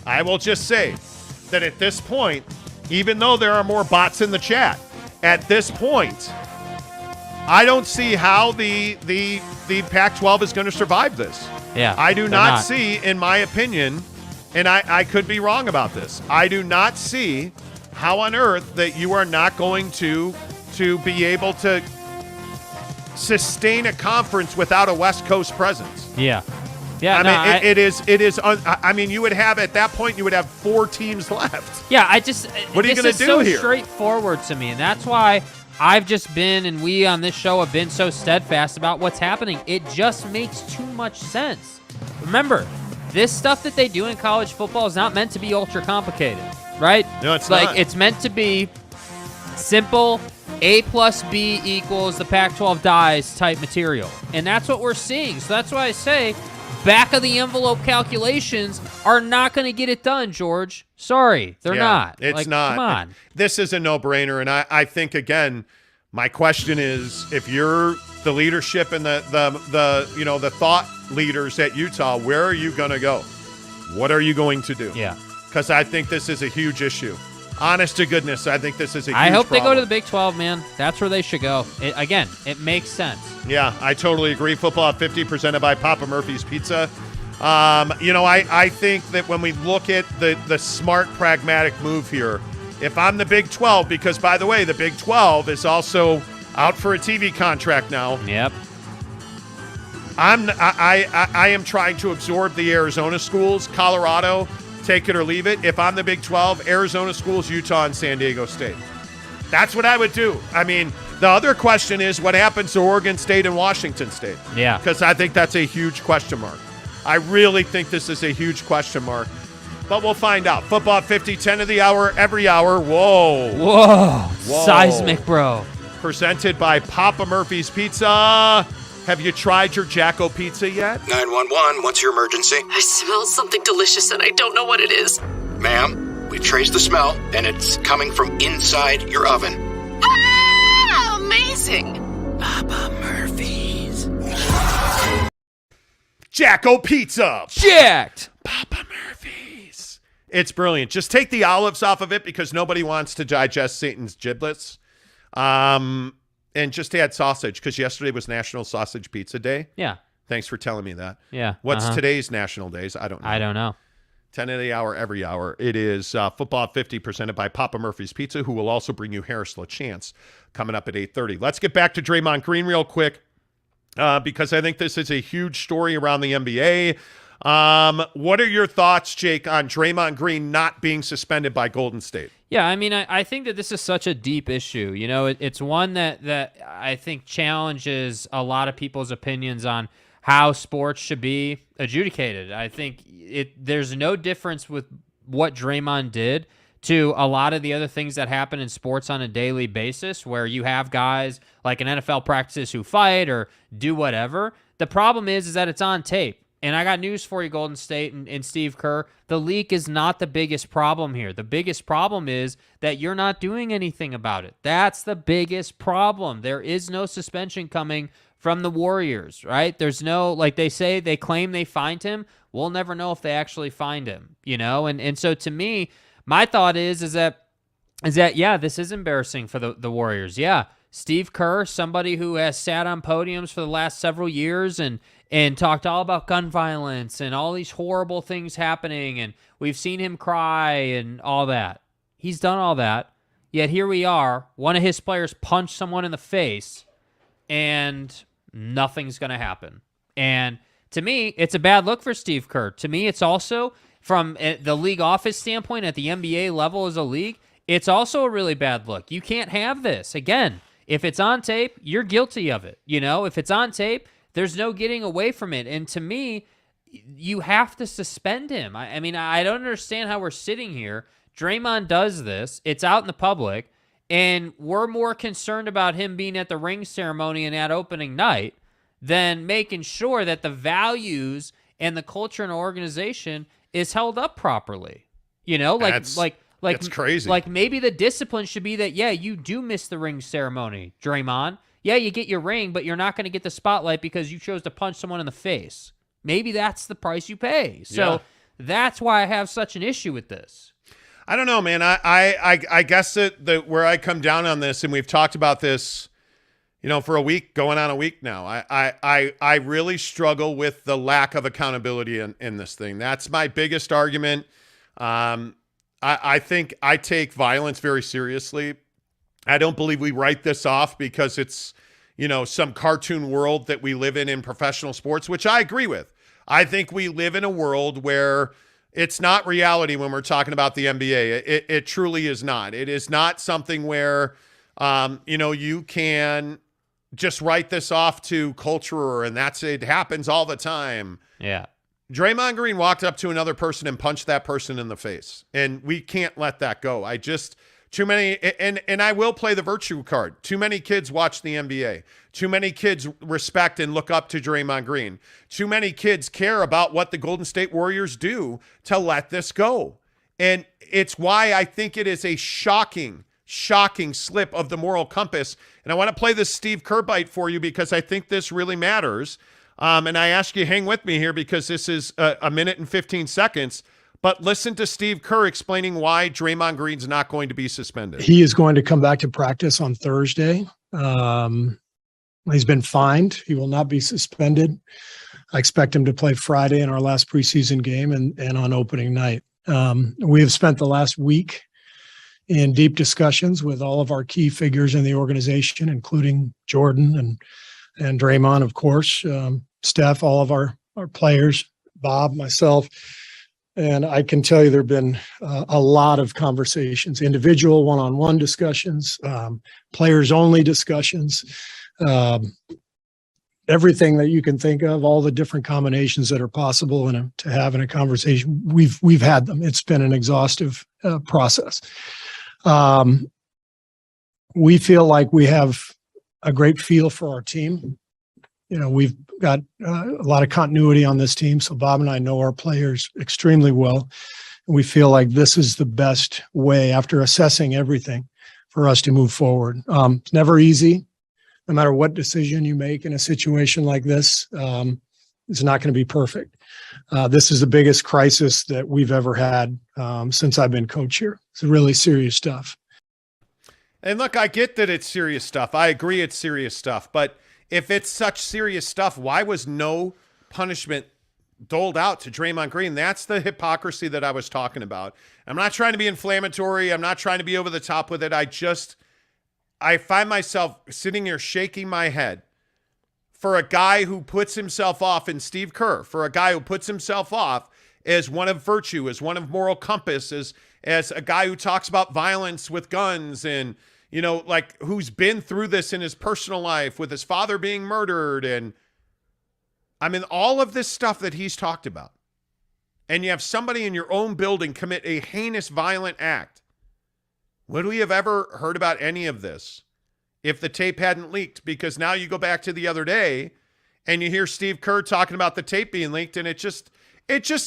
that at this point, even though there are more bots in the chat, at this point, I don't see how the Pac-12 is going to survive this. Yeah, I do not see, in my opinion, and I could be wrong about this, I do not see how on earth that you are not going to be able to sustain a conference without a West Coast presence. Yeah. I mean, you would have, at that point, you would have 4 teams left. Yeah, what are you going to do so here? Straightforward to me, and that's why I've just been, and we on this show have been so steadfast about what's happening. It just makes too much sense. Remember, this stuff that they do in college football is not meant to be ultra complicated, right? No, it's not. It's meant to be simple, A plus B equals the Pac-12 dies type material. And that's what we're seeing. So that's why I say back of the envelope calculations are not going to get it done, George. Sorry, they're not. It's not. Come on. This is a no-brainer, and I think, again, my question is, if you're the leadership and the thought leaders at Utah, where are you going to go? What are you going to do? Yeah. Because I think this is a huge issue. Honest to goodness, I think this is a huge I hope problem. they go to the Big 12, man. That's where they should go. It makes sense. Yeah, I totally agree. Football at 50 presented by Papa Murphy's Pizza. I think that when we look at the smart, pragmatic move here, if I'm the Big 12, because, by the way, the Big 12 is also out for a TV contract now. Yep. I am trying to absorb the Arizona schools, Colorado, take it or leave it. If I'm the Big 12, Arizona schools, Utah, and San Diego State. That's what I would do. I mean, the other question is what happens to Oregon State and Washington State? Yeah. Because I think that's a huge question mark. I really think this is a huge question mark. But we'll find out. Football 50, 10 of the hour, every hour. Whoa. Seismic, bro. Presented by Papa Murphy's Pizza. Have you tried your Jacko Pizza yet? 911, what's your emergency? I smell something delicious and I don't know what it is. Ma'am, we traced the smell, and it's coming from inside your oven. Ah, amazing. Papa Murphy's. Jacko Pizza. Jacked. Papa Murphy's. It's brilliant. Just take the olives off of it because nobody wants to digest Satan's giblets. And just add sausage because yesterday was National Sausage Pizza Day. Yeah. Thanks for telling me that. Yeah. What's today's national days? I don't know. I don't know. 10 of the hour, every hour. It is Football 50 presented by Papa Murphy's Pizza, who will also bring you Harris LaChance coming up at 8:30. Let's get back to Draymond Green real quick because I think this is a huge story around the NBA. What are your thoughts, Jake, on Draymond Green not being suspended by Golden State? Yeah, I mean, I think that this is such a deep issue. You know, it's one that I think challenges a lot of people's opinions on how sports should be adjudicated. I think there's no difference with what Draymond did to a lot of the other things that happen in sports on a daily basis where you have guys like in NFL practices who fight or do whatever. The problem is that it's on tape. And I got news for you, Golden State and Steve Kerr. The leak is not the biggest problem here. The biggest problem is that you're not doing anything about it. That's the biggest problem. There is no suspension coming from the Warriors, right? There's no, like they say, they claim they fined him. We'll never know if they actually fined him, you know? And so to me, my thought is that yeah, this is embarrassing for the Warriors. Yeah, Steve Kerr, somebody who has sat on podiums for the last several years and talked all about gun violence and all these horrible things happening, and we've seen him cry and all that. He's done all that, yet here we are, one of his players punched someone in the face, and nothing's going to happen. And to me, it's a bad look for Steve Kerr. To me, it's also, from the league office standpoint at the NBA level as a league, it's also a really bad look. You can't have this. Again, if it's on tape, you're guilty of it. You know, if it's on tape, there's no getting away from it. And to me, you have to suspend him. I mean, I don't understand how we're sitting here. Draymond does this. It's out in the public. And we're more concerned about him being at the ring ceremony and at opening night than making sure that the values and the culture in an organization is held up properly. You know, that's crazy. Like maybe the discipline should be that, yeah, you do miss the ring ceremony, Draymond. Yeah, you get your ring, but you're not going to get the spotlight because you chose to punch someone in the face. Maybe that's the price you pay. So that's why I have such an issue with this. I don't know, man. I guess that where I come down on this, and we've talked about this, you know, for a week, going on a week now. I really struggle with the lack of accountability in this thing. That's my biggest argument. I think I take violence very seriously. I don't believe we write this off because it's, you know, some cartoon world that we live in professional sports, which I agree with. I think we live in a world where it's not reality when we're talking about the NBA. It truly is not. It is not something where, you know, you can just write this off to culture and it happens all the time. Yeah. Draymond Green walked up to another person and punched that person in the face, and we can't let that go. Too many, and I will play the virtue card. Too many kids watch the NBA. Too many kids respect and look up to Draymond Green. Too many kids care about what the Golden State Warriors do to let this go. And it's why I think it is a shocking slip of the moral compass. And I want to play this Steve Kerr bite for you because I think this really matters. And I ask you hang with me here because this is a minute and 15 seconds. But listen to Steve Kerr explaining why Draymond Green's not going to be suspended. He is going to come back to practice on Thursday. He's been fined. He will not be suspended. I expect him to play Friday in our last preseason game and on opening night. We have spent the last week in deep discussions with all of our key figures in the organization, including Jordan and Draymond, of course, Steph, all of our players, Bob, myself. And I can tell you there have been a lot of conversations, individual one-on-one discussions, players-only discussions, everything that you can think of, all the different combinations that are possible to have in a conversation. We've had them. It's been an exhaustive process. We feel like we have a great feel for our team. You know, we've got a lot of continuity on this team. So Bob and I know our players extremely well. And we feel like this is the best way, after assessing everything, for us to move forward. It's never easy. No matter what decision you make in a situation like this, it's not going to be perfect. This is the biggest crisis that we've ever had since I've been coach here. It's really serious stuff. And look, I get that it's serious stuff. I agree it's serious stuff. But if it's such serious stuff, why was no punishment doled out to Draymond Green? That's the hypocrisy that I was talking about. I'm not trying to be inflammatory. I'm not trying to be over the top with it. I find myself sitting here shaking my head for a guy who puts himself off, and Steve Kerr, for a guy who puts himself off as one of virtue, as one of moral compass, as a guy who talks about violence with guns and, you know, like who's been through this in his personal life with his father being murdered. And I mean, all of this stuff that he's talked about. And you have somebody in your own building commit a heinous, violent act. Would we have ever heard about any of this if the tape hadn't leaked? Because now you go back to the other day and you hear Steve Kerr talking about the tape being leaked, and it just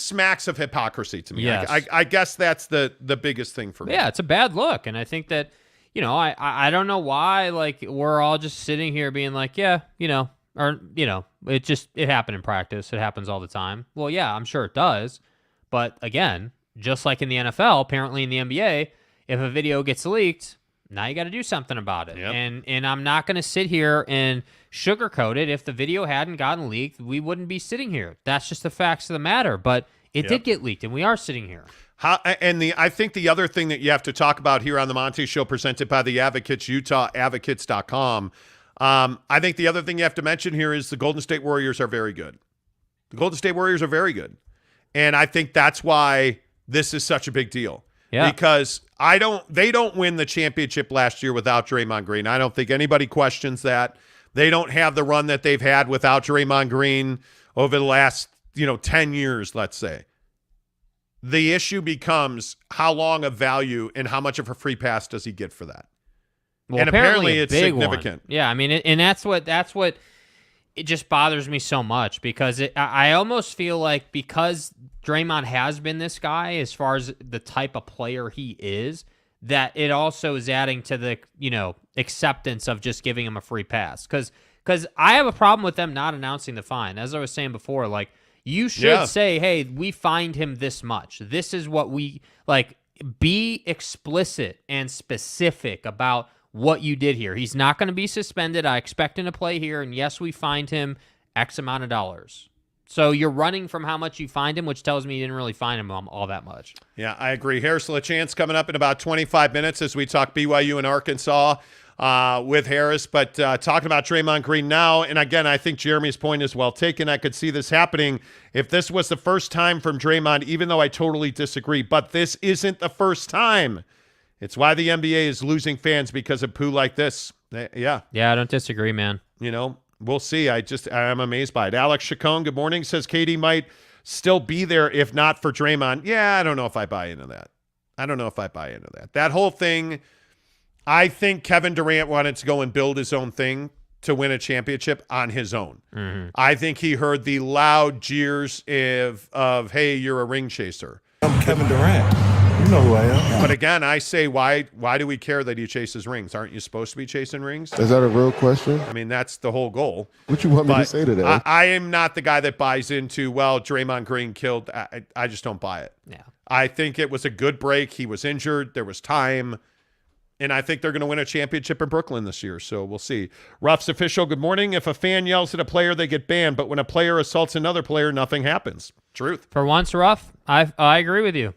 smacks of hypocrisy to me. Yes. I guess that's the biggest thing for me. Yeah, it's a bad look. And I think that, you know, I don't know why, like, we're all just sitting here being like, yeah, you know, or, you know, it happened in practice. It happens all the time. Well, yeah, I'm sure it does. But again, just like in the NFL, apparently in the NBA, if a video gets leaked, now you got to do something about it. Yep. And I'm not going to sit here and sugarcoat it. If the video hadn't gotten leaked, we wouldn't be sitting here. That's just the facts of the matter. But it did get leaked, and we are sitting here. I think the other thing that you have to talk about here on the Monty Show, presented by the Advocates, UtahAdvocates.com, I think the other thing you have to mention here is the Golden State Warriors are very good. The Golden State Warriors are very good. And I think that's why this is such a big deal. Yeah. Because they don't win the championship last year without Draymond Green. I don't think anybody questions that. They don't have the run that they've had without Draymond Green over the last, 10 years, let's say. The issue becomes how long of value and how much of a free pass does he get for that? Well, and apparently it's big significant. One. Yeah, I mean, and that's what it just bothers me so much because I almost feel like because Draymond has been this guy as far as the type of player he is, that it also is adding to the, acceptance of just giving him a free pass. Because I have a problem with them not announcing the fine. As I was saying before, like, you should say, hey, we fined him this much. This is what we, like, be explicit and specific about what you did here. He's not going to be suspended. I expect him to play here. And yes, we fined him X amount of dollars. So you're running from how much you fined him, which tells me you didn't really fine him all that much. Yeah, I agree. Harris LaChance coming up in about 25 minutes as we talk BYU and Arkansas with Harris. But talking about Draymond Green now, and again, I think Jeremy's point is well taken. I could see this happening if this was the first time from Draymond, even though I totally disagree. But this isn't the first time. It's why the NBA is losing fans because of poo like this. Yeah. Yeah, I don't disagree, man. We'll see. I'm amazed by it. Alex Chacon, good morning, says KD might still be there if not for Draymond. Yeah, I don't know if I buy into that. That whole thing, I think Kevin Durant wanted to go and build his own thing to win a championship on his own. Mm-hmm. I think he heard the loud jeers of hey, you're a ring chaser. I'm Kevin Durant. You know who I am. But again, I say, why do we care that he chases rings? Aren't you supposed to be chasing rings? Is that a real question? I mean, that's the whole goal. What you want me to say to that? I am not the guy that buys into, well, Draymond Green killed. I just don't buy it. Yeah. I think it was a good break. He was injured. There was time. And I think they're going to win a championship in Brooklyn this year, so we'll see. Ruff's official, good morning. If a fan yells at a player, they get banned. But when a player assaults another player, nothing happens. Truth. For once, Ruff, I agree with you.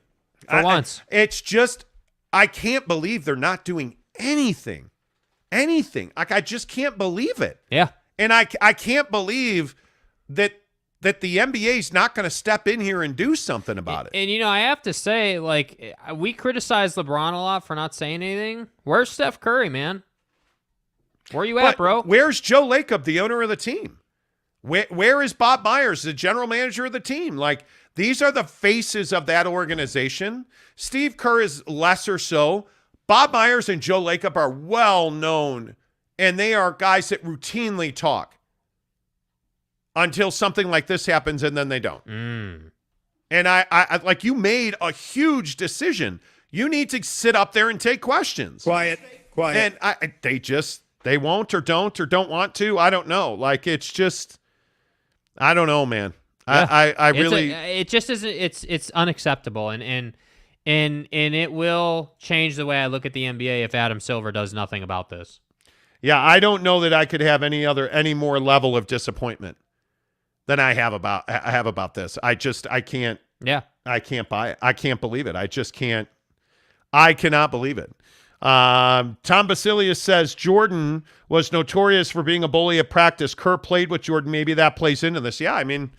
For once. It's just, I can't believe they're not doing anything. Like, I just can't believe it. Yeah. And I can't believe that the NBA is not going to step in here and do something about it. And, I have to say, like, we criticize LeBron a lot for not saying anything. Where's Steph Curry, man? Where you at, bro? Where's Joe Lacob, the owner of the team? Where is Bob Myers, the general manager of the team? Like, these are the faces of that organization. Steve Kerr is lesser so. Bob Myers and Joe Lacob are well known, and they are guys that routinely talk until something like this happens, and then they don't. And I like, you made a huge decision. You need to sit up there and take questions. Quiet. And they won't or don't want to. I don't know. Like, it's just, I don't know, man. Yeah. I really, it just isn't. It's unacceptable, and it will change the way I look at the NBA if Adam Silver does nothing about this. Yeah, I don't know that I could have any more level of disappointment than I have about this. I can't. Yeah, I can't buy it. I can't believe it. I just can't. I cannot believe it. Tom Basilius says Jordan was notorious for being a bully at practice. Kerr played with Jordan. Maybe that plays into this. Yeah, I mean,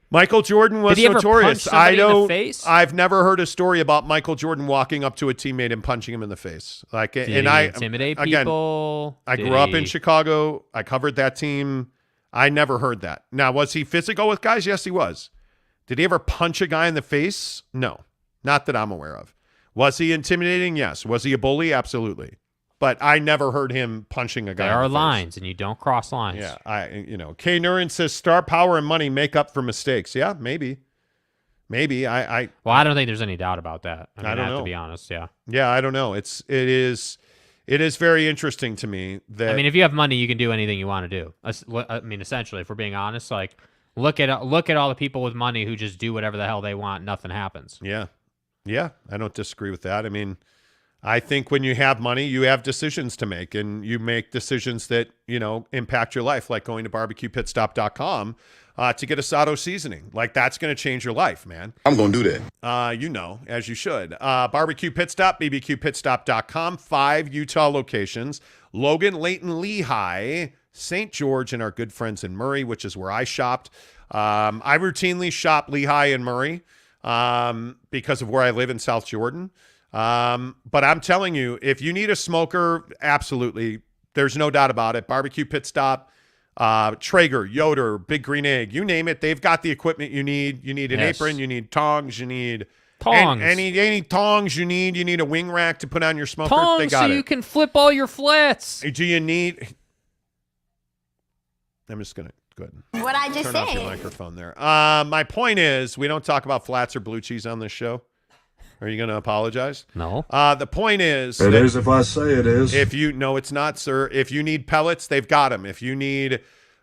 Michael Jordan was notorious. In the face? I've never heard a story about Michael Jordan walking up to a teammate and punching him in the face. Like, Did and he I intimidate again, people? I grew up in Chicago. I covered that team. I never heard that. Now, was he physical with guys? Yes, he was. Did he ever punch a guy in the face? No, not that I'm aware of. Was he intimidating? Yes. Was he a bully? Absolutely. But I never heard him punching a guy. There are in the face. lines, and you don't cross lines. Yeah, Kay Nurin says star power and money make up for mistakes. Yeah, maybe. Well, I don't think there's any doubt about that. I don't know. To be honest, yeah. Yeah, I don't know. It is very interesting to me that. I mean, if you have money, you can do anything you want to do. I mean, essentially, if we're being honest, like look at all the people with money who just do whatever the hell they want. Nothing happens. Yeah, I don't disagree with that. I mean, I think when you have money, you have decisions to make, and you make decisions that, impact your life, like going to barbecuepitstop.com to get Asado seasoning. Like, that's going to change your life, man. I'm going to do that. As you should. Barbecue Pit Stop, bbqpitstop.com, 5 Utah locations, Logan, Layton, Lehigh, St. George, and our good friends in Murray, which is where I shopped. I routinely shop Lehigh and Murray because of where I live in South Jordan. But I'm telling you, if you need a smoker, absolutely, there's no doubt about it. Barbecue Pit Stop, Traeger, Yoder, Big Green Egg, you name it. They've got the equipment you need. You need an apron, you need tongs, you need Tongs. Any tongs you need a wing rack to put on your smoker. Tongs they got so it. you can flip all your flats. Do you need? I'm just gonna go ahead. What I just Turn said. off your microphone there. My point is, we don't talk about flats or blue cheese on this show. Are you going to apologize? No. The point is, It is if I say it is. If you no, it's not, sir. If you need pellets, they've got them. If you need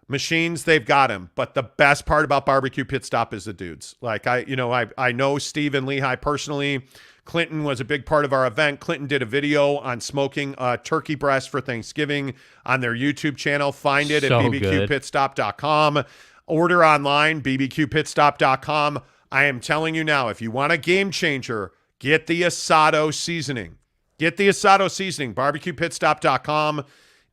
machines, they've got them. But the best part about Barbecue Pit Stop is the dudes. Like I know Steve and Lehigh personally. Clinton was a big part of our event. Clinton did a video on smoking turkey breast for Thanksgiving on their YouTube channel. Find it So at bbqpitstop.com. Order online, bbqpitstop.com. I am telling you now, if you want a game changer, get the Asado seasoning. Get the Asado seasoning, bbqpitstop.com.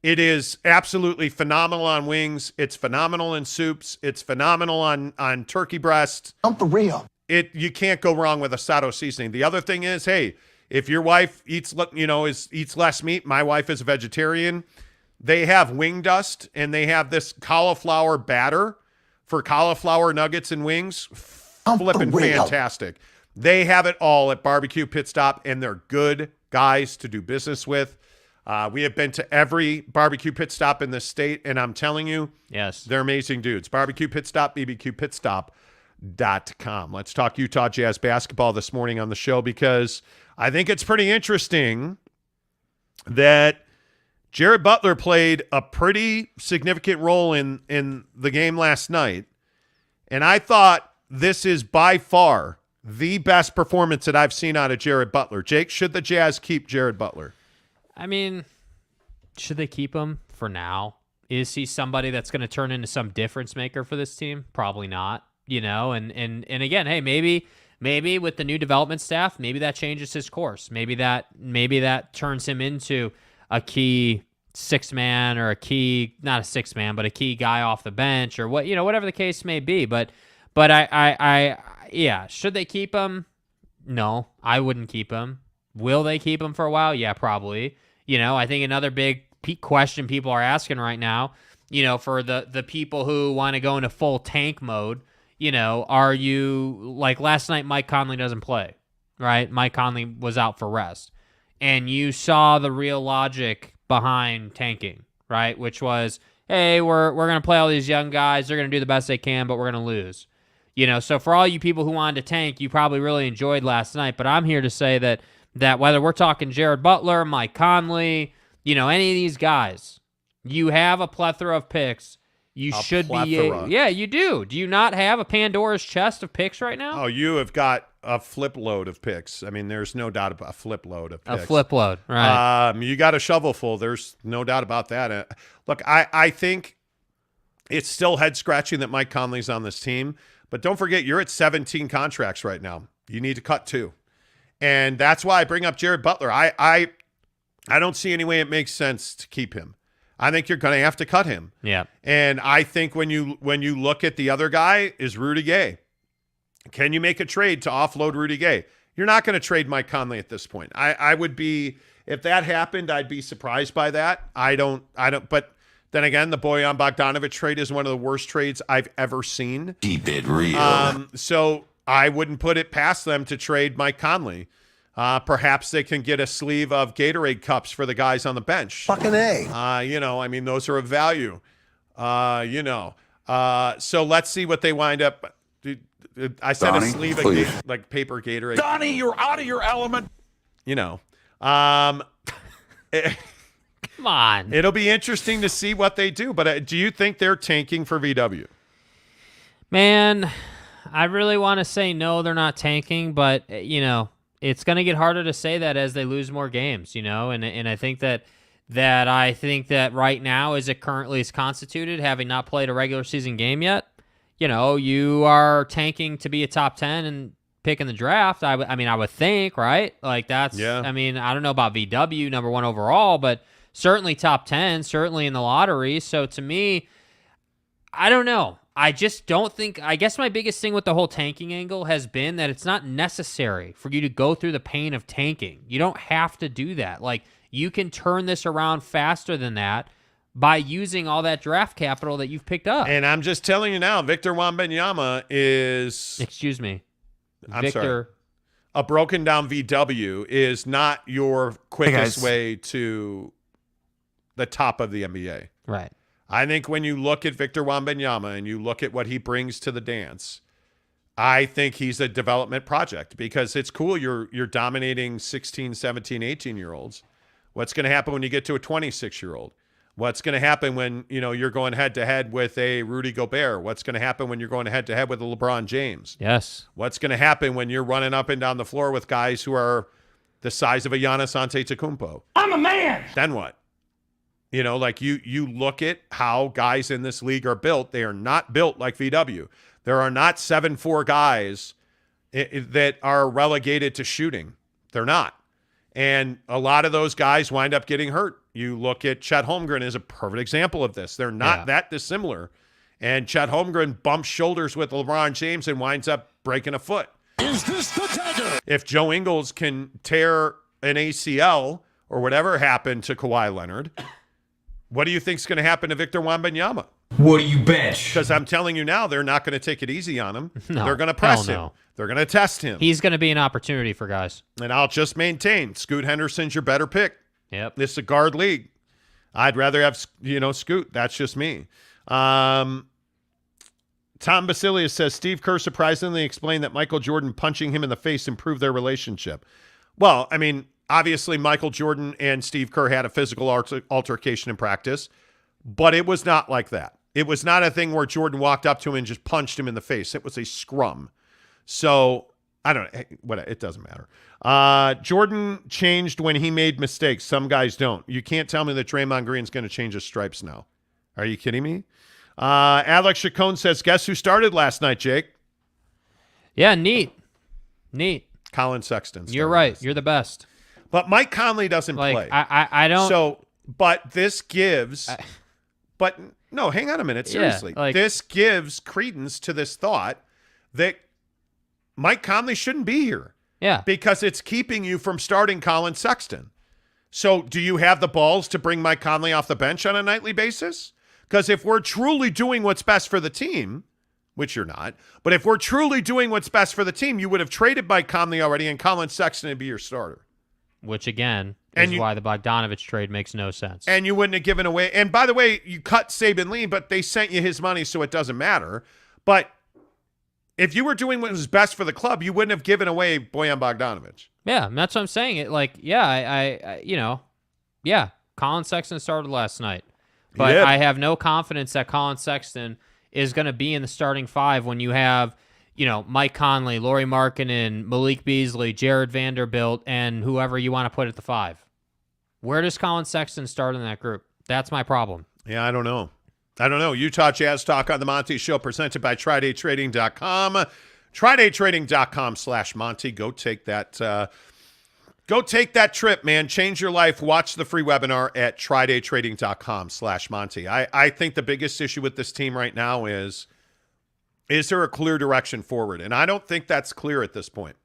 It is absolutely phenomenal on wings. It's phenomenal in soups. It's phenomenal on turkey breast. I'm for real. You can't go wrong with Asado seasoning. The other thing is, hey, if your wife eats less meat, my wife is a vegetarian. They have wing dust and they have this cauliflower batter for cauliflower nuggets and wings. Flipping fantastic. They have it all at Barbecue Pit Stop, and they're good guys to do business with. We have been to every barbecue pit stop in this state, and I'm telling you, yes, they're amazing dudes. Barbecue Pit Stop, bbqpitstop.com. Let's talk Utah Jazz basketball this morning on the show because I think it's pretty interesting that Jared Butler played a pretty significant role in the game last night, and I thought this is by far the best performance that I've seen out of Jared Butler. Jake, should the Jazz keep Jared Butler? I mean, should they keep him for now? Is he somebody that's going to turn into some difference maker for this team? Probably not, and again, hey, maybe with the new development staff, maybe that changes his course. Maybe that turns him into a key six-man or not a six-man, but a key guy off the bench or whatever the case may be. But yeah, should they keep him? No, I wouldn't keep him. Will they keep him for a while? Yeah, probably. I think another big question people are asking right now, for the people who want to go into full tank mode, are you like last night Mike Conley doesn't play, right? Mike Conley was out for rest. And you saw the real logic behind tanking, right? Which was, hey, we're going to play all these young guys. They're going to do the best they can, but we're going to lose. So for all you people who wanted to tank, you probably really enjoyed last night. But I'm here to say that whether we're talking Jared Butler, Mike Conley, any of these guys, you have a plethora of picks. You should be. Yeah, you do. Do you not have a Pandora's chest of picks right now? Oh, you have got a flip load of picks. I mean, there's no doubt about a flip load of picks. A flip load, right. You got a shovel full. There's no doubt about that. Look, I think it's still head-scratching that Mike Conley's on this team. But don't forget, you're at 17 contracts right now. You need to cut 2. And that's why I bring up Jared Butler. I don't see any way it makes sense to keep him. I think you're going to have to cut him. Yeah. And I think when you look at the other guy is Rudy Gay. Can you make a trade to offload Rudy Gay? You're not going to trade Mike Conley at this point. I would be, if that happened, I'd be surprised by that. I don't, but then again, the Bojan Bogdanovic trade is one of the worst trades I've ever seen. Keep it real. So I wouldn't put it past them to trade Mike Conley. Perhaps they can get a sleeve of Gatorade cups for the guys on the bench. Fucking A. I mean, those are of value. So let's see what they wind up. I said Donnie, a sleeve please. of like paper Gatorade. Donnie, you're out of your element. Come on. It'll be interesting to see what they do. But do you think they're tanking for VW? Man, I really want to say no, they're not tanking, but it's going to get harder to say that as they lose more games, and I think that right now, as it currently is constituted, having not played a regular season game yet, you are tanking to be a top 10 and pick in the draft. I would think, right? Like that's, yeah. I mean, I don't know about VW, number 1 overall, but certainly top 10, certainly in the lottery. So to me, I don't know. I just don't think, I guess my biggest thing with the whole tanking angle has been that it's not necessary for you to go through the pain of tanking. You don't have to do that. Like, you can turn this around faster than that by using all that draft capital that you've picked up. And I'm just telling you now, Victor Wembanyama is... Excuse me. I'm sorry. a broken down VW is not your quickest way to the top of the NBA. Right. I think when you look at Victor Wembanyama and you look at what he brings to the dance, I think he's a development project because it's cool. You're dominating 16, 17, 18-year-olds. What's going to happen when you get to a 26-year-old? What's going to happen when, you're going head-to-head with a Rudy Gobert? What's going to happen when you're going head-to-head with a LeBron James? Yes. What's going to happen when you're running up and down the floor with guys who are the size of a Giannis Antetokounmpo? I'm a man. Then what? You look at how guys in this league are built. They are not built like VW. There are not 7'4" guys that are relegated to shooting. They're not. And a lot of those guys wind up getting hurt. You look at Chet Holmgren as a perfect example of this. They're not that dissimilar. And Chet Holmgren bumps shoulders with LeBron James and winds up breaking a foot. Is this the dagger? If Joe Ingles can tear an ACL or whatever happened to Kawhi Leonard, what do you think is going to happen to Victor Wembanyama? What do you bench? Because I'm telling you now, they're not going to take it easy on him. No, they're going to press hell him. no. They're going to test him. He's going to be an opportunity for guys. And I'll just maintain, Scoot Henderson's your better pick. Yep. This is a guard league. I'd rather have, Scoot. That's just me. Tom Basilius says, Steve Kerr surprisingly explained that Michael Jordan punching him in the face improved their relationship. Well, I mean, obviously Michael Jordan and Steve Kerr had a physical altercation in practice, but it was not like that. It was not a thing where Jordan walked up to him and just punched him in the face. It was a scrum. So, I don't know. It doesn't matter. Jordan changed when he made mistakes. Some guys don't. You can't tell me that Draymond Green's going to change his stripes now. Are you kidding me? Alex Chacon says, guess who started last night, Jake? Yeah, neat. Colin Sexton. You're right. You're the best. But Mike Conley doesn't play. I don't. So, but this gives... But no, hang on a minute. Seriously. This gives credence to this thought that Mike Conley shouldn't be here. Yeah. Because it's keeping you from starting Colin Sexton. So do you have the balls to bring Mike Conley off the bench on a nightly basis? Because if we're truly doing what's best for the team, which you're not, but if we're truly doing what's best for the team, you would have traded Mike Conley already and Colin Sexton would be your starter. Which, again, is why the Bogdanovich trade makes no sense. And you wouldn't have given away. And by the way, you cut Saban Lee, but they sent you his money, so it doesn't matter. But if you were doing what was best for the club, you wouldn't have given away Bojan Bogdanovich. Yeah, that's what I'm saying. Colin Sexton started last night. But I have no confidence that Colin Sexton is going to be in the starting five when you have Mike Conley, Lauri Markkanen, Malik Beasley, Jared Vanderbilt, and whoever you want to put at the five. Where does Colin Sexton start in that group? That's my problem. Yeah, I don't know. Utah Jazz Talk on the Monty Show, presented by TridayTrading.com. TridayTrading.com/Monty. Go take that trip, man. Change your life. Watch the free webinar at TridayTrading.com/Monty. I think the biggest issue with this team right now is there a clear direction forward? And I don't think that's clear at this point.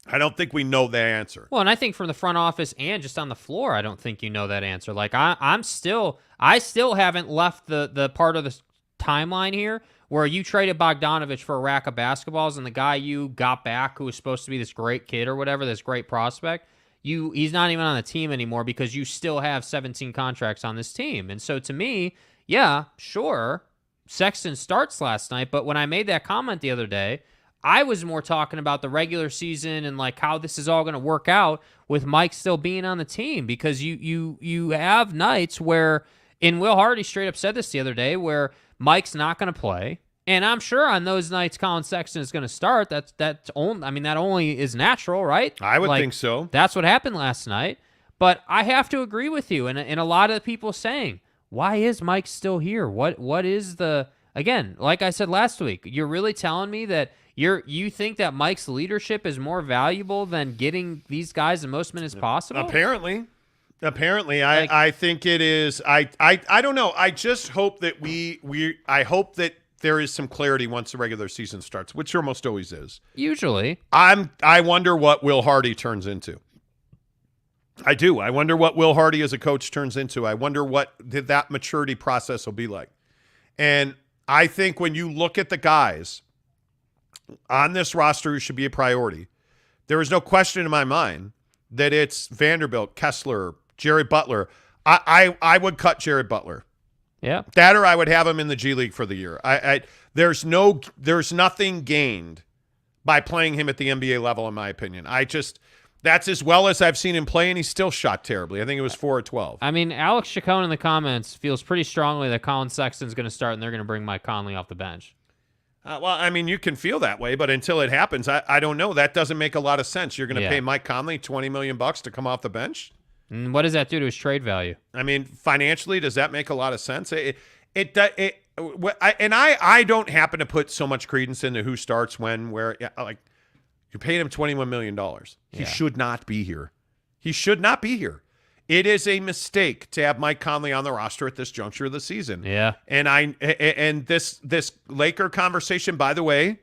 I don't think we know the answer. Well, and I think from the front office and just on the floor, I don't think you know that answer. Like I still haven't left the part of the timeline here where you traded Bogdanovich for a rack of basketballs and the guy you got back who was supposed to be this great kid or whatever, this great prospect, he's not even on the team anymore because you still have 17 contracts on this team. And so to me, yeah, sure, Sexton starts last night, but when I made that comment the other day, I was more talking about the regular season and like how this is all going to work out with Mike still being on the team, because you have nights where, and Will Hardy straight up said this the other day, where Mike's not going to play, and I'm sure on those nights Colin Sexton is going to start. That only is natural, right? I would think so. That's what happened last night. But I have to agree with you, and a lot of the people saying, why is Mike still here? What is the, again, like I said last week, you're really telling me that you think that Mike's leadership is more valuable than getting these guys the most minutes possible? Apparently, I think it is. I don't know. I just hope that I hope that there is some clarity once the regular season starts, which there almost always is. Usually. I wonder what Will Hardy turns into. I do. I wonder what Will Hardy as a coach turns into. I wonder what that maturity process will be like. And I think when you look at the guys on this roster who should be a priority, There is no question in my mind that it's Vanderbilt, Kessler, Jerry Butler. I would cut Jerry Butler. Yeah. That or I would have him in the G League for the year. There's nothing gained by playing him at the NBA level, in my opinion. That's as well as I've seen him play, and he still shot terribly. I think it was 4 or 12. I mean, Alex Chacon in the comments feels pretty strongly that Colin Sexton's going to start, and they're going to bring Mike Conley off the bench. Well, I mean, you can feel that way, but until it happens, I don't know. That doesn't make a lot of sense. You're going to pay Mike Conley $20 million to come off the bench? And what does that do to his trade value? I mean, financially, does that make a lot of sense? I don't happen to put so much credence into who starts when, where. Like, you paid him $21 million. He should not be here. He should not be here. It is a mistake to have Mike Conley on the roster at this juncture of the season. Yeah. And this Laker conversation, by the way,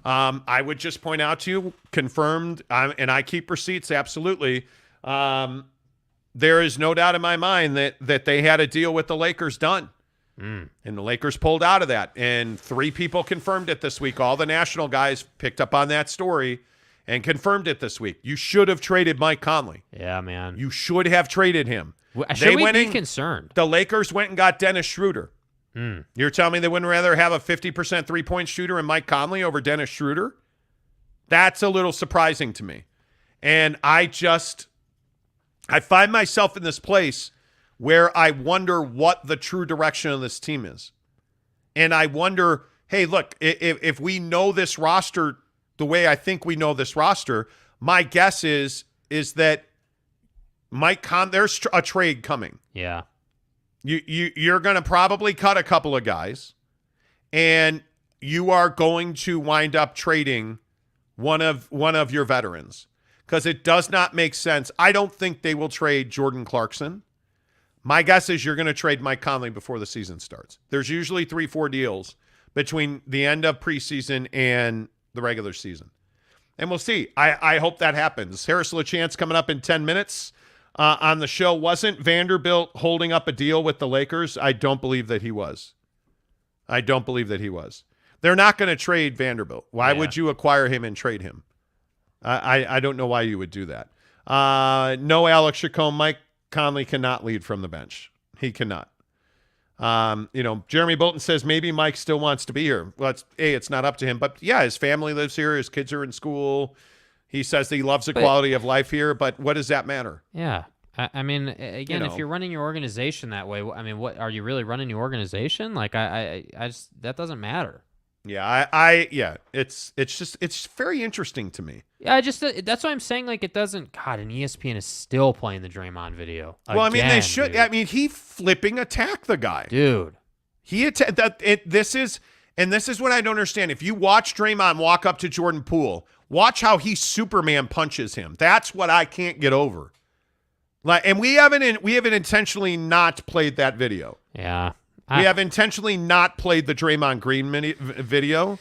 I would just point out to you, confirmed, and I keep receipts, absolutely. There is no doubt in my mind that they had a deal with the Lakers done. And the Lakers pulled out of that. And 3 people confirmed it this week. All the national guys picked up on that story and confirmed it this week. You should have traded Mike Conley. Yeah, man. You should have traded him. Should we be concerned? The Lakers went and got Dennis Schroeder. You're telling me they wouldn't rather have a 50% three-point shooter in Mike Conley over Dennis Schroeder? That's a little surprising to me. And I find myself in this place where I wonder what the true direction of this team is. And I wonder, hey, look, if we know this roster the way I think we know this roster, my guess is that there's a trade coming. Yeah. You're going to probably cut a couple of guys, and you are going to wind up trading one of your veterans because it does not make sense. I don't think they will trade Jordan Clarkson. My guess is you're going to trade Mike Conley before the season starts. There's usually 3-4 deals between the end of preseason and the regular season. And we'll see. I hope that happens. Harris LaChance coming up in 10 minutes on the show. Wasn't Vanderbilt holding up a deal with the Lakers? I don't believe that he was. They're not going to trade Vanderbilt. Why would you acquire him and trade him? I don't know why you would do that. No Alex Chacon. Mike Conley cannot lead from the bench. He cannot. Jeremy Bolton says maybe Mike still wants to be here. Well, it's not up to him, but yeah, his family lives here. His kids are in school. He says that he loves the quality of life here, but what does that matter? Yeah. I mean, again, if you're running your organization that way, I mean, what are you really running your organization? Like, I just, that doesn't matter. Yeah, it's very interesting to me. Yeah, that's why I'm saying, like, it doesn't. God, and ESPN is still playing the Draymond video. Well, I mean, they should. Dude. I mean, he flipping attacked the guy, dude. This is what I don't understand. If you watch Draymond walk up to Jordan Poole, watch how he Superman punches him. That's what I can't get over. Like, and we haven't intentionally not played that video. Yeah. We have intentionally not played the Draymond Green video,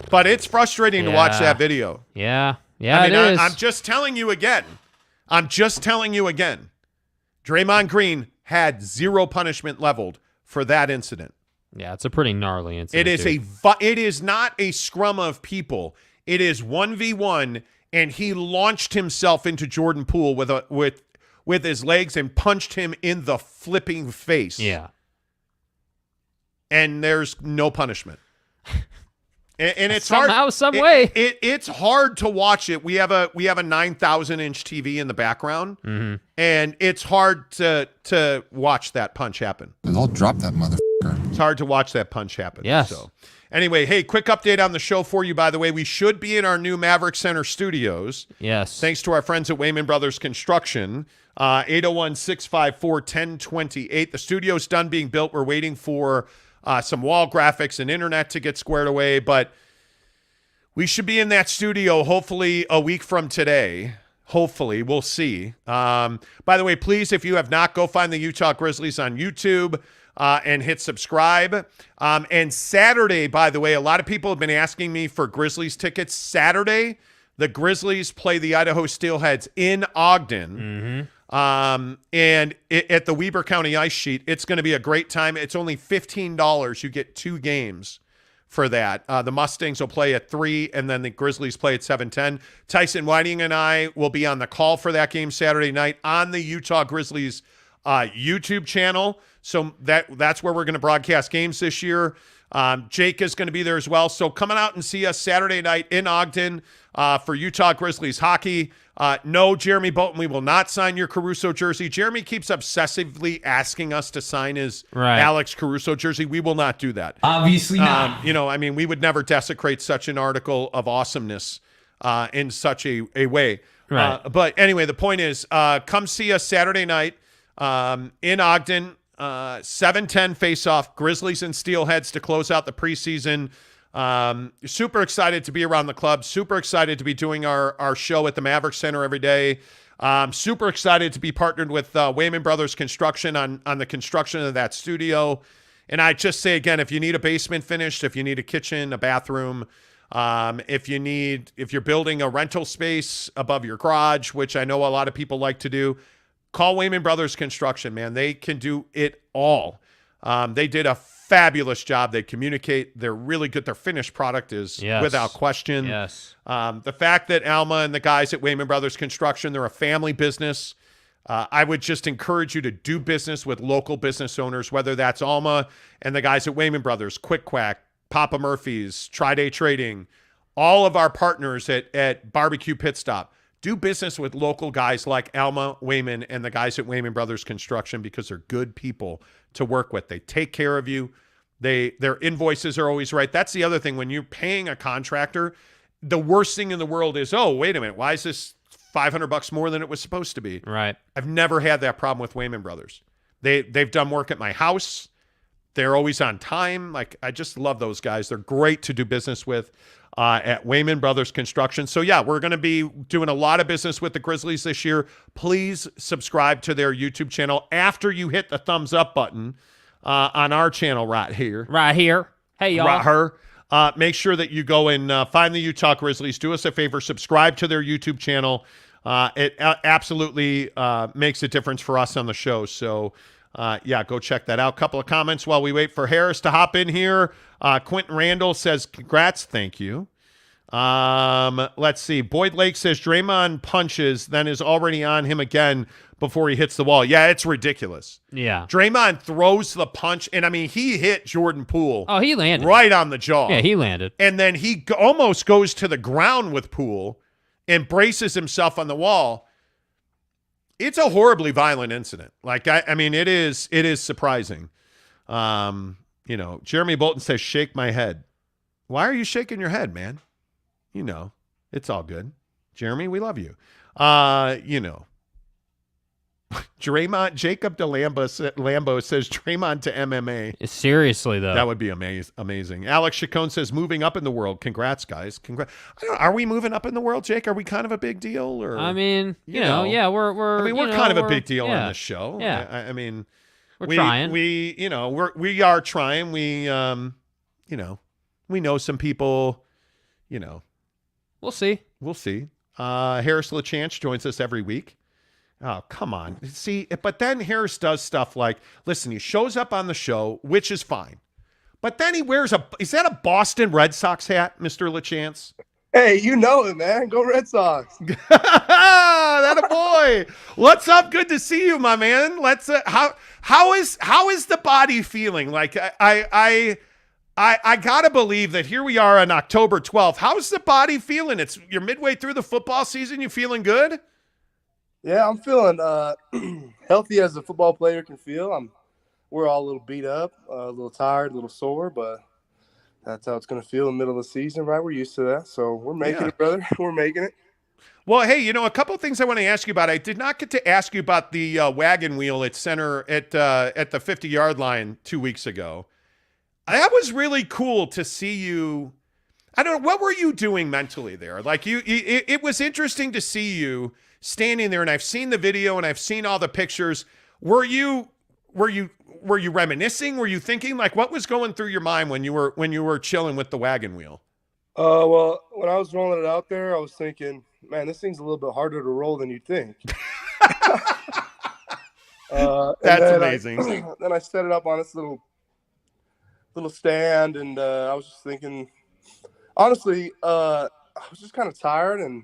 but it's frustrating to watch that video. Yeah. I mean, I'm just telling you again. Draymond Green had 0 punishment leveled for that incident. Yeah, it's a pretty gnarly incident. It is not a scrum of people. It is 1v1, and he launched himself into Jordan Poole with his legs and punched him in the flipping face. Yeah. And there's no punishment. And it's somehow, some way. It's hard to watch it. We have a 9,000-inch TV in the background, and it's hard to watch that punch happen. And I'll drop that motherfucker. It's hard to watch that punch happen. Yes. So, anyway, hey, quick update on the show for you, by the way. We should be in our new Maverick Center studios. Yes. Thanks to our friends at Wayman Brothers Construction. 801-654-1028. The studio's done being built. We're waiting for some wall graphics and internet to get squared away, but we should be in that studio hopefully a week from today. Hopefully, we'll see. By the way, please, if you have not, go find the Utah Grizzlies on YouTube and hit subscribe. And Saturday, by the way, a lot of people have been asking me for Grizzlies tickets. Saturday, the Grizzlies play the Idaho Steelheads in Ogden. And at the Weber County Ice Sheet, it's going to be a great time. It's only $15. You get 2 games for that. The Mustangs will play at 3, and then the Grizzlies play at 7:10. Tyson Whiting and I will be on the call for that game Saturday night on the Utah Grizzlies YouTube channel. So that's where we're going to broadcast games this year. Jake is going to be there as well. So coming out and see us Saturday night in Ogden for Utah Grizzlies hockey. No, Jeremy Bolton, we will not sign your Caruso jersey. Jeremy keeps obsessively asking us to sign his Alex Caruso jersey. We will not do that. Obviously not. We would never desecrate such an article of awesomeness in such a way. Right. But anyway, the point is, come see us Saturday night in Ogden. 7:10 face-off, Grizzlies and Steelheads to close out the preseason. Super excited to be around the club. Super excited to be doing our show at the Maverick Center every day. Super excited to be partnered with Wayman Brothers Construction on the construction of that studio. And I just say again, if you need a basement finished, if you need a kitchen, a bathroom, if you're building a rental space above your garage, which I know a lot of people like to do, call Wayman Brothers Construction, man. They can do it all. They did a fabulous job. They communicate. They're really good. Their finished product is without question. Yes. The fact that Alma and the guys at Wayman Brothers Construction, they're a family business. I would just encourage you to do business with local business owners, whether that's Alma and the guys at Wayman Brothers, Quick Quack, Papa Murphy's, Tri-Day Trading, all of our partners at Barbecue Pit Stop. Do business with local guys like Alma, Wayman, and the guys at Wayman Brothers Construction because they're good people to work with. They take care of you. Their invoices are always right. That's the other thing. When you're paying a contractor, the worst thing in the world is, oh, wait a minute, why is this $500 more than it was supposed to be? Right. I've never had that problem with Wayman Brothers. They've done work at my house. They're always on time. Like, I just love those guys. They're great to do business with at Wayman Brothers Construction. So, yeah, we're going to be doing a lot of business with the Grizzlies this year. Please subscribe to their YouTube channel after you hit the thumbs up button on our channel right here. Right here. Hey, y'all. Right here. Make sure that you go and find the Utah Grizzlies. Do us a favor. Subscribe to their YouTube channel. It absolutely makes a difference for us on the show. So, go check that out. Couple of comments while we wait for Harris to hop in here. Quentin Randall says, congrats. Thank you. Let's see. Boyd Lake says Draymond punches, then is already on him again before he hits the wall. Yeah, it's ridiculous. Yeah. Draymond throws the punch, and I mean, he hit Jordan Poole. Oh, he landed. Right on the jaw. Yeah, he landed. And then he almost goes to the ground with Poole and braces himself on the wall. It's a horribly violent incident. Like, I mean, it is surprising. Jeremy Bolton says, shake my head. Why are you shaking your head, man? It's all good. Jeremy, we love you. Draymond, Jacob Lambo says Draymond to MMA. Seriously, though. That would be amazing. Alex Chacon says moving up in the world. Congrats, guys. Are we moving up in the world, Jake? Are we kind of a big deal? Or I mean, we're kind of a big deal on this show. Yeah. I mean, we're trying. We are trying. We know some people, We'll see. Harris LaChance joins us every week. Oh, come on. See, but then Harris does stuff like, listen, he shows up on the show, which is fine. But then he wears is that a Boston Red Sox hat, Mr. LaChance? Hey, you know it, man. Go Red Sox. That a boy. What's up? Good to see you, my man. Let's how is the body feeling? Like I gotta believe that here we are on October 12th. How's the body feeling? You're midway through the football season. You feeling good? Yeah, I'm feeling healthy as a football player can feel. We're all a little beat up, a little tired, a little sore, but that's how it's going to feel in the middle of the season, right? We're used to that, so we're making it, brother. We're making it. Well, hey, a couple of things I want to ask you about. I did not get to ask you about the wagon wheel at center at the 50-yard line 2 weeks ago. That was really cool to see you. I don't know, what were you doing mentally there? Like it was interesting to see you standing there, and I've seen the video and I've seen all the pictures. Were you reminiscing? Were you thinking, like, what was going through your mind when you were chilling with the wagon wheel? Well, when I was rolling it out there, I was thinking, man, this thing's a little bit harder to roll than you'd think. That's amazing. Then I set it up on this little little stand, and I was just thinking, honestly, I was just kind of tired, and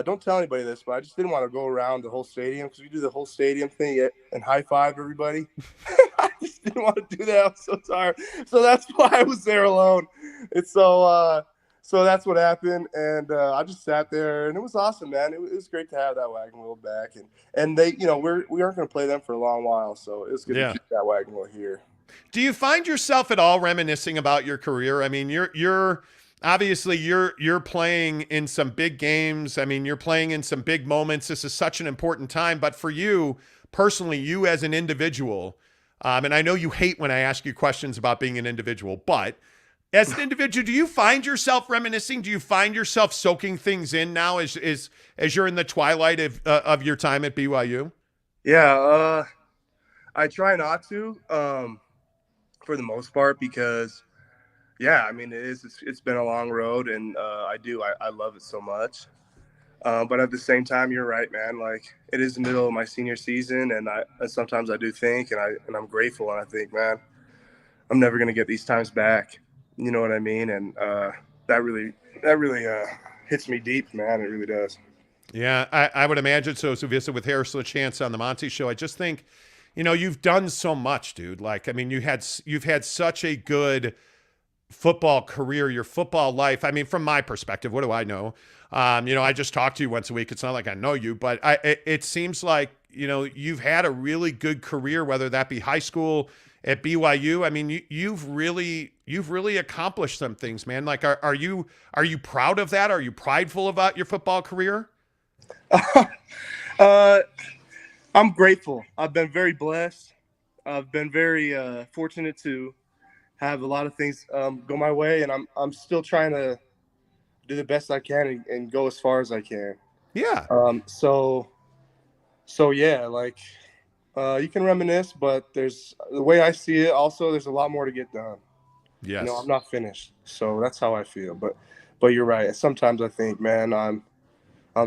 don't tell anybody this, but I just didn't want to go around the whole stadium because we do the whole stadium thing and high five everybody. I just didn't want to do that. I was so tired, so that's why I was there alone. And so that's what happened, and I just sat there, and it was awesome, man. It was great to have that wagon wheel back, and they, we aren't going to play them for a long while, so it was good to keep that wagon wheel here. Do you find yourself at all reminiscing about your career? I mean, you're obviously you're playing in some big games. I mean, you're playing in some big moments. This is such an important time, but for you personally, you as an individual, and I know you hate when I ask you questions about being an individual, but as an individual, do you find yourself reminiscing? Do you find yourself soaking things in now as you're in the twilight of your time at BYU? Yeah, I try not to, for the most part, because, yeah, I mean, it's been a long road, and I love it so much. But at the same time, you're right, man. Like, it is the middle of my senior season, and sometimes I do think, and I'm grateful, and I think, man, I'm never gonna get these times back. You know what I mean? And that really hits me deep, man. It really does. Yeah, I would imagine so. So visit with Harris LaChance on the Monty Show. I just think, you've done so much, dude. Like, I mean, you've had such a good football career, your football life. I mean, from my perspective, what do I know? I just talk to you once a week. It's not like I know you, but it seems like, you've had a really good career, whether that be high school, at BYU. I mean, you've really accomplished some things, man. Like, are you proud of that? Are you prideful about your football career? I'm grateful. I've been very blessed. I've been very fortunate to have a lot of things go my way, and I'm still trying to do the best I can and go as far as I can. Yeah. So yeah, like, you can reminisce, but there's the way I see it. Also, there's a lot more to get done. Yes. I'm not finished, so that's how I feel. But you're right. Sometimes I think, man, I'm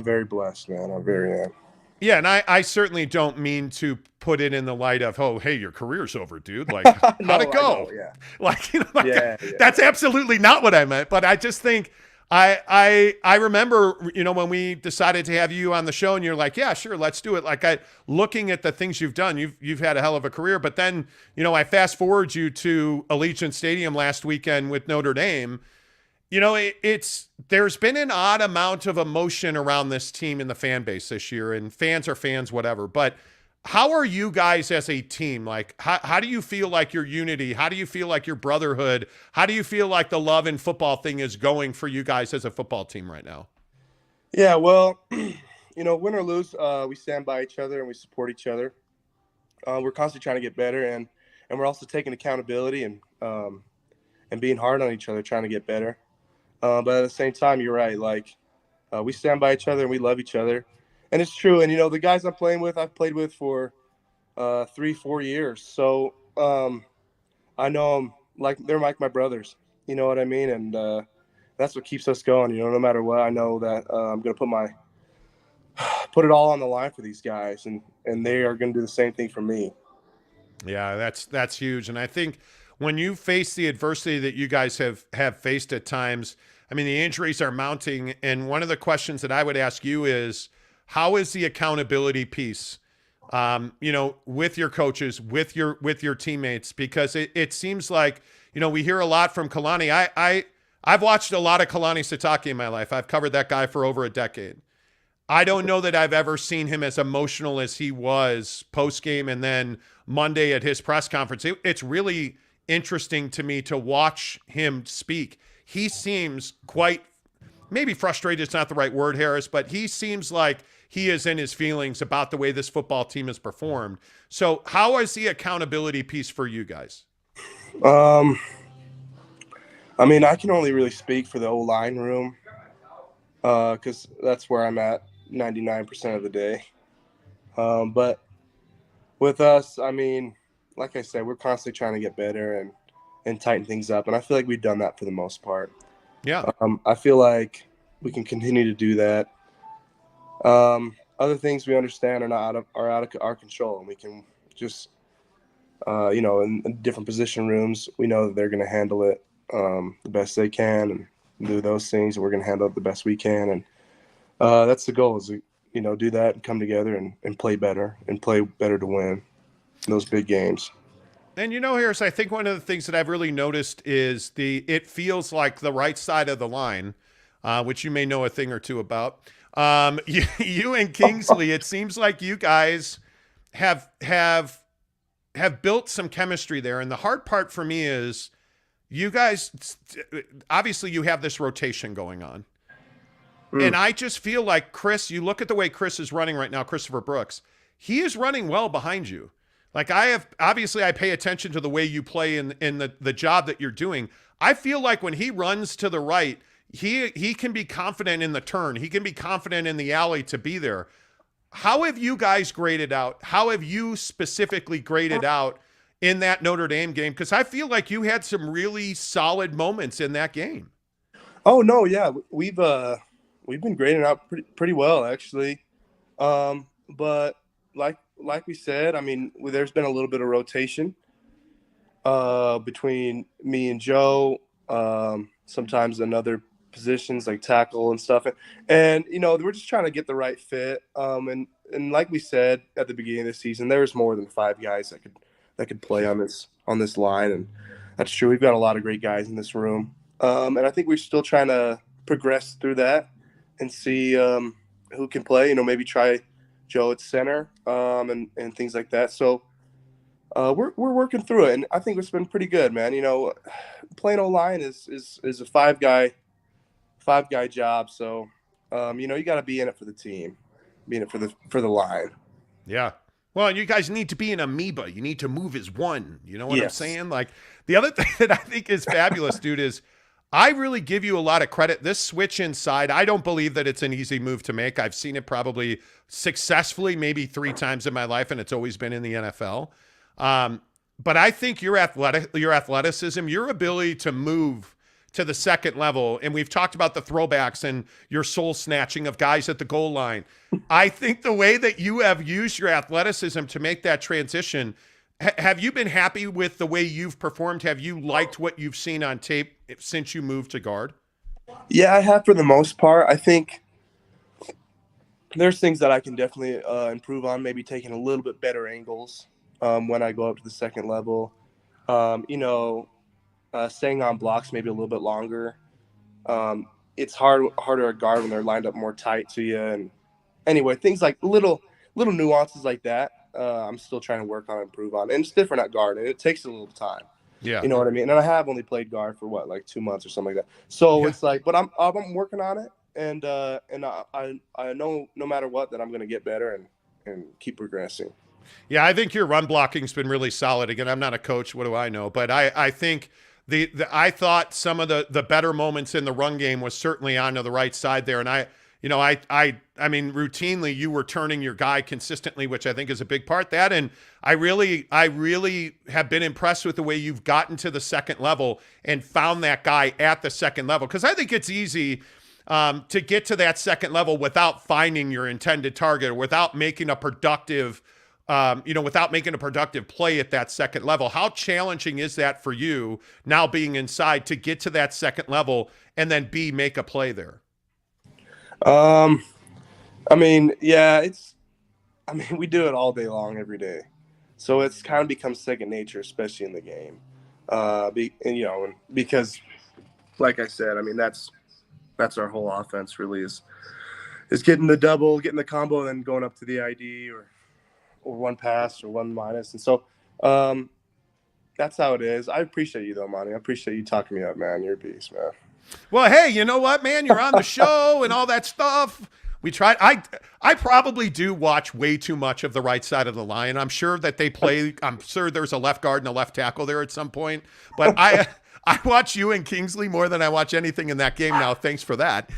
very blessed, man. I very am. Yeah, and I certainly don't mean to put it in the light of, oh, hey, your career's over, dude. Like, how'd it go? Know, yeah. Like, yeah. That's absolutely not what I meant. But I just think I remember, when we decided to have you on the show, and you're like, yeah, sure, let's do it. Like, looking at the things you've done, you've had a hell of a career. But then, I fast forward you to Allegiant Stadium last weekend with Notre Dame. There's been an odd amount of emotion around this team in the fan base this year, and fans are fans, whatever. But how are you guys as a team? Like, how do you feel like your unity? How do you feel like your brotherhood? How do you feel like the love and football thing is going for you guys as a football team right now? Yeah, well, win or lose, we stand by each other and we support each other. We're constantly trying to get better, and we're also taking accountability and being hard on each other, trying to get better. But at the same time, you're right. Like, we stand by each other and we love each other. And it's true. And, the guys I've played with for 3-4 years. So I know them like they're like my brothers. You know what I mean? And that's what keeps us going. No matter what, I know that I'm going to put it all on the line for these guys. And they are going to do the same thing for me. Yeah, that's huge. And I think when you face the adversity that you guys have faced at times, I mean, the injuries are mounting. And one of the questions that I would ask you is, how is the accountability piece, with your coaches, with your teammates? Because it seems like, we hear a lot from Kalani. I've watched a lot of Kalani Sitake in my life. I've covered that guy for over a decade. I don't know that I've ever seen him as emotional as he was post-game and then Monday at his press conference. It's really interesting to me to watch him speak. He seems quite, maybe frustrated is not the right word, Harris, but he seems like he is in his feelings about the way this football team has performed. So how is the accountability piece for you guys? I mean, I can only really speak for the O-line room because that's where I'm at 99% of the day. But with us, I mean, like I said, we're constantly trying to get better and tighten things up. And I feel like we've done that for the most part. Yeah. I feel like we can continue to do that. Other things we understand are out of our control, and we can just in different position rooms. We know that they're going to handle it the best they can and do those things. And we're going to handle it the best we can. And that's the goal, is do that and come together and play better to win those big games. And Harris, I think one of the things that I've really noticed is it feels like the right side of the line, which you may know a thing or two about. You and Kingsley, it seems like you guys have built some chemistry there. And the hard part for me is you guys, obviously you have this rotation going on. And I just feel like Chris, you look at the way Chris is running right now, Christopher Brooks, he is running well behind you. Like I pay attention to the way you play in the job that you're doing. I feel like when he runs to the right, he can be confident in the turn. He can be confident in the alley to be there. How have you guys graded out? How have you specifically graded out in that Notre Dame game? Because I feel like you had some really solid moments in that game. Oh no, yeah, we've been grading out pretty well actually, but like we said, I mean, there's been a little bit of rotation between me and Joe. Sometimes in other positions like tackle and stuff, and we're just trying to get the right fit. And like we said at the beginning of the season, there's more than 5 guys that could play on this line, and that's true. We've got a lot of great guys in this room, and I think we're still trying to progress through that and see who can play. Maybe try Joe at center and things like that. So we're working through it, and I think it's been pretty good, man. Playing O-line is a five guy job. So you got to be in it for the team, be in it for the line. Yeah. Well, you guys need to be an amoeba. You need to move as one. You know what I'm saying? Like, the other thing that I think is fabulous, dude, is I really give you a lot of credit. This switch inside, I don't believe that it's an easy move to make. I've seen it probably successfully maybe 3 times in my life, and it's always been in the NFL. But I think your athleticism, your ability to move to the second level, and we've talked about the throwbacks and your soul snatching of guys at the goal line. I think the way that you have used your athleticism to make that transition, have you been happy with the way you've performed? Have you liked what you've seen on tape since you moved to guard? Yeah, I have for the most part. I think there's things that I can definitely improve on, maybe taking a little bit better angles when I go up to the second level. Staying on blocks maybe a little bit longer. It's harder at guard when they're lined up more tight to you. And anyway, things like little nuances like that, I'm still trying to work on and improve on. And it's different at guard, and it takes a little time. Yeah. You know what I mean? And I have only played guard for like 2 months or something like that. So it's like, but I'm working on it, and I know no matter what that I'm going to get better and keep progressing. Yeah, I think your run blocking's been really solid. Again, I'm not a coach. What do I know? But I think I thought some of the better moments in the run game was certainly onto the right side there. And I mean, routinely you were turning your guy consistently, which I think is a big part. That, and I really have been impressed with the way you've gotten to the second level and found that guy at the second level. Because I think it's easy to get to that second level without finding your intended target or without making a productive play at that second level. How challenging is that for you now being inside to get to that second level and then make a play there? I mean, we do it all day long, every day. So it's kind of become second nature, especially in the game. Because like I said, I mean, that's our whole offense really is getting the double, getting the combo, and then going up to the ID or one pass or one minus. And so that's how it is. I appreciate you though, Monty. I appreciate you talking me up, man. You're a beast, man. Well, hey, you know what, man? You're on the show and all that stuff. We tried. I probably do watch way too much of the right side of the line. I'm sure that they play. I'm sure there's a left guard and a left tackle there at some point. But I watch you and Kingsley more than I watch anything in that game now. Thanks for that.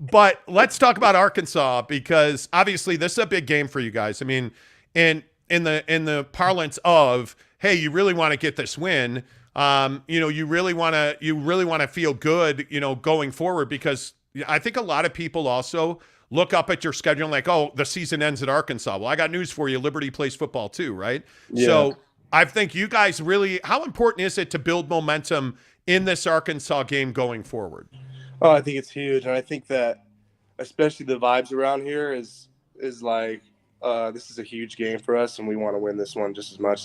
But let's talk about Arkansas, because obviously this is a big game for you guys. I mean, in the parlance of, hey, you really want to get this win. You really want to feel good, going forward, because I think a lot of people also look up at your schedule and like, oh, the season ends at Arkansas. Well, I got news for you. Liberty plays football too, right? Yeah. So I think you guys really, how important is it to build momentum in this Arkansas game going forward? Oh, I think it's huge. And I think that especially the vibes around here is like, this is a huge game for us, and we want to win this one just as much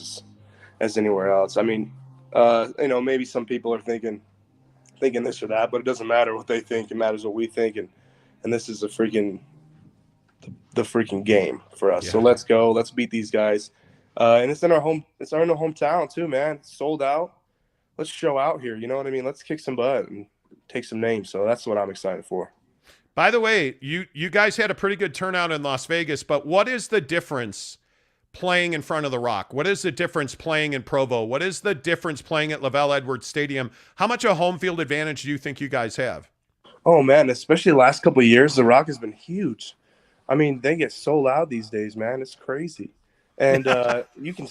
as anywhere else. I mean, maybe some people are thinking this or that, but it doesn't matter what they think. It matters what we think. And this is the freaking game for us. Yeah. So let's go. Let's beat these guys. And it's in our hometown too, man. It's sold out. Let's show out here. You know what I mean? Let's kick some butt and take some names. So that's what I'm excited for. By the way, you guys had a pretty good turnout in Las Vegas, but what is the difference playing in front of the Rock? What is the difference playing in Provo? What is the difference playing at Lavelle Edwards Stadium? How much a home field advantage do you think you guys have? Oh, man, especially the last couple of years, the Rock has been huge. I mean, they get so loud these days, man. It's crazy. And you can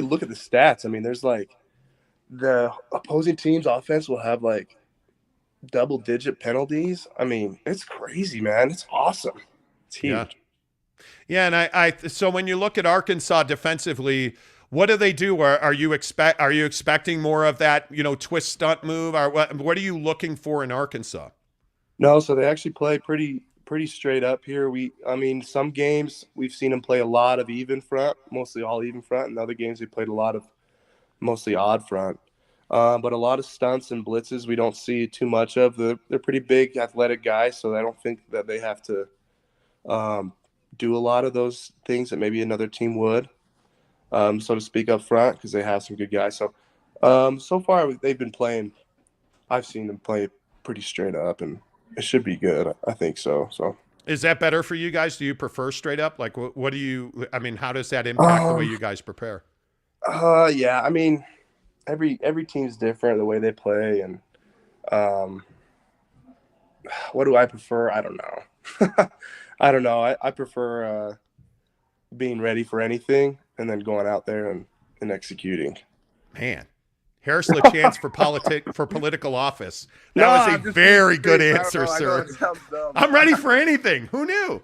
look at the stats. I mean, there's like the opposing team's offense will have like double-digit penalties. I mean, it's crazy, man. It's awesome. It's huge. Yeah, and so when you look at Arkansas defensively, what do they do? Are you expecting more of that, twist stunt move? Or what are you looking for in Arkansas? No, so they actually play pretty straight up here. Some games we've seen them play a lot of even front, mostly all even front, and other games they played a lot of mostly odd front. But a lot of stunts and blitzes we don't see too much of. They're pretty big, athletic guys, so I don't think that they have to do a lot of those things that maybe another team would, so to speak, up front, because they have some good guys. So so far they've been playing. I've seen them play pretty straight up, and it should be good. I think so. So is that better for you guys? Do you prefer straight up? Like, what do you? I mean, how does that impact the way you guys prepare? Yeah, I mean, every team's different the way they play, and what do I prefer? I don't know. I don't know. I prefer being ready for anything and then going out there and executing. Man, Harris LaChance for political office. That was a very good answer, sir. I'm ready for anything. Who knew?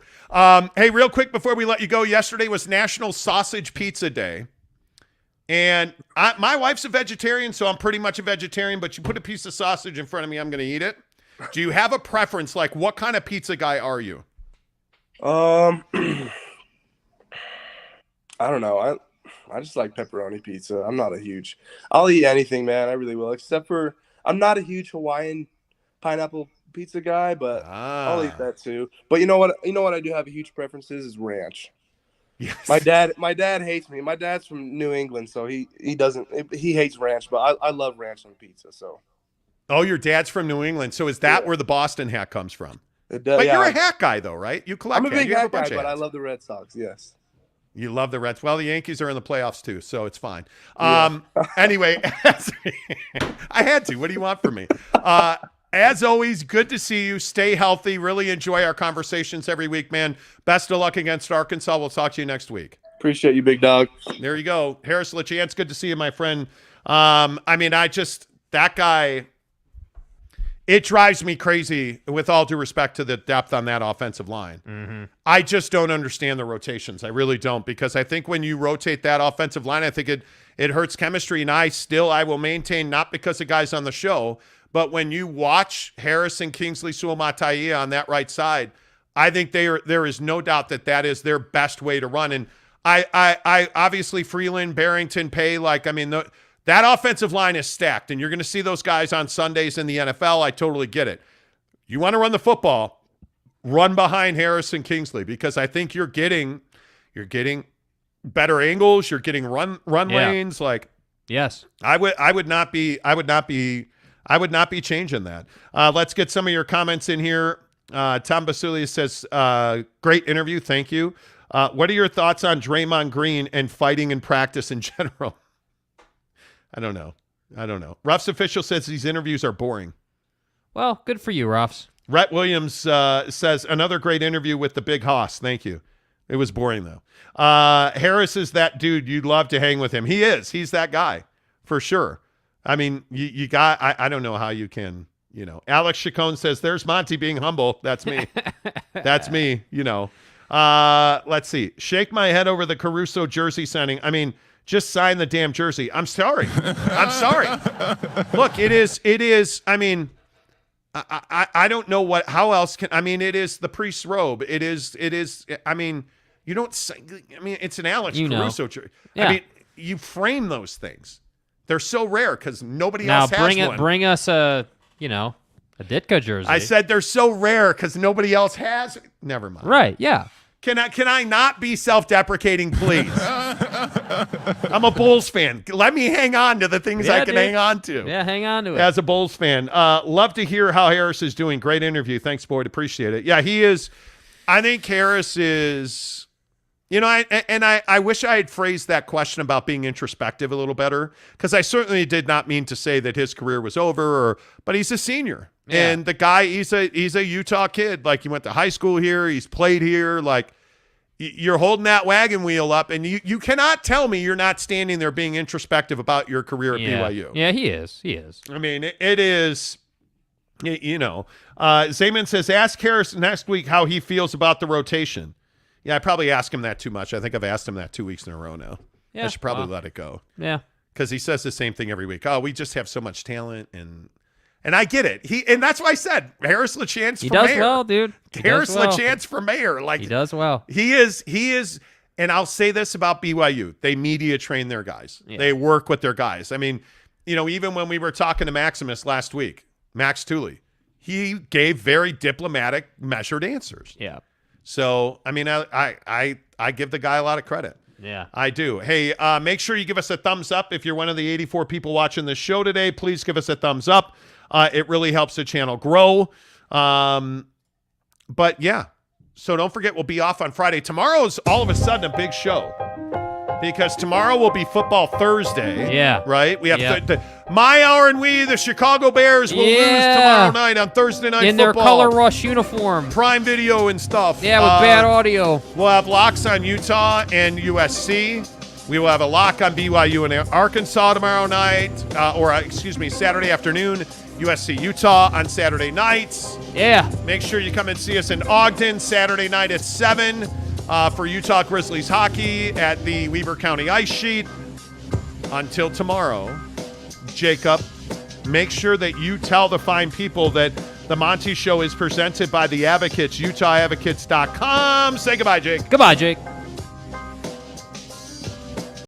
Hey, real quick before we let you go, yesterday was National Sausage Pizza Day. And my wife's a vegetarian, so I'm pretty much a vegetarian, but you put a piece of sausage in front of me, I'm going to eat it. Do you have a preference? Like, what kind of pizza guy are you? I don't know. I just like pepperoni pizza. I'll eat anything, man. I really will, except for I'm not a huge Hawaiian pineapple pizza guy, but I'll eat that too. But you know what I do have a huge preference is ranch. Yes. My dad hates me. My dad's from New England, so he hates ranch, but I love ranch on pizza. So. Oh, your dad's from New England. So is that where the Boston hat comes from? It does, but you're a hat guy, though, right? You collect. I'm a big hat guy, but I love the Red Sox. Yes. You love the Reds. Well, the Yankees are in the playoffs too, so it's fine. Yeah. Anyway, I had to. What do you want from me? As always, good to see you. Stay healthy. Really enjoy our conversations every week, man. Best of luck against Arkansas. We'll talk to you next week. Appreciate you, big dog. There you go. Harris LaChance, good to see you, my friend. That guy, it drives me crazy, with all due respect to the depth on that offensive line. Mm-hmm. I just don't understand the rotations. I really don't, because I think when you rotate that offensive line, I think it hurts chemistry. And I will maintain, not because the guy's on the show, but when you watch Harris and Kingsley Suamataia on that right side, I think there is no doubt that is their best way to run. And I obviously Freeland, Barrington, Pay, that offensive line is stacked, and you're going to see those guys on Sundays in the NFL. I totally get it. You want to run the football, run behind Harris and Kingsley, because I think you're getting better angles. You're getting run lanes. Yes, I would not be changing that. Let's get some of your comments in here. Tom Basilia says, great interview. Thank you. What are your thoughts on Draymond Green and fighting in practice in general? I don't know. Ruff's official says these interviews are boring. Well, good for you, Ruffs. Rhett Williams says, another great interview with the big hoss. Thank you. It was boring, though. Harris is that dude. You'd love to hang with him. He is. He's that guy, for sure. I mean, I don't know how you can, Alex Chacon says, there's Monty being humble. That's me. That's me, Let's see. Shake my head over the Caruso jersey signing. I mean, Just sign the damn jersey. I'm sorry. I'm sorry. Look, it is. I mean, I don't know how else can, I mean, it is the priest's robe. It is, I mean, you don't say, I mean, it's an Alex Caruso jersey. Yeah. I mean, you frame those things. They're so rare because nobody else has one. Now bring us a Ditka jersey. I said they're so rare because nobody else has. Never mind. Right, yeah. Can I not be self-deprecating, please? I'm a Bulls fan. Let me hang on to the things I can hang on to. Yeah, hang on to it. As a Bulls fan. Love to hear how Harris is doing. Great interview. Thanks, Boyd. Appreciate it. Yeah, he is. I think Harris is, I wish I had phrased that question about being introspective a little better, because I certainly did not mean to say that his career was over, but he's a senior. Yeah. And the guy, he's a Utah kid. Like, he went to high school here. He's played here. Like, you're holding that wagon wheel up, and you cannot tell me you're not standing there being introspective about your career at BYU. Yeah, he is. He is. I mean, it is, Zayman says, ask Harris next week how he feels about the rotation. Yeah, I probably asked him that too much. I think I've asked him that 2 weeks in a row now. Yeah, I should probably let it go. Yeah. Because he says the same thing every week. Oh, we just have so much talent, and I get it. And that's why I said Harris LaChance for mayor. He does well, dude. Harris LaChance for mayor. Like, he does well. He is, and I'll say this about BYU. They media train their guys. Yeah. They work with their guys. I mean, even when we were talking to Maximus last week, Max Tooley, he gave very diplomatic, measured answers. Yeah. So, I mean, I give the guy a lot of credit. Yeah. I do. Hey, make sure you give us a thumbs up. If you're one of the 84 people watching this show today, please give us a thumbs up. It really helps the channel grow. But yeah, so don't forget, we'll be off on Friday. Tomorrow's all of a sudden a big show, because tomorrow will be Football Thursday. Yeah. Right? We have my hour and the Chicago Bears will lose tomorrow night on Thursday Night in Football. In their color rush uniform. Prime Video and stuff. Yeah, with bad audio. We'll have locks on Utah and USC. We will have a lock on BYU and Arkansas tomorrow night, Saturday afternoon. USC Utah on Saturday nights. Yeah. Make sure you come and see us in Ogden Saturday night at 7 for Utah Grizzlies hockey at the Weber County Ice Sheet. Until tomorrow, Jacob, make sure that you tell the fine people that the Monty Show is presented by the Advocates, UtahAdvocates.com. Say goodbye, Jake. Goodbye, Jake.